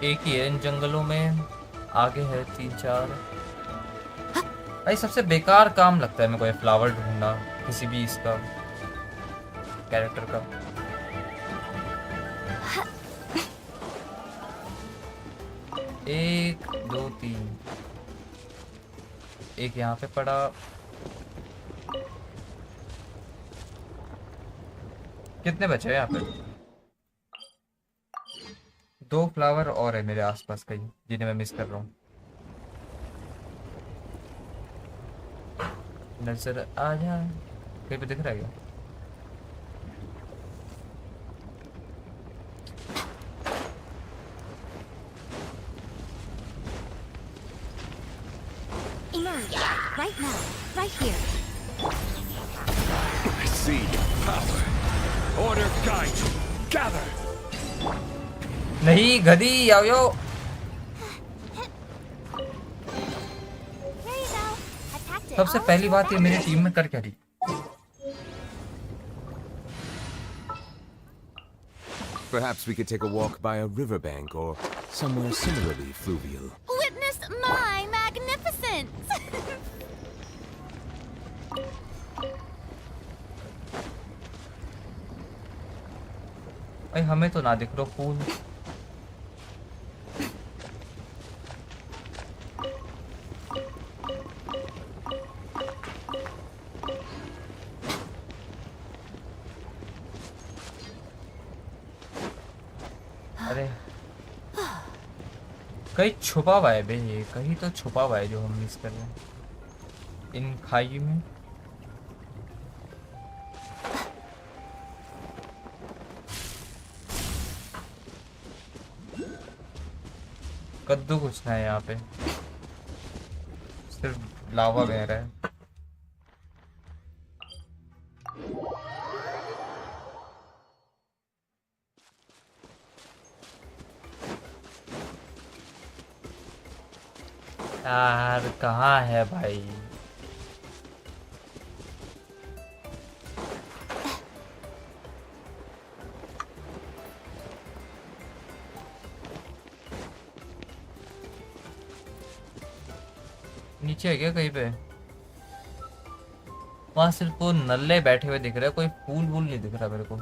एक ही है इन जंगलों में, आगे है 3-4। भाई सबसे बेकार काम लगता है मेरे को ये फ्लावर ढूंढना किसी भी इसका कैरेक्टर का। एक, दो, 3। एक यहाँ पे पड़ा। कितने बचे हैं यहाँ पे? 2 फ्लावर और है मेरे आसपास कहीं, जिन्हें मैं मिस कर रहा हूँ। नजर आ जा, कहीं पे दिख रहा है क्या? Emerge. Right now. Right here. I see power. Order guide you. Gather. नहीं गधी, आओ यो। सबसे पहली बात ये मेरी टीम में कर क्या रही? Perhaps we could take a walk by a riverbank or somewhere similarly fluvial. Witness my magnificence! भाई हमें तो ना दिख रहा फूल। अरे कहीं छुपा हुआ है बे, ये कहीं तो छुपा हुआ है जो हम मिस कर रहे हैं इन खाई में। कद्दू कुछ ना है यहाँ पे, सिर्फ लावा बह रहा है। यार कहाँ है भाई? नीचे है क्या कहीं पे? वहां सिर्फ वो नल्ले बैठे हुए दिख रहे हैं, कोई फूल वूल नहीं दिख रहा मेरे को।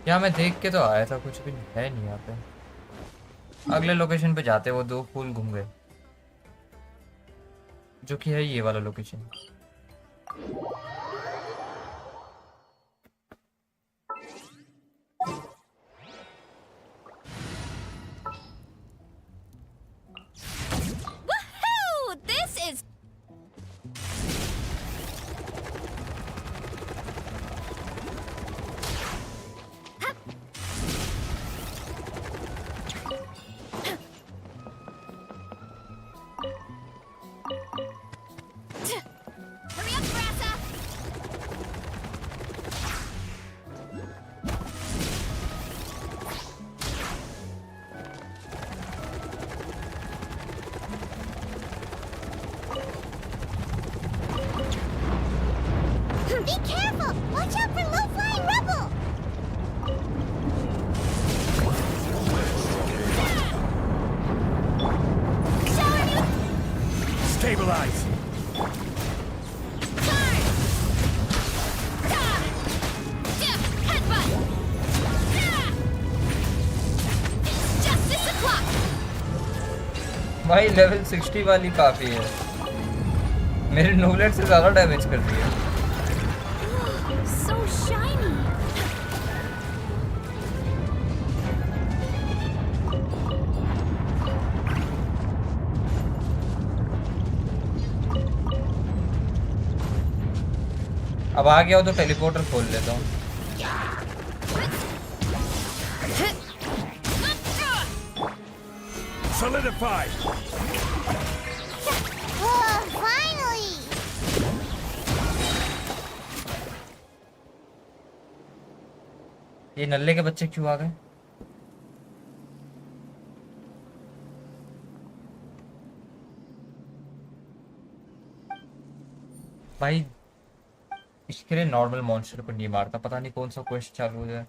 यहाँ मैं देख के तो आया था, कुछ भी है नहीं यहाँ पे। अगले लोकेशन पे जाते, वो 2 फूल घूम गए, जो कि है ये वाला location. Woohoo! This is hurry up, Varesa! Be careful! Watch out for low-flying rebel! Stabilize! भाई लेवल 60 वाली काफी है, मेरे नोलेट से ज्यादा डैमेज कर रही है। So shiny. अब आ गया हो तो टेलीपोर्टर खोल लेता हूँ। Solidify! Oh, finally! ये नल्ले के बच्चे क्यों आ गए? भाई इसके लिए नॉर्मल मॉन्स्टर को नहीं मारता, पता नहीं कौन सा क्वेस्ट चालू हो जाए।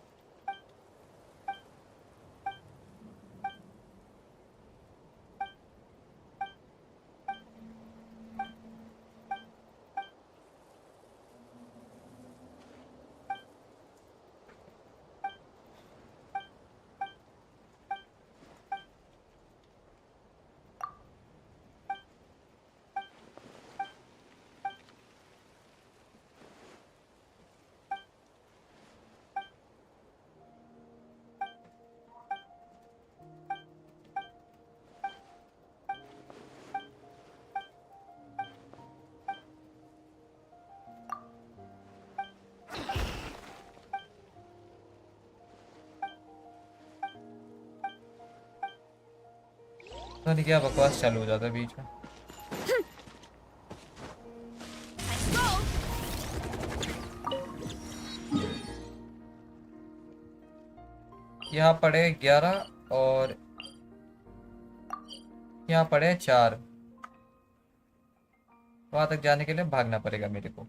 पता नहीं क्या बकवास चालू हो जाता है बीच में। यहाँ पड़े 11 और यहाँ पड़े 4। वहां तक जाने के लिए भागना पड़ेगा मेरे को।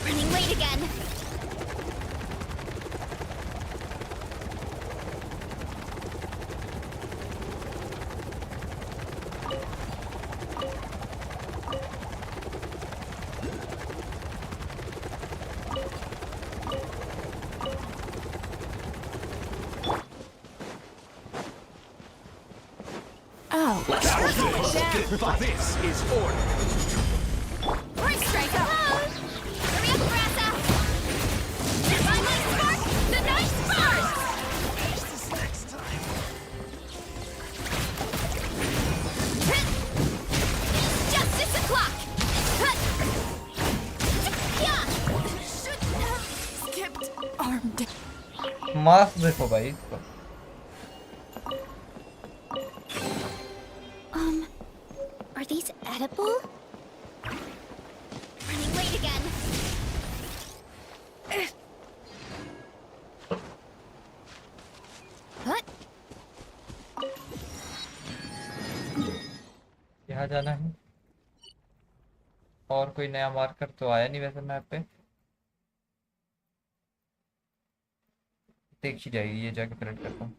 Running late again. This is order. First strike alone! Hurry up, Varesa! My light spark! The night burst! Justice o'clock! Shouldn't have skipped arm day. Mask देखो भाई इसको। Are these edible? Running late again. What? यहाँ जाना है। और कोई नया marker तो आया नहीं वैसे मैप पे। देखी जाएगी, ये जाके कनेक्ट करता हूँ।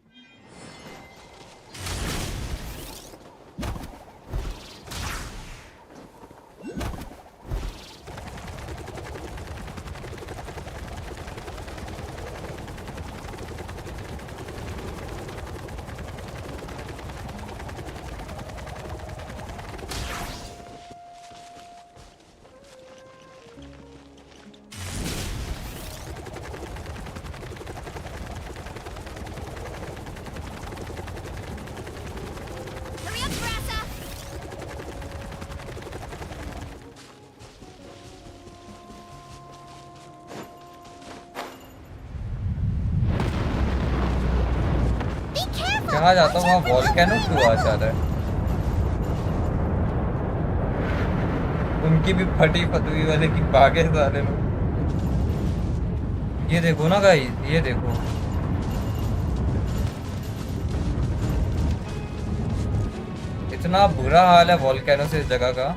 Hurry up, Varesa! Be careful! जहाँ जाता हूँ वहाँ Watch out for volcano little क्यों आ जाता है? उनकी भी फटी फतुई वाले की भागे सारे लोग। ये देखो ना गाइस, ये देखो। इतना बुरा हाल है वॉल्केनो से इस जगह का।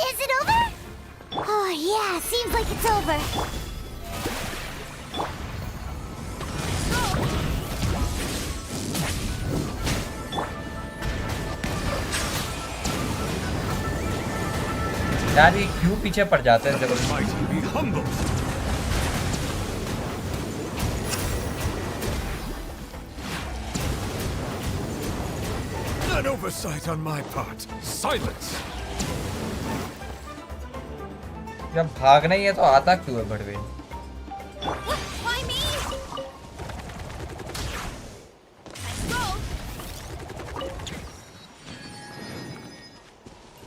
Is it over? Oh, yeah, seems like it's over. यार ये क्यों पीछे पड़ जाते हैं जबरदस्ती? Mighty be humble. An oversight on my part. Silence. जब भागना ही है तो आता क्यों है बड़वे? Why me? Let's go!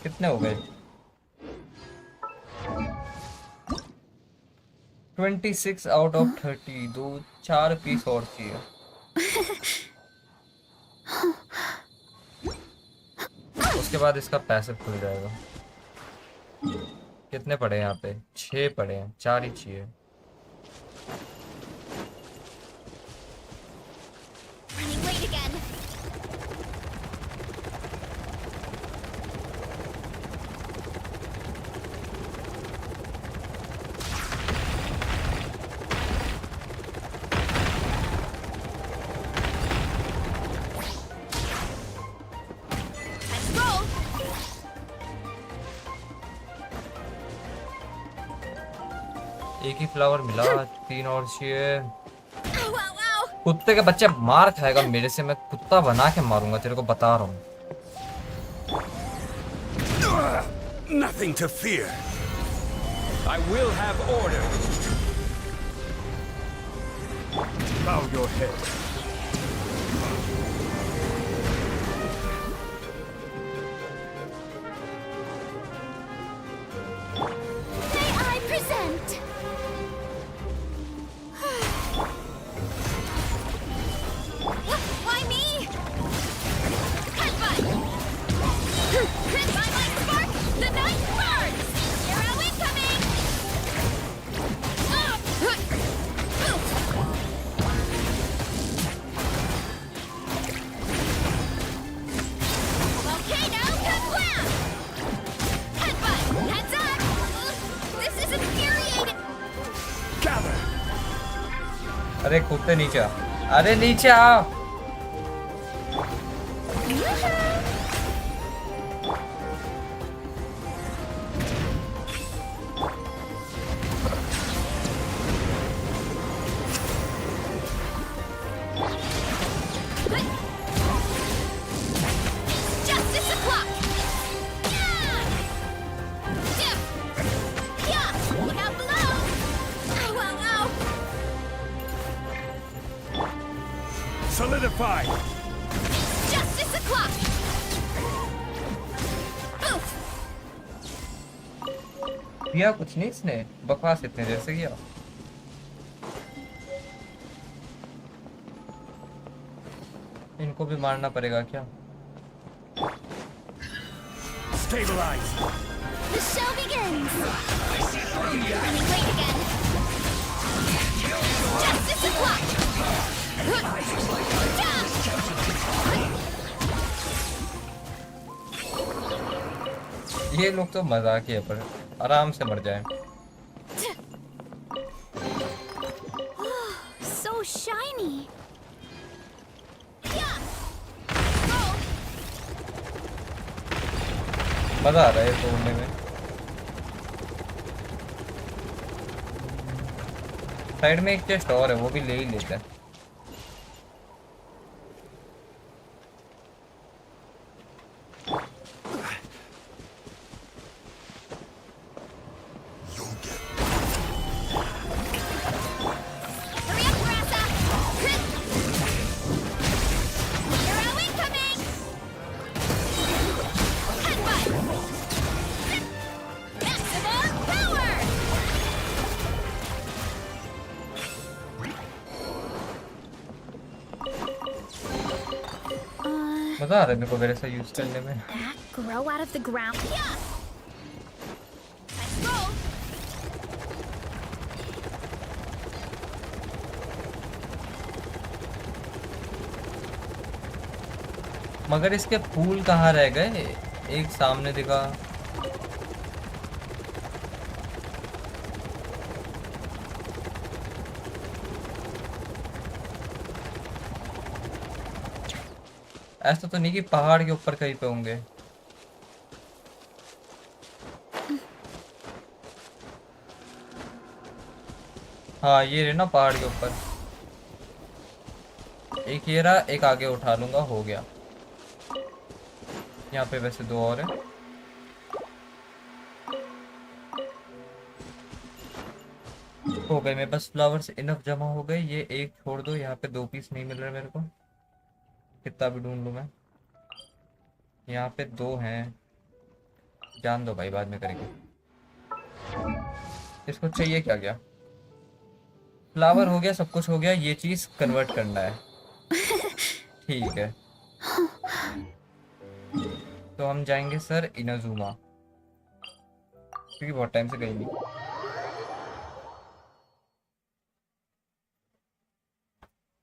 कितने हो गए? 26 आउट ऑफ 30। 4 पीस और चाहिए। उसके बाद इसका पैसे खुल जाएगा। कितने पड़े हैं यहाँ पे? 6 पड़े हैं, 4 ही चाहिए। Running late again. Let's go! एक ही फ्लावर मिला, 3 और चाहिए। Ow, ow, ow! कुत्ते के बच्चे मार खाएगा मेरे से। मैं कुत्ता बना के मारूंगा, तेरे को बता रहा हूँ। Nothing to fear. I will have order. Bow your head. May I present? Why me? Headbutt! My light spark! The night burns! Arrow incoming! अरे कूदते नीचे आ। अरे नीचे आ। Justice o'clock! Look out below! Ow, ow, ow! Solidify! Justice o'clock! Oof! किया कुछ नहीं इसने, बकवास इतने देर से किया। इनको भी मारना पड़ेगा क्या? Stabilize! The show begins! Running late again! Justice o'clock! ये लोग तो मजाक ही है, पर आराम से मर जाए। So shiny! मजा आ रहा है तोड़ने में। साइड में एक चेस्ट और है, वो भी ले ही लेते हैं। Hurry up, Varesa! Hero incoming! Headbutt! Maximum power! मजा आ रहा है मेरे को वेरेसा यूज करने में। That grow out of the ground. Yeah! Let's roll! मगर इसके फूल कहाँ रह गए? एक सामने दिखा। ऐसा तो नहीं कि पहाड़ के ऊपर कहीं पे होंगे। हाँ ये रहे ना पहाड़ के ऊपर। एक ये रहा, एक आगे उठा लूंगा, हो गया। यहाँ पे वैसे दो और हैं। हो गए मेरे पास फ्लावर्स इनफ जमा हो गए। ये एक छोड़ दो, यहाँ पे 2 पीस नहीं मिल रहे मेरे को, कितना भी ढूंढ लूँ मैं। यहाँ पे 2 हैं, जान दो भाई, बाद में करेंगे। इसको चाहिए क्या? क्या फ्लावर हो गया, सब कुछ हो गया, ये चीज कन्वर्ट करना है। ठीक है, तो हम जाएंगे सर इनाजुमा, क्योंकि बहुत टाइम से गई नहीं।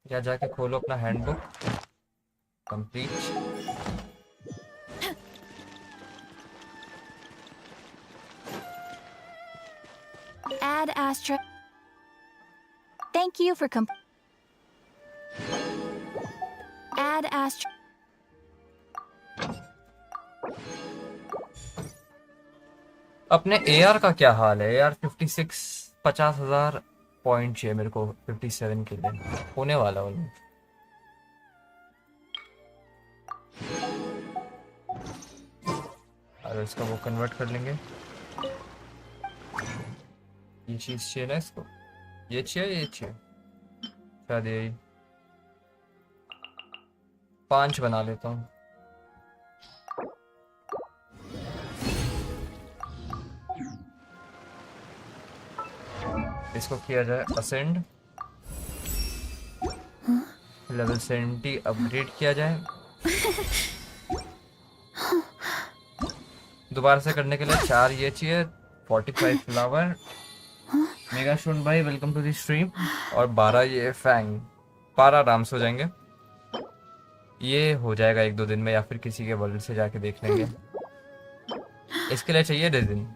या जाके खोलो अपना handbook. Complete. Add Astra. Thank you for Add Astra. अपने AR का क्या हाल है? AR 56 50,000 पॉइंट चाहिए मेरे को 57 के लिए, होने वाला है। और इसका वो कन्वर्ट कर लेंगे। ये चीज चाहिए ना इसको, ये चाहिए, ये चाहिए, शायद यही 5 बना लेता हूँ। इसको किया जाए असेंड, लेवल 70 अपग्रेड किया जाए। दोबारा से करने के लिए 4 ये चाहिए, 45 फ्लावर। मेगा शून भाई वेलकम टू द स्ट्रीम। और 12 ये फैंग, 12 आराम से हो जाएंगे। ये हो जाएगा 1-2 दिन में, या फिर किसी के वर्ल्ड से जाके देख लेंगे। इसके लिए चाहिए रेजिन।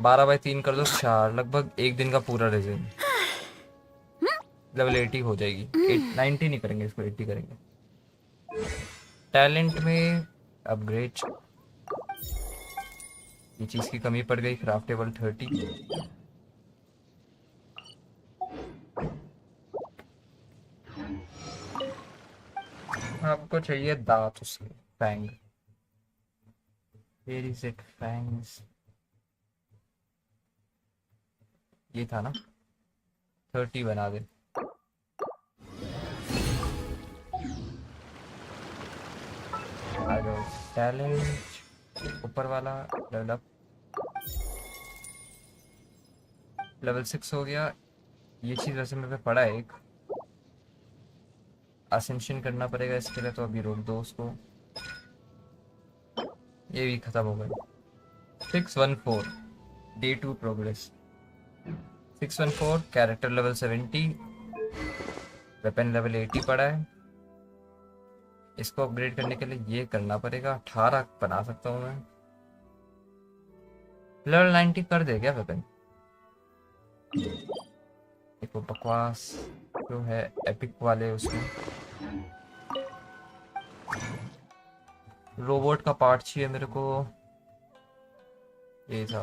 12 बाई 3 कर दो 4, लगभग 1 दिन का पूरा रेजिन। लेवल 80 हो जाएगी। 90 नहीं करेंगे इसको, 80 करेंगे। टैलेंट में अपग्रेड, ये चीज़ की कमी पड़ गई। क्राफ्टेबल 30। आपको चाहिए दांत उसके, fang. Where is it, fangs. ये था ना, 30 बना दे। आ जाओ। टैलेंट ऊपर वाला लेवल अप, लेवल 6 हो गया। ये चीज़ वैसे मेरे पे पड़ा है एक, असेंशन करना पड़ेगा इसके लिए, तो अभी रोक दो उसको। ये भी खत्म हो गया। 614 day 2 progress. 614 character level 70, weapon level 80 पड़ा है। इसको अपग्रेड करने के लिए ये करना पड़ेगा। 18 बना सकता हूँ मैं। लेवल 90 कर दे क्या वेपन? देखो बकवास जो है एपिक वाले, उसमें रोबोट का पार्ट चाहिए मेरे को। ये था,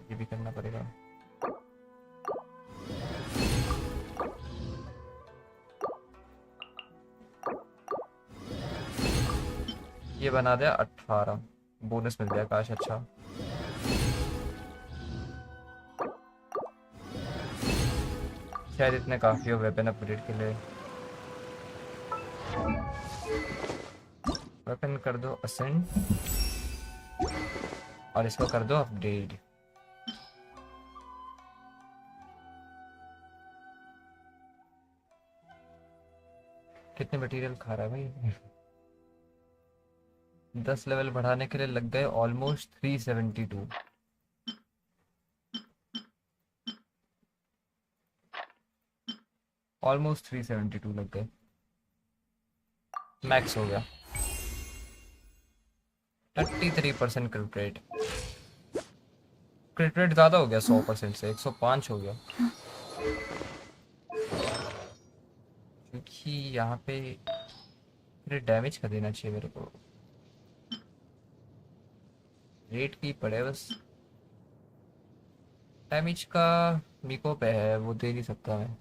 ये भी करना पड़ेगा। ये बना दिया 18, बोनस मिल गया काश। अच्छा शायद इतने काफी हो वेपन अपग्रेड के लिए। वेपन कर दो असेंड और इसको कर दो अपग्रेड। कितने मटेरियल खा रहा है भाई? 10 लेवल बढ़ाने के लिए लग गए ऑलमोस्ट 372। ऑलमोस्ट 372 लग गए। मैक्स हो गया। 33% क्रिट रेट। क्रिट रेट ज़्यादा हो गया 100% से, 105 हो गया। क्योंकि यहाँ पे डैमेज का देना चाहिए मेरे को। रेट की पड़े बस, डैमेज का मिको पे है, वो दे नहीं सकता मैं।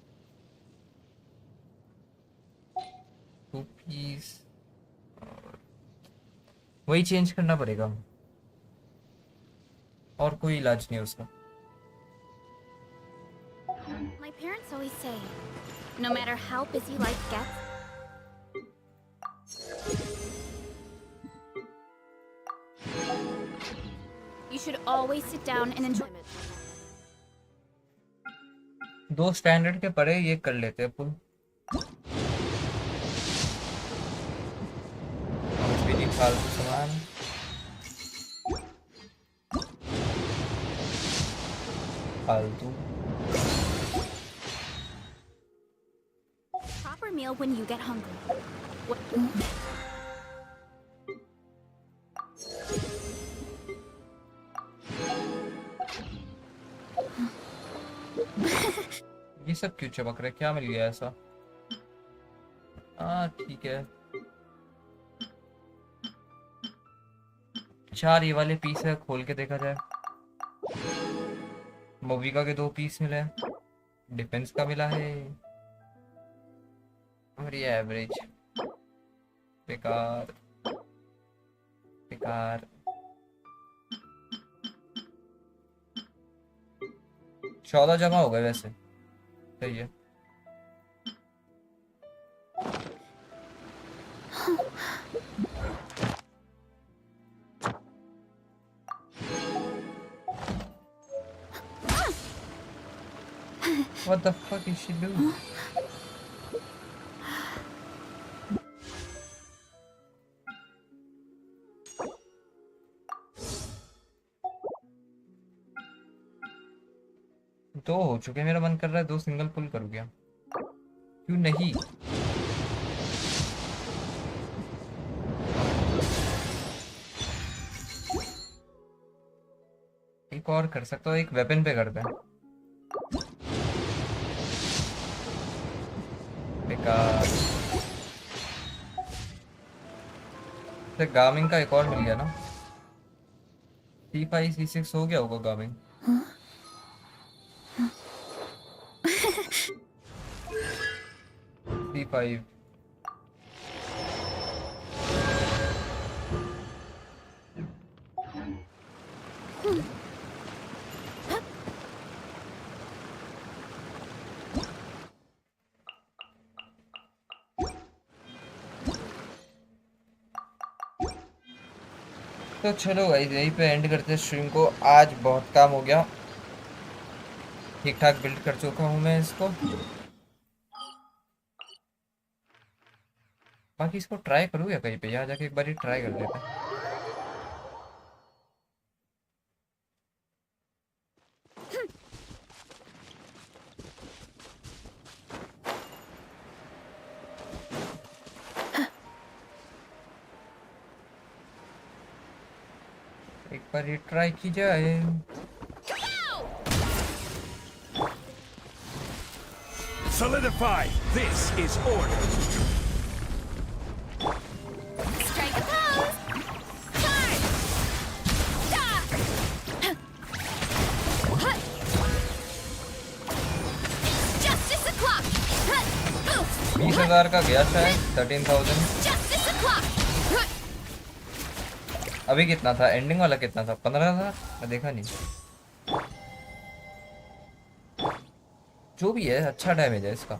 2 पीस वही चेंज करना पड़ेगा, और कोई इलाज नहीं है उसका। My parents always say, no matter how busy life gets, you should always sit down and enjoy it. 2 standard के पड़े, ये कर लेते हैं पुल। कुछ भी नहीं फालतू सामान। फालतू Proper meal when you get hungry. ये सब क्यों चमक रहा है? क्या मिल गया ऐसा? ठीक है। 4 ये वाले पीस है, खोल के देखा जाए। मोविका के 2 पीस मिले हैं, डिफेंस का मिला है, और ये एवरेज। बेकार बेकार। 14 जमा हो गए वैसे, सही है। What the fuck is she doing? दो हो चुके, मेरा मन कर रहा है 2 सिंगल पुल कर गया। क्यों नहीं? एक और कर सकता हूँ, एक वेपन पे करते हैं। बेकार। तो गामिंग का एक और मिल गया ना। C5 C6 हो गया होगा गामिंग। C5 तो चलो भाई यहीं पे एंड करते हैं स्ट्रीम को। आज बहुत काम हो गया। ठीक ठाक बिल्ड कर चुका हूँ मैं इसको। बाकी इसको ट्राई करूँ या कहीं पे, यहाँ जाके एक बार ही ट्राई कर लेते हैं। एक बार ये ट्राई की जाए। Solidify. This is order. Strike a pose! Charge! Da! Justice o'clock! 20,000 का गया शायद 13,000। Justice o'clock! अभी कितना था एंडिंग वाला, कितना था? 15,000। मैं देखा नहीं। जो भी है अच्छा डैमेज है इसका।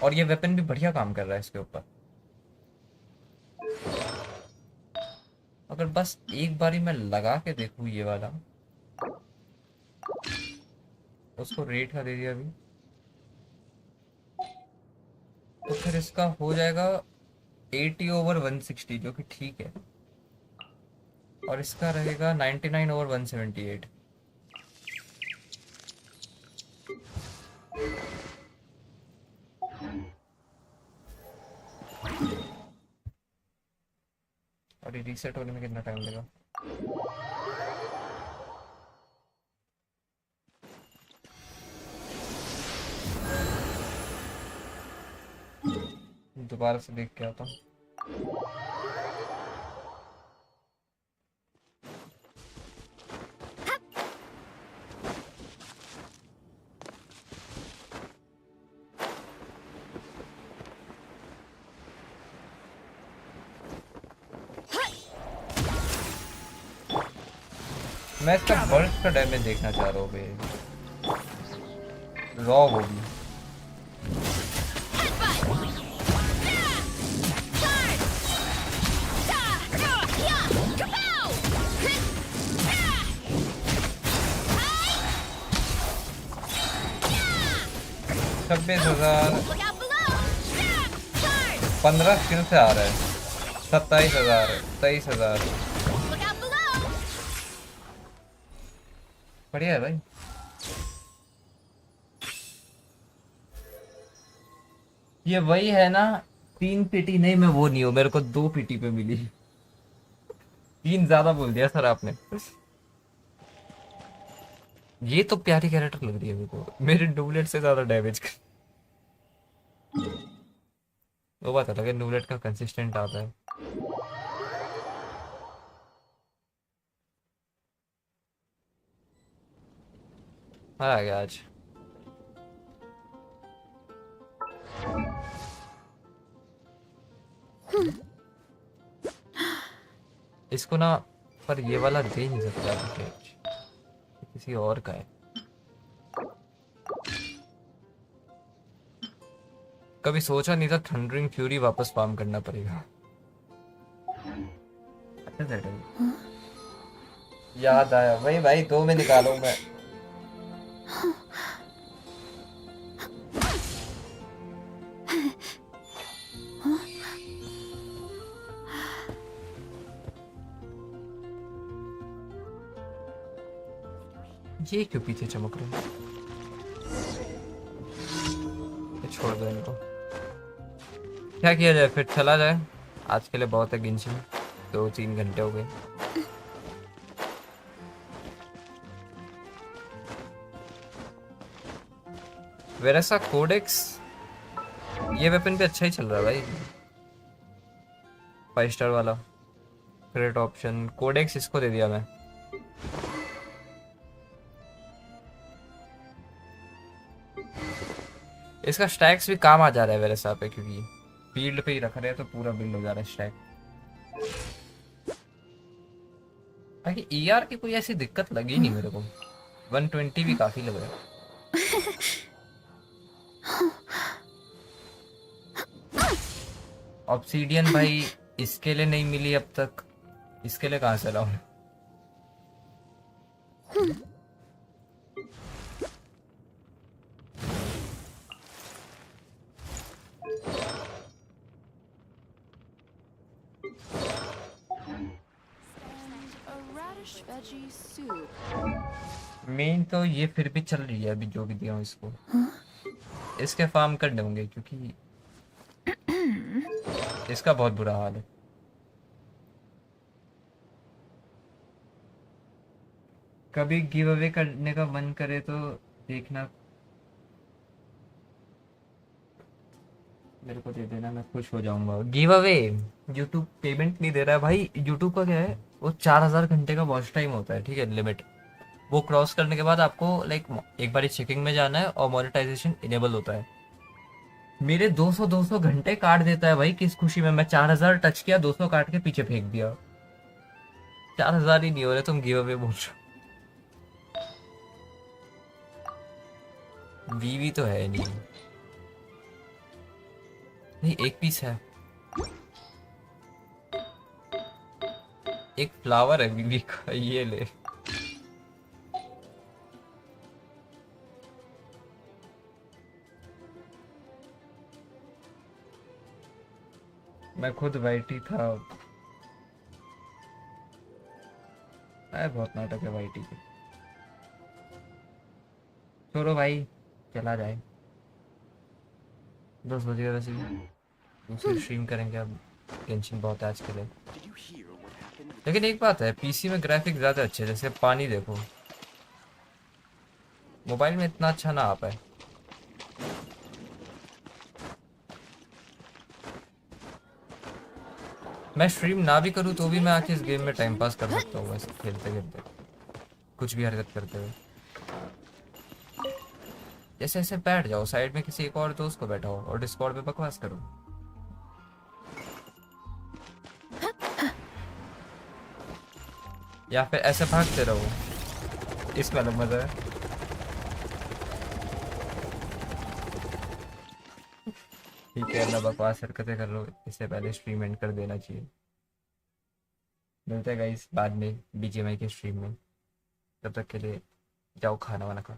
और ये वेपन भी बढ़िया काम कर रहा है इसके ऊपर। अगर बस एक बारी मैं लगा के देखूं ये वाला। उसको रेट का दे दिया अभी, तो फिर इसका हो जाएगा 80/160, जो कि ठीक है। और इसका रहेगा 99/178। और ये रीसेट होने में कितना टाइम लगेगा? दोबारा से देख के आता हूँ। मैं इसका बर्स्ट का डैमेज देखना चाह रहा हूँ भाई। रॉ होगी। छब्बीस 15 स्किल से आ रहा है। 27,000 23,000। बढ़िया है भाई। ये वही है ना, 3 पीटी नहीं, मैं वो नहीं हूँ, मेरे को 2 पीटी पे मिली। 3 ज्यादा बोल दिया सर आपने। ये तो प्यारी कैरेक्टर लग रही है मेरे को, मेरे डुबलेट से ज्यादा डैमेज कर। वो बात अलग है, डुबलेट का कंसिस्टेंट आता है। आ गया आज। इसको ना, पर ये वाला दे नहीं सकता पैकेज, किसी और का है। कभी सोचा नहीं था थंडरिंग फ्यूरी वापस फार्म करना पड़ेगा। अच्छा सेटल। याद आया वही भाई, 2 में निकालो मैं। ये क्यों पीछे चमक रहे हैं? छोड़ दो इनको। क्या किया जाए फिर, चला जाए। आज के लिए बहुत है गेंशिन, 2-3 घंटे हो गए। वेरेसा कोडेक्स, ये वेपन भी अच्छा ही चल रहा है भाई, 5 स्टार वाला क्रेट ऑप्शन। कोडेक्स इसको दे दिया मैं। इसका स्टैक्स भी काम आ जा रहा है वेरेसा पे, क्योंकि फील्ड पे ही रख रहे हैं तो पूरा बिल्ड हो जा रहा है स्टैक। बाकी ईआर की कोई ऐसी दिक्कत लगी नहीं मेरे को, 120 भी काफी लग रहा है। ऑब्सीडियन भाई इसके लिए नहीं मिली अब तक, इसके लिए कहाँ से लाऊं? मेन तो ये फिर भी चल रही है अभी, जो भी दिया हूँ इसको। इसके फार्म करने होंगे क्योंकि इसका बहुत बुरा हाल है। कभी गिव अवे करने का मन करे तो देखना, मेरे को दे देना, मैं खुश हो जाऊंगा। गिव अवे यूट्यूब पेमेंट नहीं दे रहा है भाई। यूट्यूब का क्या है, वो 4000 घंटे का वॉच टाइम होता है, ठीक है, लिमिट। वो क्रॉस करने के बाद आपको लाइक एक बार चेकिंग में जाना है और मोनेटाइजेशन इनेबल होता है। मेरे 200 घंटे काट देता है भाई, किस खुशी में। मैं 4000 टच किया, 200 काट के पीछे फेंक दिया। 4000 ही नहीं हो रहे, तुम गिव अवे बोल रहे हो। वीवी तो है नहीं, नहीं एक पीस है, एक फ्लावर है वीवी का, ये ले। मैं खुद वाइटी था। बहुत नाटक है वाइटी के। छोड़ो भाई, चला जाए, 10 बज गए वैसे भी। दूसरी स्ट्रीम करेंगे अब, टेंशन बहुत है आज के लिए। लेकिन एक बात है, पीसी में ग्राफिक ज़्यादा अच्छे, जैसे पानी देखो, मोबाइल में इतना अच्छा ना आ पाए। मैं स्ट्रीम ना भी करूँ तो भी मैं आके इस गेम में टाइम पास कर सकता हूँ, ऐसे खेलते खेलते, कुछ भी हरकत करते हुए। जैसे ऐसे बैठ जाओ साइड में किसी एक और दोस्त को बैठाओ और डिस्कॉर्ड पे बकवास करो, या फिर ऐसे भागते रहो, इसमें अलग मजा है। ठीक है, ना बकवास हरकतें कर लो, इससे पहले स्ट्रीम एंड कर देना चाहिए। मिलते हैं गाइस बाद में बीजीएमआई के स्ट्रीम में, तब तक के लिए जाओ खाना वाना खाओ।